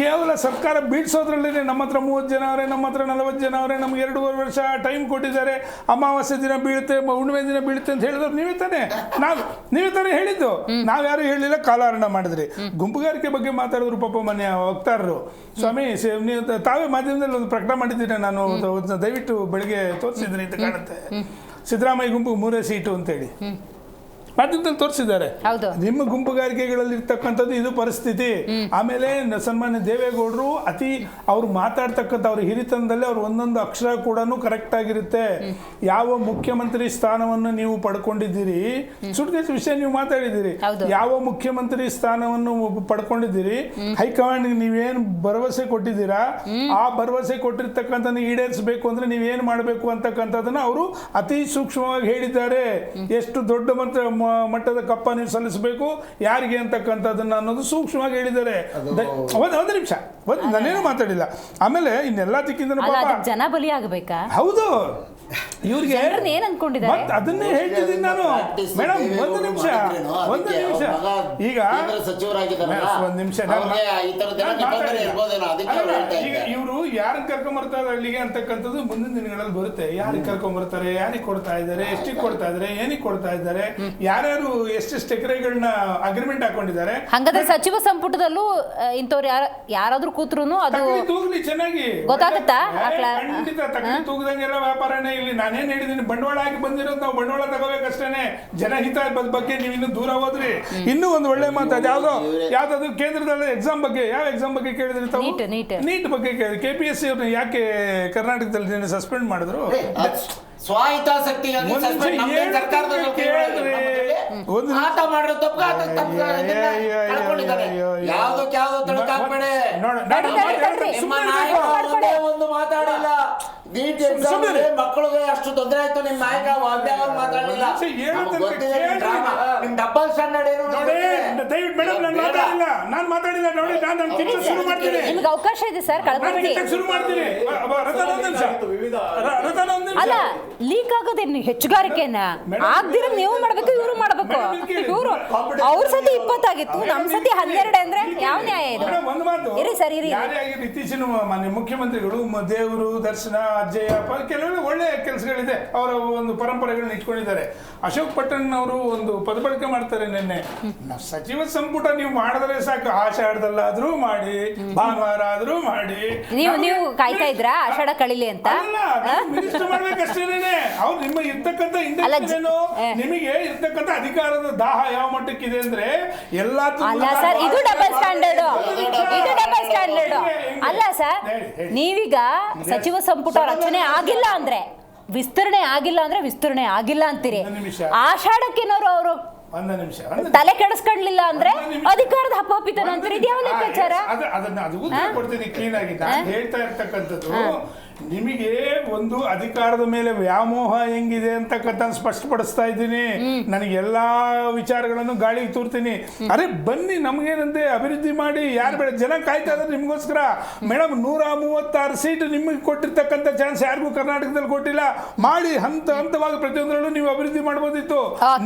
ಕೇವಲ ಸರ್ಕಾರ ಬೀಳ್ಸೋದ್ರಲ್ಲೇ ನಮ್ಮ ಹತ್ರ 30 ಜನ ಅವರೇ, ನಮ್ಮ ಹತ್ರ 40 ಜನ ಅವರೇ, ನಮ್ಗೆ 2.5 ವರ್ಷ ಟೈಮ್ ಕೊಟ್ಟಿದ್ದಾರೆ, ಅಮಾವಾಸ್ಯೆ ದಿನ ಬೀಳುತ್ತೆ, ಹುಣ್ಣಿಮೆ ದಿನ ಬೀಳುತ್ತೆ ಅಂತ ಹೇಳಿದ್ರು ನೀವೇ ತಾನೇ ಹೇಳಿದ್ದು. ನಾವ್ಯಾರು ಹೇಳಿಲ್ಲ, ಕಾಲಹರಣ ಮಾಡಿದ್ರಿ. ಗುಂಪುಗಾರಿಕೆ ಬಗ್ಗೆ ಮಾತಾಡಿದ್ರು ಪಾಪ ಮನೆ ವಕ್ತಾರರು. ಸ್ವಾಮಿ, ತಾವೇ ಮಾಧ್ಯಮದಲ್ಲಿ ಒಂದು ಪ್ರಕಟಣೆ ಮಾಡಿದ್ದೀರಿ, ನಾನು ದಯವಿಟ್ಟು ಬೆಳಿಗ್ಗೆ ತೋರಿಸಿದ್ದೀನಿ ಅಂತ ಕಾಣುತ್ತೆ. ಸಿದ್ದರಾಮಯ್ಯ ಗುಂಪಿಗೆ 3 ಸೀಟು ಅಂತೇಳಿ ಮಾಧ್ಯಮದಲ್ಲಿ ತೋರಿಸಿದ್ದಾರೆ. ಹೌದು. ನಿಮ್ಮ ಗುಂಪುಗಾರಿಕೆಗಳಲ್ಲಿ ಇರ್ತಕ್ಕಂಥದ್ದು ಇದು ಪರಿಸ್ಥಿತಿ. ಆಮೇಲೆ ಸನ್ಮಾನ್ಯ ದೇವೇಗೌಡರು ಅವ್ರು ಮಾತಾಡ್ತಕ್ಕಂಥ ಅವ್ರ ಹಿರಿತನದಲ್ಲಿ ಅವ್ರು ಒಂದೊಂದು ಅಕ್ಷರ ಕೂಡ ಕರೆಕ್ಟ್ ಆಗಿರುತ್ತೆ. ಯಾವ ಮುಖ್ಯಮಂತ್ರಿ ಸ್ಥಾನವನ್ನು ನೀವು ಪಡ್ಕೊಂಡಿದ್ದೀರಿ, ಸುಟ್ಕೇಸ್ ವಿಷಯ ನೀವು ಮಾತಾಡಿದ್ದೀರಿ, ಯಾವ ಮುಖ್ಯಮಂತ್ರಿ ಸ್ಥಾನವನ್ನು ಪಡ್ಕೊಂಡಿದ್ದೀರಿ, ಹೈಕಮಾಂಡ್ ನೀವೇನು ಭರವಸೆ ಕೊಟ್ಟಿದ್ದೀರಾ, ಆ ಭರವಸೆ ಕೊಟ್ಟಿರ್ತಕ್ಕಂಥ ಈಡೇರಿಸಬೇಕು ಅಂದ್ರೆ ನೀವೇನು ಮಾಡಬೇಕು ಅಂತಕ್ಕಂಥದ್ದನ್ನ ಅವರು ಅತಿ ಸೂಕ್ಷ್ಮವಾಗಿ ಹೇಳಿದ್ದಾರೆ. ಎಷ್ಟು ದೊಡ್ಡ ಮಟ್ಟದ ಕಪ್ಪ ನೀವು ಸಲ್ಲಿಸಬೇಕು ಯಾರಿಗೆ ಅಂತಕ್ಕಂಥದ್ದನ್ನ ಅನ್ನೋದು ಸೂಕ್ಷ್ಮವಾಗಿ ಹೇಳಿದ್ದಾರೆ. ಒಂದು ನಿಮಿಷ, ನಾನೇನು ಮಾತಾಡಿಲ್ಲ. ಆಮೇಲೆ ಇನ್ನೆಲ್ಲ ದಿಕ್ಕಿಂದ ಜನ ಬಲಿ ಆಗಬೇಕಾ? ಹೌದು, ಇವ್ರಿಗೆ ಏನ್ ಅನ್ಕೊಂಡಿದ್ದಾರೆ ಅದನ್ನೇ ಹೇಳ್ತಿದ್ದೀನಿ ನಾನು. ಮೇಡಮ್ ಒಂದು ನಿಮಿಷ ಈಗ ಒಂದ್ ನಿಮಿಷ ಈಗ ಇವರು ಯಾರನ್ನ ಕರ್ಕೊಂಡ್ಬರ್ತಾರೆ ಅಲ್ಲಿಗೆ ಅಂತಕ್ಕಂಥದ್ದು ಮುಂದಿನ ದಿನಗಳಲ್ಲಿ ಬರುತ್ತೆ. ಯಾರಿಗೆ ಕರ್ಕೊಂಡ್ಬರ್ತಾರೆ, ಯಾರಿಗೆ ಕೊಡ್ತಾ ಇದ್ದಾರೆ, ಎಷ್ಟಿಗೆ ಕೊಡ್ತಾ ಇದ್ದಾರೆ, ಏನಿಗೆ ಕೊಡ್ತಾ ಇದ್ದಾರೆ, ಯಾರ್ಯಾರು ಎಷ್ಟೆಷ್ಟು ಎಕರೆಗಳನ್ನ ಅಗ್ರಿಮೆಂಟ್ ಹಾಕೊಂಡಿದ್ದಾರೆ. ಹಂಗಾದ್ರೆ ಸಚಿವ ಸಂಪುಟದಲ್ಲೂ ಇಂಥವ್ರು ಯಾರಾದ್ರೂ ಕೂತ್ರು ಅದು ತೂಗ್ಲಿ ಚೆನ್ನಾಗಿ ಗೊತ್ತಾಗುತ್ತಾ? ಖಂಡಿತ ತಗಲಿ ತೂಗದಂಗೆಲ್ಲ ವ್ಯಾಪಾರನೇ. ಇಲ್ಲಿ ನಾನೇನ್ ಹೇಳಿದೀನಿ, ಬಂಡವಾಳ ಹಾಕಿ ಬಂದಿರೋದು ನಾವು ಬಂಡವಾಳ ತಗೋಬೇಕಷ್ಟೇನೆ. ಜನಹಿತ ಬಗ್ಗೆ ನೀವು ಇನ್ನೂ ದೂರ ಹೋದ್ರಿ. ಇನ್ನೂ ಒಂದು ಒಳ್ಳೆ ಮಾತು, ಯಾವ್ದಾದ್ರು ಕೇಂದ್ರದಲ್ಲಿ ಎಕ್ಸಾಮ್ ಬಗ್ಗೆ, ಯಾವ ಎಕ್ಸಾಮ್ ಬಗ್ಗೆ ಕೇಳಿದ್ರಿ ತಾವು? ನೀಟ್ ಬಗ್ಗೆ ಕೇಳಿದ್ರಿ. KPSC ಅವ್ರನ್ನ ಯಾಕೆ ಕರ್ನಾಟಕದಲ್ಲಿ ಸಸ್ಪೆಂಡ್ ಮಾಡಿದ್ರು? ಸ್ವಾಹಿತಾಸಕ್ತಿಗಾಗಿ ಒಂದು ಮಾತಾಡಿಲ್ಲ. ನೀಟ್ ಎಕ್ಸಾಮ್ ಮಕ್ಕಳಿಗೆ ಅಷ್ಟು ತೊಂದರೆ ಆಯ್ತು, ನಿಮ್ ನಾಯಕ ಮಾತಾಡಲಿಲ್ಲ. ನಿಮ್ ಡಬಲ್ ಸ್ಟ್ಯಾಂಡರ್ಡ್ ಏನು ನಾನು ಮಾತಾಡಿಲ್ಲ ನೋಡಿ. ನಾನು ಶುರು ಮಾಡ್ತೀನಿ, ನಿಮ್ಗೆ ಅವಕಾಶ ಇದೆ ಸರ್, ಕಳ್ಕೊಬೇಡಿ. ಶುರು ಮಾಡ್ತೀನಿ. ಅಲ್ಲ, ಲೀಕ್ ಆಗೋದೇನು ಹೆಚ್ಚುಗಾರಿಕೆನ ಆಗ್ದಿರ ನೀವು ಮಾಡ್ಬೇಕು, ಇವರು ಮಾಡ್ಬೇಕು. ಇವರು ಅವ್ರ ಸತಿ 20 ಆಗಿತ್ತು, ನಮ್ ಸತಿ 12 ಅಂದ್ರೆ ಯಾವ ನ್ಯಾಯ ಇದು? ಇರಿ ಸರ್, ಇರಿ. ಇತ್ತೀಚಿನ ಮಾನ್ಯ ಮುಖ್ಯಮಂತ್ರಿಗಳು ದೇವರು ದರ್ಶನ ಅಜ್ಜಯ್ಯಪ್ಪ ಕೆಲವೆಲ್ಲ ಒಳ್ಳೆ ಕೆಲಸಗಳಿದೆ, ಅವರ ಒಂದು ಪರಂಪರೆಗಳನ್ನ ಇಟ್ಕೊಂಡಿದ್ದಾರೆ. ಅಶೋಕ್ ಪಟ್ಟಣ್ ಅವರು ಒಂದು ಪದಬಳಕೆ ಮಾಡ್ತಾರೆ. ನಿನ್ನೆ ಸಚಿವ ಸಂಪುಟ ನೀವು ಮಾಡಿದ್ರೆ ಸಾಕು, ಆಷಾಢದಲ್ಲಾದ್ರೂ ಮಾಡಿ, ಭಾನುವಾರ ಆದ್ರೂ ಮಾಡಿ. ನೀವು ಕಾಯ್ತಾ ಇದ್ರಾ ಆಷಾಢ ಕಳಿಲಿ ಅಂತ? ಮಿನಿಸ್ಟರ್ ಮಾಡ್ಬೇಕಷ್ಟೇನೆ. ಅವ್ರು ನಿಮ್ಮ ಇರ್ತಕ್ಕಂಥ ಇಂಡಸ್ಟ್ರಿಯನ್ನು, ನಿಮಗೆ ಇರ್ತಕ್ಕಂಥ ಅಧಿಕಾರದ ದಾಹ ಯಾವ ಮಟ್ಟಕ್ಕಿದೆ ಅಂದ್ರೆ ಎಲ್ಲ. ಅಲ್ಲ ಸರ್, ಇದು ಡಬಲ್ ಸ್ಟ್ಯಾಂಡರ್ಡ್, ಇದು ಡಬಲ್ ಸ್ಟ್ಯಾಂಡರ್ಡ್ ಅಲ್ಲ ಸರ್. ನೀವೀಗ ಸಚಿವ ಸಂಪುಟ ರಚನೆ ಆಗಿಲ್ಲ ಅಂದ್ರೆ ವಿಸ್ತರಣೆ ಆಗಿಲ್ಲ ಅಂದ್ರೆ ವಿಸ್ತರಣೆ ಆಗಿಲ್ಲ ಅಂತೀರಿ. ಆಷಾಢಕ್ಕೇನವರು ಅವರು ತಲೆ ಕೆಡಿಸ್ಕೊಳ್ಳಿಲ್ಲ ಅಂದ್ರೆ ಅಧಿಕಾರದ ಹಪಾಪಿತನ ಅಂತೀರಿ. ಇದು ಯಾವ ಲೆಕ್ಕಾಚಾರ? ಅದು ಉತ್ತರ ಕೊಡ್ತೀನಿ ಕ್ಲೀನ್ ಆಗಿ. ನಾನು ಹೇಳ್ತಾ ಇರ್ತಕ್ಕಂಥದ್ದು ನಿಮಗೆ ಒಂದು ಅಧಿಕಾರದ ಮೇಲೆ ವ್ಯಾಮೋಹ ಹೆಂಗಿದೆ ಅಂತಕ್ಕಂಥ ಸ್ಪಷ್ಟಪಡಿಸ್ತಾ ಇದ್ದೀನಿ. ನನಗೆ ಎಲ್ಲಾ ವಿಚಾರಗಳನ್ನು ಗಾಳಿಗೆ ತೂರ್ತೀನಿ. ಅರೆ ಬನ್ನಿ, ನಮ್ಗೇನಂತೆ ಅಭಿವೃದ್ಧಿ ಮಾಡಿ, ಯಾರು ಬೇಡ, ಜನ ಕಾಯ್ತಾ ಇದ್ರೆ ನಿಮ್ಗೋಸ್ಕರ. ಮೇಡಮ್ 136 ಸೀಟ್ ನಿಮಗೆ ಕೊಟ್ಟಿರ್ತಕ್ಕಂಥ ಚಾನ್ಸ್ ಯಾರಿಗೂ ಕರ್ನಾಟಕದಲ್ಲಿ ಕೊಟ್ಟಿಲ್ಲ. ಮಾಡಿ ಹಂತವಾಗಿ ಪ್ರತಿಯೊಂದರಲ್ಲೂ ನೀವು ಅಭಿವೃದ್ಧಿ ಮಾಡ್ಬೋದಿತ್ತು.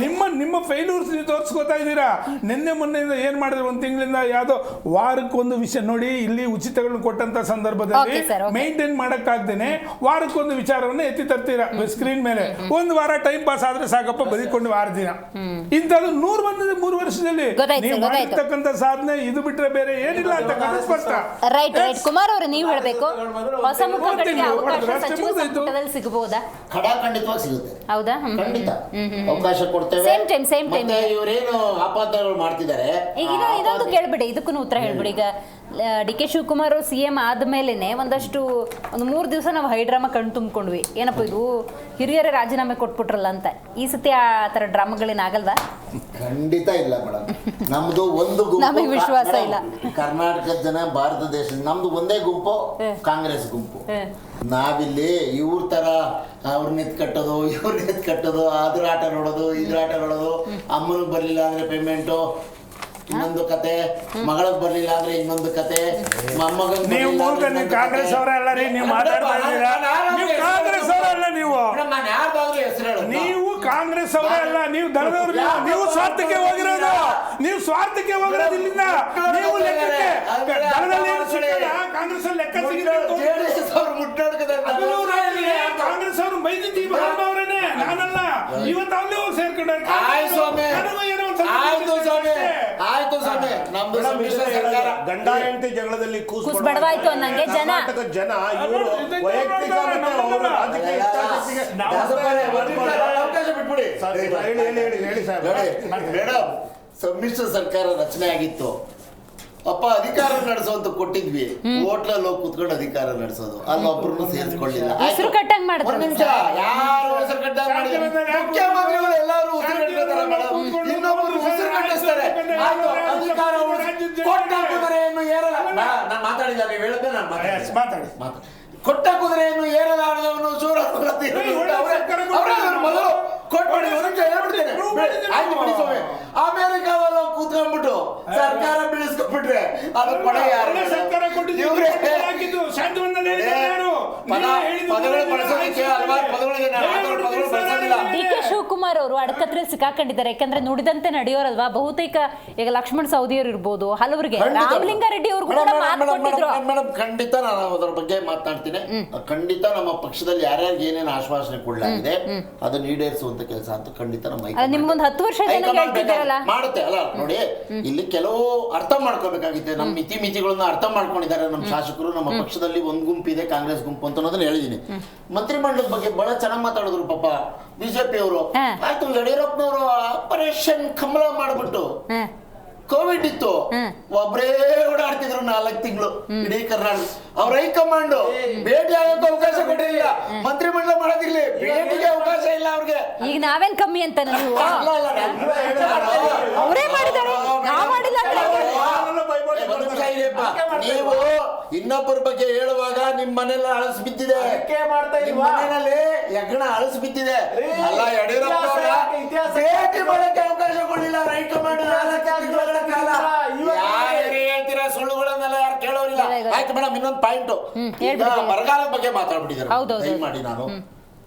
ನಿಮ್ಮ ಫೇಲ್ಯೂರ್ಸ್ ನೀವು ತೋರಿಸ್ಕೋತಾ ಇದ್ದೀರಾ. ನಿನ್ನೆ ಮೊನ್ನೆಯಿಂದ ಏನ್ ಮಾಡಿದ್ರೆ, ಒಂದು ತಿಂಗಳಿಂದ ಯಾವ್ದೋ ವಾರಕ್ಕೊಂದು ವಿಷಯ ನೋಡಿ. ಇಲ್ಲಿ ಉಚಿತಗಳನ್ನು ಕೊಟ್ಟಂತ ಸಂದರ್ಭದಲ್ಲಿ ಮೇಂಟೈನ್ ಮಾಡಕ್ಕಾಗ್ದೇನೆ ವಾರಕ್ಕೊಂದು ವಿಚಾರವನ್ನು ಎತ್ತಿ ತರ್ತೀರಾ ಸ್ಕ್ರೀನ್ ಮೇಲೆ. ಒಂದು ವಾರ ಟೈಮ್ ಪಾಸ್ ಆದ್ರೆ ಸಾಕಪ್ಪ, ಬದುಕೊಂಡು 6 ದಿನ. ಇಂಥದ್ದು 100 ಬಂದಿದೆ 3 ವರ್ಷದಲ್ಲಿ. ನೀವು ಮಾಡಿರ್ತಕ್ಕಂಥ ಸಾಧನೆ ಇದು ಬಿಟ್ರೆ ಬೇರೆ ಏನಿಲ್ಲ ಅಂತಕ್ಕಂಥ ಸ್ಪಷ್ಟ. ರೈಟ್. ಕುಮಾರ್ ಅವರು ನೀವು ಹೇಳಬೇಕು, ಹೊಸ ಮುಖಗಳಿಗೆ ಅವಕಾಶ ಸಚಿವ ಸಂಪುಟದಲ್ಲಿ ಸಿಗಬಹುದಾ? ಖಂಡಿತವಾಗಿ ಸಿಗುತ್ತೆ. ಹೌದಾ? ಖಂಡಿತ ಅವಕಾಶ ಕೊಡ್ತೇವೆ. ಸೇಮ್ ಟೈಮ್ ಇವರೇನು ಆಪಾದನೆಗಳು ಮಾಡ್ತಿದ್ದಾರೆ. ಈಗ ಇದೊಂದು ಕೇಳ್ಬಿಡಿ, ಇದಕ್ಕೂ ಉತ್ತರ ಹೇಳ್ಬಿಡಿ. ಈಗ DK ಶಿವಕುಮಾರ್ CM ಆದ್ಮೇಲೆನೆ ಒಂದು 3 ದಿವಸ ನಾವು ಹೈಡ್ರಾಮಾ ಕಣ್ಣು ತುಂಬಿಕೊಂಡ್ವಿ. ಏನಪ್ಪ ಇದು ಹಿರಿಯರೇ ರಾಜೀನಾಮೆ ಕೊಟ್ಬಿಟ್ರಲ್ಲ ಅಂತ. ಈ ಸತಿ ಆ ತರ ಡ್ರಾಮಾಗಳೇನಾಗಲ್ವಾ? ಖಂಡಿತ ಇಲ್ಲ ಮೇಡಮ್. ನಮ್ದು ಒಂದು ಗುಂಪು, ನಮಗೆ ವಿಶ್ವಾಸ ಇಲ್ಲ. ಕರ್ನಾಟಕದ ಜನ, ಭಾರತ ದೇಶದ ನಮ್ದು ಒಂದೇ ಗುಂಪು, ಕಾಂಗ್ರೆಸ್ ಗುಂಪು. ನಾವಿಲ್ಲಿ ಇವ್ರ ತರ ಅವ್ರನ್ನ ಕಟ್ಟೋದು, ಇವ್ರನ್ನ ಕಟ್ಟೋದು, ಅದ್ರ ಆಟ ನೋಡೋದು, ಇದ್ರ ಆಟ ನೋಡೋದು. ಅಮ್ಮನಿಗೆ ಬರ್ಲಿಲ್ಲ ಅಂದ್ರೆ ಪೇಮೆಂಟು ಇನ್ನೊಂದು ಕತೆ, ಮಗಳಿಗೆ ಬರ್ಲಿಲ್ಲ ಅಂದ್ರೆ ಇನ್ನೊಂದು ಕತೆ, ಮೊಮ್ಮಗನಿಗೆ. ನೀವು ಕಾಂಗ್ರೆಸ್ ಅವರಲ್ಲ ರೀ, ನೀವು ಮಾತಾಡ್ತಾ ಇದ್ದೀರಾ. ನೀವು ಕಾಂಗ್ರೆಸ್ ಅವರಲ್ಲ, ನೀವು ಕಾಂಗ್ರೆಸ್ ಅವರೇ ಅಲ್ಲ, ನೀವು ದಳದವ್ರು. ನೀವು ಸ್ವಾರ್ಥಕ್ಕೆ ಹೋಗಿರೋದು, ನೀವು ಸ್ವಾರ್ಥಕ್ಕೆ ಹೋಗಿರೋದು. ಇಲ್ಲಿಂದ ನೀವು ಲೆಕ್ಕಕ್ಕೆ ದಳದಲ್ಲಿ ಕಾಂಗ್ರೆಸ್ ಲೆಕ್ಕ ಕಾಂಗ್ರೆಸ್ ಅವರು ಮೈದಿ ಅವರೇನೆ, ನಾನಲ್ಲ. ಇವತ್ತು ಅವನೇ ಸೇರ್ಕೊಂಡ್ರೆ ಆಯ್ತು ಸ್ವಾಮಿ, ನಮ್ದು ಮೇಡಮ್, ಸಮ್ಮಿಶ್ರ ಇದನ್ನ ಸರ್ಕಾರ. ಹೇಳಿದ್ರು. ಗಂಡ ಹೆಂಡತಿ ಜಗಳದಲ್ಲಿ ಕೂಸು ಬಡವಾಯ್ತು ಅನ್ನಂಗೆ ಜನ. ಕರ್ನಾಟಕದ ಜನ ಇವರು ವೈಯಕ್ತಿಕ ಮತ್ತೆ ಅವರ ರಾಜಕೀಯ ಹಿತಾಸಕ್ತಿಗೆ ದಾಸಪ್ಪರೇ, ಒಂದು ಅವಕಾಶ ಬಿಟ್ಬಿಡಿ. ಹೇಳಿ ಸರ್. ನೋಡಿ ಮೇಡಮ್, ಸಮ್ಮಿಶ್ರ ಸರ್ಕಾರ ರಚನೆ ಆಗಿತ್ತು, ಅಪ್ಪ ಅಧಿಕಾರ ನಡೆಸೋಂತ ಕೊಟ್ಟಿದ್ವಿ, ಹೋಟ್ಲಲ್ಲಿ ಹೋಗಿ ಕುತ್ಕೊಂಡು ಅಧಿಕಾರ ನಡೆಸೋದು, ಅಲ್ಲೊಬ್ರು ಸೇರಿಸ್ಕೊಳ್ಳಿಲ್ಲ. ಹೆಸರು ಕಟ್ಟಂಗ್ ಮಾಡಿದ್ರು. ಒಂದ್ ನಿಮಿಷ, ಯಾರು ಹೆಸರು ಕಟ್ಟಂಗ್ ಮಾಡಿದ್ರು? ಮುಖ್ಯಮಂತ್ರಿಗಳು ಎಲ್ಲರೂ ಉಸಿರು ಕಟ್ಟಿರ್ತಾರೆ ಮೇಡಮ್, ಇನ್ನೊಬ್ಬರು ಉಸಿರು ಕಟ್ಟಿಸ್ತಾರೆ. ಆಯ್ತು, ಅಧಿಕಾರ ಕೊಟ್ಟ ಕುದುರೆಯನ್ನು ಏರಲ್ಲ. ನಾನು ಮಾತಾಡಿಲ್ಲ, ನೀವು ಹೇಳಿದ್ದೆ ನಾನು ಮಾತಾಡಿ. ಕೊಟ್ಟ ಕುದುರೆಯನ್ನು ಏರಲಾರದವನು ಶೂರ ಮೊದಲು ಕೊಟ್ಬಿಡಿ. ಹೇಳ್ಬಿಡ್ತೇನೆ, ಆಯ್ತು ಬಿಡಿ ಸ್ವಾಮಿ. ಅಮೆರಿಕಾವಲ್ಲ ಕೂತ್ಕೊಂಡ್ಬಿಟ್ಟು ಸರ್ಕಾರ ಬೀಳಿಸ್ಕೊಂಡ್ಬಿಟ್ರೆ ಅದು ಕೊಡೆ ಯಾರು? ಪದಗಳು ಬಳಸೋದಕ್ಕೆ ಹಲವಾರು ಪದಗಳಿದೆ, ಪದಗಳು ಬಳಸೋದಿಲ್ಲ. ಡಿ.ಕೆ. ಶಿವಕುಮಾರ್ ಅವರು ಅಡಕತ್ರೆ ಸಿಕ್ಕಾಕೊಂಡಿದ್ದಾರೆ. ಯಾಕಂದ್ರೆ ನುಡಿದಂತೆ ನಡೆಯೋರಲ್ವಾ. ಬಹುತೇಕ ಈಗ ಲಕ್ಷ್ಮಣ್ ಸವದಿಯವರು ಇರ್ಬೋದು, ಹಲವರಿಗೆ ರಾಮಲಿಂಗಾರೆಡ್ಡಿ ಅವರು ಕೂಡ ಮಾತು ಕೊಟ್ಟಿದ್ರು. ಮೇಡಮ್, ಖಂಡಿತ ನಾನು ಅದರ ಬಗ್ಗೆ ಮಾತನಾಡ್ತೀನಿ. ಖಂಡಿತ ನಮ್ಮ ಪಕ್ಷದಲ್ಲಿ ಯಾರ್ಯಾರಿಗೆ ಏನೇನು ಆಶ್ವಾಸನೆ ಕೊಡಲಾಗಿದೆ ಅದನ್ನ ಈಡೇರಿಸುವಂತ ಕೆಲಸ ಅಂತ ಖಂಡಿತ ನಮ್ಮ ನಿಮ್ಗೊಂದು 10 ವರ್ಷ ಹೇಳ್ತಿದ್ದಾರಲ್ಲ ಮಾಡುತ್ತೆ. ಅಲ್ಲ ನೋಡಿ, ಇಲ್ಲಿ ಕೆಲವು ಅರ್ಥ ಮಾಡ್ಕೋಬೇಕಾಗಿದೆ. ನಮ್ಮ ಮಿತಿಗಳನ್ನ ಅರ್ಥ ಮಾಡ್ಕೊಂಡಿದ್ದಾರೆ ನಮ್ಮ ಶಾಸಕರು. ನಮ್ಮ ಪಕ್ಷದಲ್ಲಿ ಒಂದ್ ಗುಂಪಿದೆ, ಕಾಂಗ್ರೆಸ್ ಗುಂಪು ಅಂತ ಅನ್ನೋದನ್ನ ಹೇಳಿದೀನಿ. ಮಂತ್ರಿಮಂಡಲದ ಬಗ್ಗೆ ಬಹಳ ಚೆನ್ನಾಗಿ ಮಾತಾಡಿದ್ರು ಪಾಪ ಬಿಜೆಪಿ ಅವರು. ಆಯ್ತು, ಯಡಿಯೂರಪ್ಪನವರು ಆಪರೇಷನ್ ಕಮಲ ಮಾಡ್ಬಿಟ್ಟು ಕೋವಿಡ್ ಇತ್ತು, ಒಬ್ಬರೇ ಓಡಾಡ್ತಿದ್ರು 4 ತಿಂಗಳು ಇಡೀ ಕರ್ನಾಟಕ. ಅವ್ರ ಹೈಕಮಾಂಡ್ ಭೇಟಿ ಆಗೋಕೆ ಅವಕಾಶ ಕೊಟ್ಟಿಲ್ಲ, ಮಂತ್ರಿಮಂಡಲ ಮಾಡೋದಿರ್ಲಿ, ಭೇಟಿಗೆ ಅವಕಾಶ ಇಲ್ಲ ಅವ್ರಿಗೆ. ಈಗ ನಾವೇನ್ ಕಮ್ಮಿ ಅಂತ ಅವರೇ ಮಾಡಿದ್ದಾರೆ, ನಾವು ಮಾಡಿಲ್ಲ. ನೀವು ಇನ್ನೊಬ್ಬರ ಬಗ್ಗೆ ಹೇಳುವಾಗ ನಿಮ್ ಮನೆಲ್ಲ ಅಳಸು ಬಿದ್ದಿದೆ, ಮನೆಯಲ್ಲಿ ಯಜ್ಞ ಅಳಸು ಬಿದ್ದಿದೆ. ಅಲ್ಲ, ಯಡಿಯೂರಪ್ಪ ಭೇಟಿ ಮಾಡಕ್ಕೆ ಅವಕಾಶ ಕೊಡಲಿಲ್ಲ ಹೈಕಮಾಂಡ್. 4 ತಿಂಗಳ ಕಾಲ ಯಾರು ಹೇಳ್ತೀರಾ ಸುಳ್ಳುಗಳನ್ನೆಲ್ಲ ಯಾರು ಕೇಳೋರಿಲ್ಲ. ಆಯ್ತು ಮೇಡಮ್, ಇನ್ನೊಂದು ಪಾಯಿಂಟ್, ಈಗ ಬರಗಾಲದ ಬಗ್ಗೆ ಮಾತಾಡ್ಬಿಟ್ಟಿದ್ದಾರೆ. ದಯಮಾಡಿ ನಾನು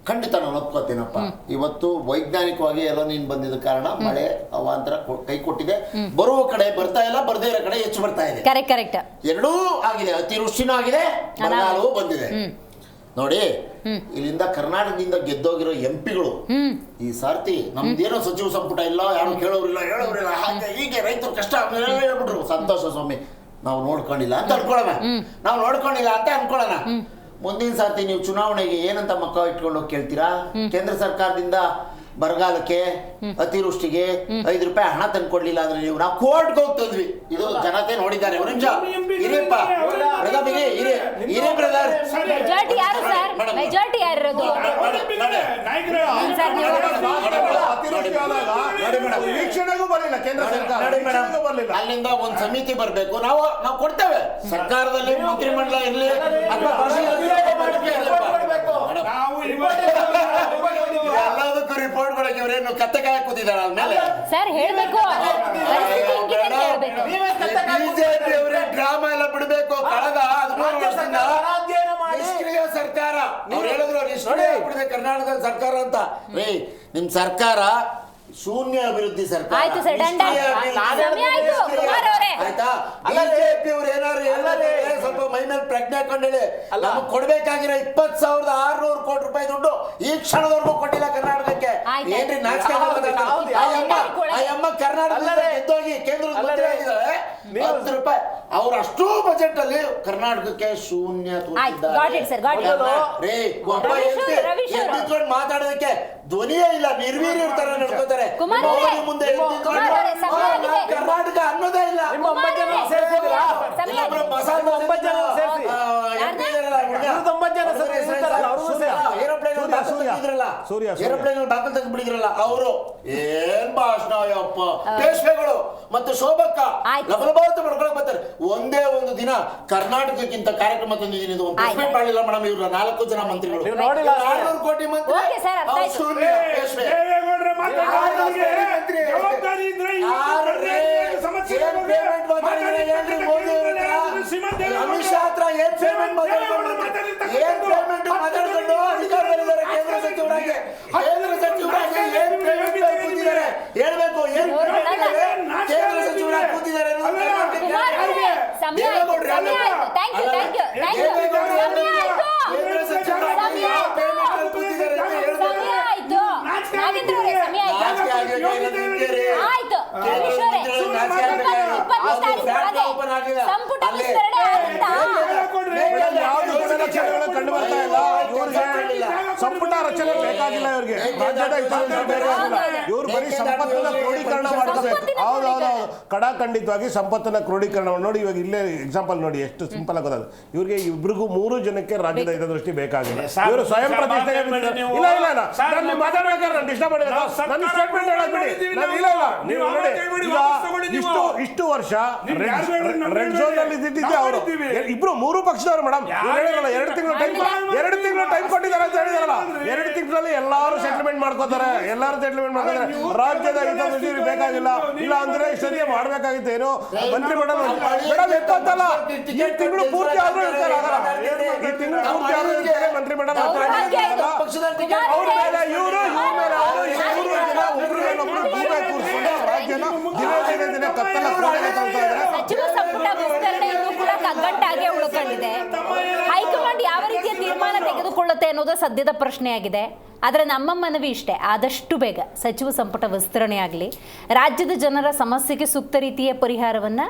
ಖಂಡಿತ ನಾನು ಒಪ್ಕೋತೀನಪ್ಪ. ಇವತ್ತು ವೈಜ್ಞಾನಿಕವಾಗಿ ಎಲ್ಲ ನೀನ್ ಬಂದಿದ್ದ ಕಾರಣ ಮಳೆ ಅವಾಂತರ ಕೈ ಕೊಟ್ಟಿದೆ. ಬರುವ ಕಡೆ ಬರ್ತಾ ಇಲ್ಲ, ಬರ್ದೇ ಇರೋ ಕಡೆ ಹೆಚ್ಚು ಬರ್ತಾ ಇದೆ. ಕರೆಕ್ಟ್ ಎರಡೂ ಆಗಿದೆ, ಅತಿವೃಷ್ಟಿನೂ ಆಗಿದೆ, ಬರಗಾಲವೂ ಬಂದಿದೆ. ನೋಡಿ, ಇಲ್ಲಿಂದ ಕರ್ನಾಟಕದಿಂದ ಗೆದ್ದೋಗಿರೋ ಎಂಪಿಗಳು ಈ ಸಾರ್ತಿ ನಮ್ದೇನೋ ಸಚಿವ ಸಂಪುಟ ಇಲ್ಲ, ಯಾರು ಹೇಳೋರಿಲ್ಲ ಹಾಗೆ ಹೀಗೆ ರೈತರು ಕಷ್ಟ ಹೇಳ್ಬಿಟ್ರು. ಸಂತೋಷ ಸ್ವಾಮಿ, ನಾವು ನೋಡ್ಕೊಂಡಿಲ್ಲ ಅಂತ ಅನ್ಕೊಳ್ಳೋಣ. ಮುಂದಿನ ಸಾರ್ತಿ ನೀವು ಚುನಾವಣೆಗೆ ಏನಂತ ಮಕ್ಕ ಇಟ್ಕೊಂಡು ಹೋಗಿ ಕೇಳ್ತೀರಾ? ಕೇಂದ್ರ ಸರ್ಕಾರದಿಂದ ಬರಗಾಲಕ್ಕೆ ಅತಿವೃಷ್ಟಿಗೆ 5 ರೂಪಾಯಿ ಹಣ ತಂದ್ಕೊಡ್ಲಿಲ್ಲ ಅಂದ್ರೆ ನಾವು ಕೋರ್ಟ್ಗೆ ಹೋಗ್ತದ್ವಿ. ಇದು ಜನತೆ ನೋಡಿದ್ದಾರೆ. ಒಂದು ನಿಮಿಷ ಇರಿಯಪ್ಪ, ಇರಿ ಬ್ರದರ್. ಮೆಜಾರಿಟಿ ಯಾರು ಸರ್? ಮೆಜಾರಿಟಿ ಯಾರಿರೋದು? ಅಲ್ಲಿಂದ ಒಂದು ಸಮಿತಿ ಬರ್ಬೇಕು, ನಾವು ಕೊಡ್ತೇವೆ. ಸರ್ಕಾರದಲ್ಲಿ ಮಂತ್ರಿಮಂಡಲ ಇರ್ಲಿ ಎಲ್ಲದಕ್ಕೂ ರಿಪೋರ್ಟ್ ಕೊಡಕ್ಕೆ ಇವರೇನು ಕತ್ತೆ ಕಾಯ ಕೂತಿದ್ದಾರೆ ಆದ್ಮೇಲೆ ಸರ್ ಹೇಳ್ಬೇಕು. ಬಿಜೆಪಿ ಅವರೇ ಡ್ರಾಮಾ ಎಲ್ಲ ಬಿಡಬೇಕು. ಕಳೆದ 13 ವರ್ಷದಿಂದ ನಿಷ್ಕ್ರಿಯ ಸರ್ಕಾರ. ಅವ್ರು ಹೇಳಿದ್ರು ನಿಷ್ಕ್ರಿಯ ಬಿಡಿದೆ ಕರ್ನಾಟಕದ ಸರ್ಕಾರ ಅಂತ. ರೀ, ನಿಮ್ ಸರ್ಕಾರ ಶೂನ್ಯ ಅಭಿವೃದ್ಧಿ ಸರ್ಕಾರ. ಆಯ್ತು ಸರ್, ಆಯ್ತಾ? ಬಿಜೆಪಿ ಅವ್ರು ಏನಾದ್ರು ಹೇಳಿದ್ರೆ ಸ್ವಲ್ಪ ಮೈ ಮೇಲೆ ಪ್ರಜ್ಞೆ ಹಾಕೊಂಡು ಹೇಳಿ. ನಮಗೆ ಕೊಡ್ಬೇಕಾಗಿರೋ 20,600 ಕೋಟಿ ರೂಪಾಯಿ ದುಡ್ಡು ಈ ಕ್ಷಣದವರೆಗೂ ಕೊಟ್ಟಿಲ್ಲ ಕರ್ನಾಟಕಕ್ಕೆ. ಏನ್ರಿ ನಾಚಿಕೆ? ಅಯ್ಯಮ್ಮ ಕರ್ನಾಟಕದಲ್ಲಿ ಎದ್ದೋಗಿ ಕೇಂದ್ರದ ಮಂತ್ರಿ ಆಗಿದ್ದಾರೆ. 10 ರೂಪಾಯಿ ಅವ್ರು ಅಷ್ಟೂ ಬಜೆಟ್ ಅಲ್ಲಿ ಕರ್ನಾಟಕಕ್ಕೆ ಶೂನ್ಯ ಮಾತಾಡೋದಕ್ಕೆ ಧ್ವನಿಯೇ ಇಲ್ಲ. ನಿರ್ವೀರ್ಯ ಇರ್ತಾರೆ, ನಡ್ಕೋತಾರೆ. ಮುಂದೆ ಕರ್ನಾಟಕ ಅನ್ನೋದೇ ಇಲ್ಲ. ಏರೋಪ್ಲೇನ್ ದಾಖಲೆ ತೆಗೆದ್ಬಿಟ್ಟಿದ್ರಲ್ಲ ಅವರು. ಏನ್ ಭಾಷಣ ಅಪ್ಪ. ಪೇಶ್ವೆಗಳು ಮತ್ತು ಶೋಭಕ್ಕ ಲಬಲಬಾರತ ಮಾಡ್ಕೊಳಕ್ ಬರ್ತಾರೆ. ಒಂದೇ ಒಂದು ದಿನ ಕರ್ನಾಟಕಕ್ಕಿಂತ ಕಾರ್ಯಕ್ರಮ ತಂದಿದ್ದೀನಿ. ಇದು ಒಂದು ಪ್ರೆಸ್ಮೆಂಟ್ ಮಾಡಲಿಲ್ಲ ಮೇಡಮ್. ಇವ್ರ 4 ಜನ ಮಂತ್ರಿಗಳು, 400 ಕೋಟಿ ಮಂತ್ರಿ. ಅಮಿತ್ ಶಾ ಹತ್ರ ಏನ್ ಪೇಮೆಂಟ್ ಮಾತಾಡ್ಕೊಂಡು ಅಧಿಕಾರದಲ್ಲಿದ್ದಾರೆ. ಕೇಂದ್ರ ಸಚಿವರಾಗಿ ಏನ್ ಪೇಮೆಂಟ್ ಕೂತಿದ್ದಾರೆ ಹೇಳ್ಬೇಕು. ಏನ್ ಕೇಂದ್ರ ಸಚಿವರಾಗಿ ಕೂತಿದ್ದಾರೆ ಓಪನ್ ಆಗಿಲ್ಲ ಸಂಪುಟ ಅಲ್ಲಿ ವಿಸ್ತರಣೆ ಆಗುತ್ತಾ? ಯಾವ್ದು ಗುಣಲಕ್ಷಣಗಳು ಕಂಡು ಬರ್ತಾ ಇಲ್ಲ ಇವ್ರಿಗೆ. ಸಂಪುಟ ರಚನೆ ಬೇಕಾಗಿಲ್ಲ ಇವ್ರಿಗೆ, ರಾಜ್ಯದ ಹಿತಾಸಕ್ತಿ ಬೇಕಾಗಿಲ್ಲ. ಇವ್ರು ಬರೀ ಸಂಪತ್ತನ್ನ ಕ್ರೋಢೀಕರಣ ಮಾಡ್ಕೋಬೇಕು. ಹೌದೌದು, ಕಡಾಖಂಡಿತವಾಗಿ ಸಂಪತ್ತನ್ನ ಕ್ರೋಢೀಕರಣ ನೋಡಿ. ಇವಾಗ ಇಲ್ಲೇ ಎಕ್ಸಾಂಪಲ್ ನೋಡಿ, ಎಷ್ಟು ಸಿಂಪಲ್ ಆಗಿ ಗೊತ್ತಾಗುತ್ತೆ. ಇವ್ರಿಗೆ ಇಬ್ರಿಗೂ 3 ಜನಕ್ಕೆ ರಾಜ್ಯದ ಹಿತದೃಷ್ಟಿ ಬೇಕಾಗಿಲ್ಲ. ಇವರು ಸ್ವಯಂ ಪ್ರತಿಷ್ಠೆ ಇಲ್ಲ ಇಲ್ಲ ಇಲ್ಲ ನಾನು ಮಾತಾಡ್ಬೇಕಾದ್ರೆ ನಾನು ಡಿಸ್ಟರ್ಬ್ ಮಾಡಿದ್ರೆ ನನ್ನ ಸ್ಟೇಟ್ಮೆಂಟ್ ಹೇಳೋದ್ಬಿಡಿ. ನಾನು ಇಲ್ಲ ಇಲ್ಲ ನೀವು ನೋಡಿ, ಈಗ ಇಷ್ಟು ವರ್ಷ ರೆಡ್ ಝೋನ್ ಅಲ್ಲಿ ಇದ್ದಿದ್ದೆ ಅವರು ಇಬ್ರು 3 ಪಕ್ಷದವರು ಮೇಡಮ್. ಹೇಳಿರಲ್ಲ 2 ತಿಂಗಳು ಟೈಮ್ ಕೊಟ್ಟಿದ್ದಾರೆ ಅಂತ ಹೇಳಿದಾರಲ್ಲ. 2 ತಿಂಗಳಲ್ಲಿ ಎಲ್ಲಾರು ಸೆಟಲ್ಮೆಂಟ್ ಮಾಡ್ಕೋತಾರೆ, ರಾಜ್ಯದ ಹಿತದೃಷ್ಟಿ ಬೇಕಾಗಿಲ್ಲ. ಇಲ್ಲ ಅಂದ್ರೆ ಸರಿಯ ಮಾಡ್ಬೇಕಾಗಿತ್ತು ಏನೋ ಮಂತ್ರಿ ಮಂಡಲ ಮೇಡಮ್ ಎಪ್ಪತ್ತಲ್ಲ, ಈ ತಿಂಗಳು ಪೂರ್ತಿ ಆದ್ರೂ ಇರ್ತಾರೆ. ಈ ತಿಂಗಳು ಪೂರ್ತಿ ಆದ್ರೂ ಇರ್ತಾರೆ ಮಂತ್ರಿ ಮಂಡಲ. ಅವ್ರ ಮೇಲೆ ಇವರು ರಾಜ್ಯನ ದಿನ ಕತ್ತಲ ಸಚಿವ ಸಂಪುಟ ವಿಸ್ತರಣೆಯನ್ನು ಕೂಡ ಕಗ್ಗಂಟಾಗೆ ಉಳ್ಕೊಂಡಿದೆ. ಹೈಕಮಾಂಡ್ ಯಾವ ರೀತಿಯ ತೀರ್ಮಾನ ತೆಗೆದುಕೊಳ್ಳುತ್ತೆ ಅನ್ನೋದು ಸದ್ಯದ ಪ್ರಶ್ನೆಯಾಗಿದೆ. ಆದರೆ ನಮ್ಮ ಮನವಿ ಇಷ್ಟೇ, ಆದಷ್ಟು ಬೇಗ ಸಚಿವ ಸಂಪುಟ ವಿಸ್ತರಣೆ ಆಗಲಿ, ರಾಜ್ಯದ ಜನರ ಸಮಸ್ಯೆಗೆ ಸೂಕ್ತ ರೀತಿಯ ಪರಿಹಾರವನ್ನು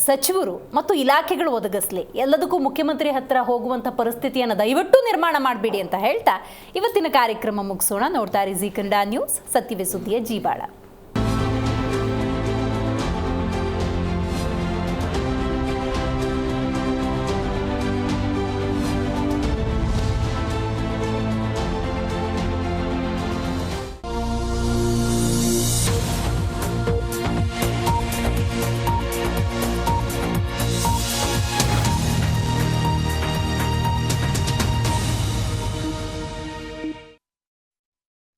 ಸಚಿವರು ಮತ್ತು ಇಲಾಖೆಗಳು ಒದಗಿಸಲಿ. ಎಲ್ಲದಕ್ಕೂ ಮುಖ್ಯಮಂತ್ರಿ ಹತ್ರ ಹೋಗುವಂಥ ಪರಿಸ್ಥಿತಿಯನ್ನು ದಯವಿಟ್ಟು ನಿರ್ಮಾಣ ಮಾಡಬೇಡಿ ಅಂತ ಹೇಳ್ತಾ ಇವತ್ತಿನ ಕಾರ್ಯಕ್ರಮ ಮುಗಿಸೋಣ. ನೋಡ್ತಾ ಇರಿ ಜೀ ಕನ್ನಡ ನ್ಯೂಸ್, ಸತ್ಯವೇ ಸುದ್ದಿಯ ಜೀವಾಳ.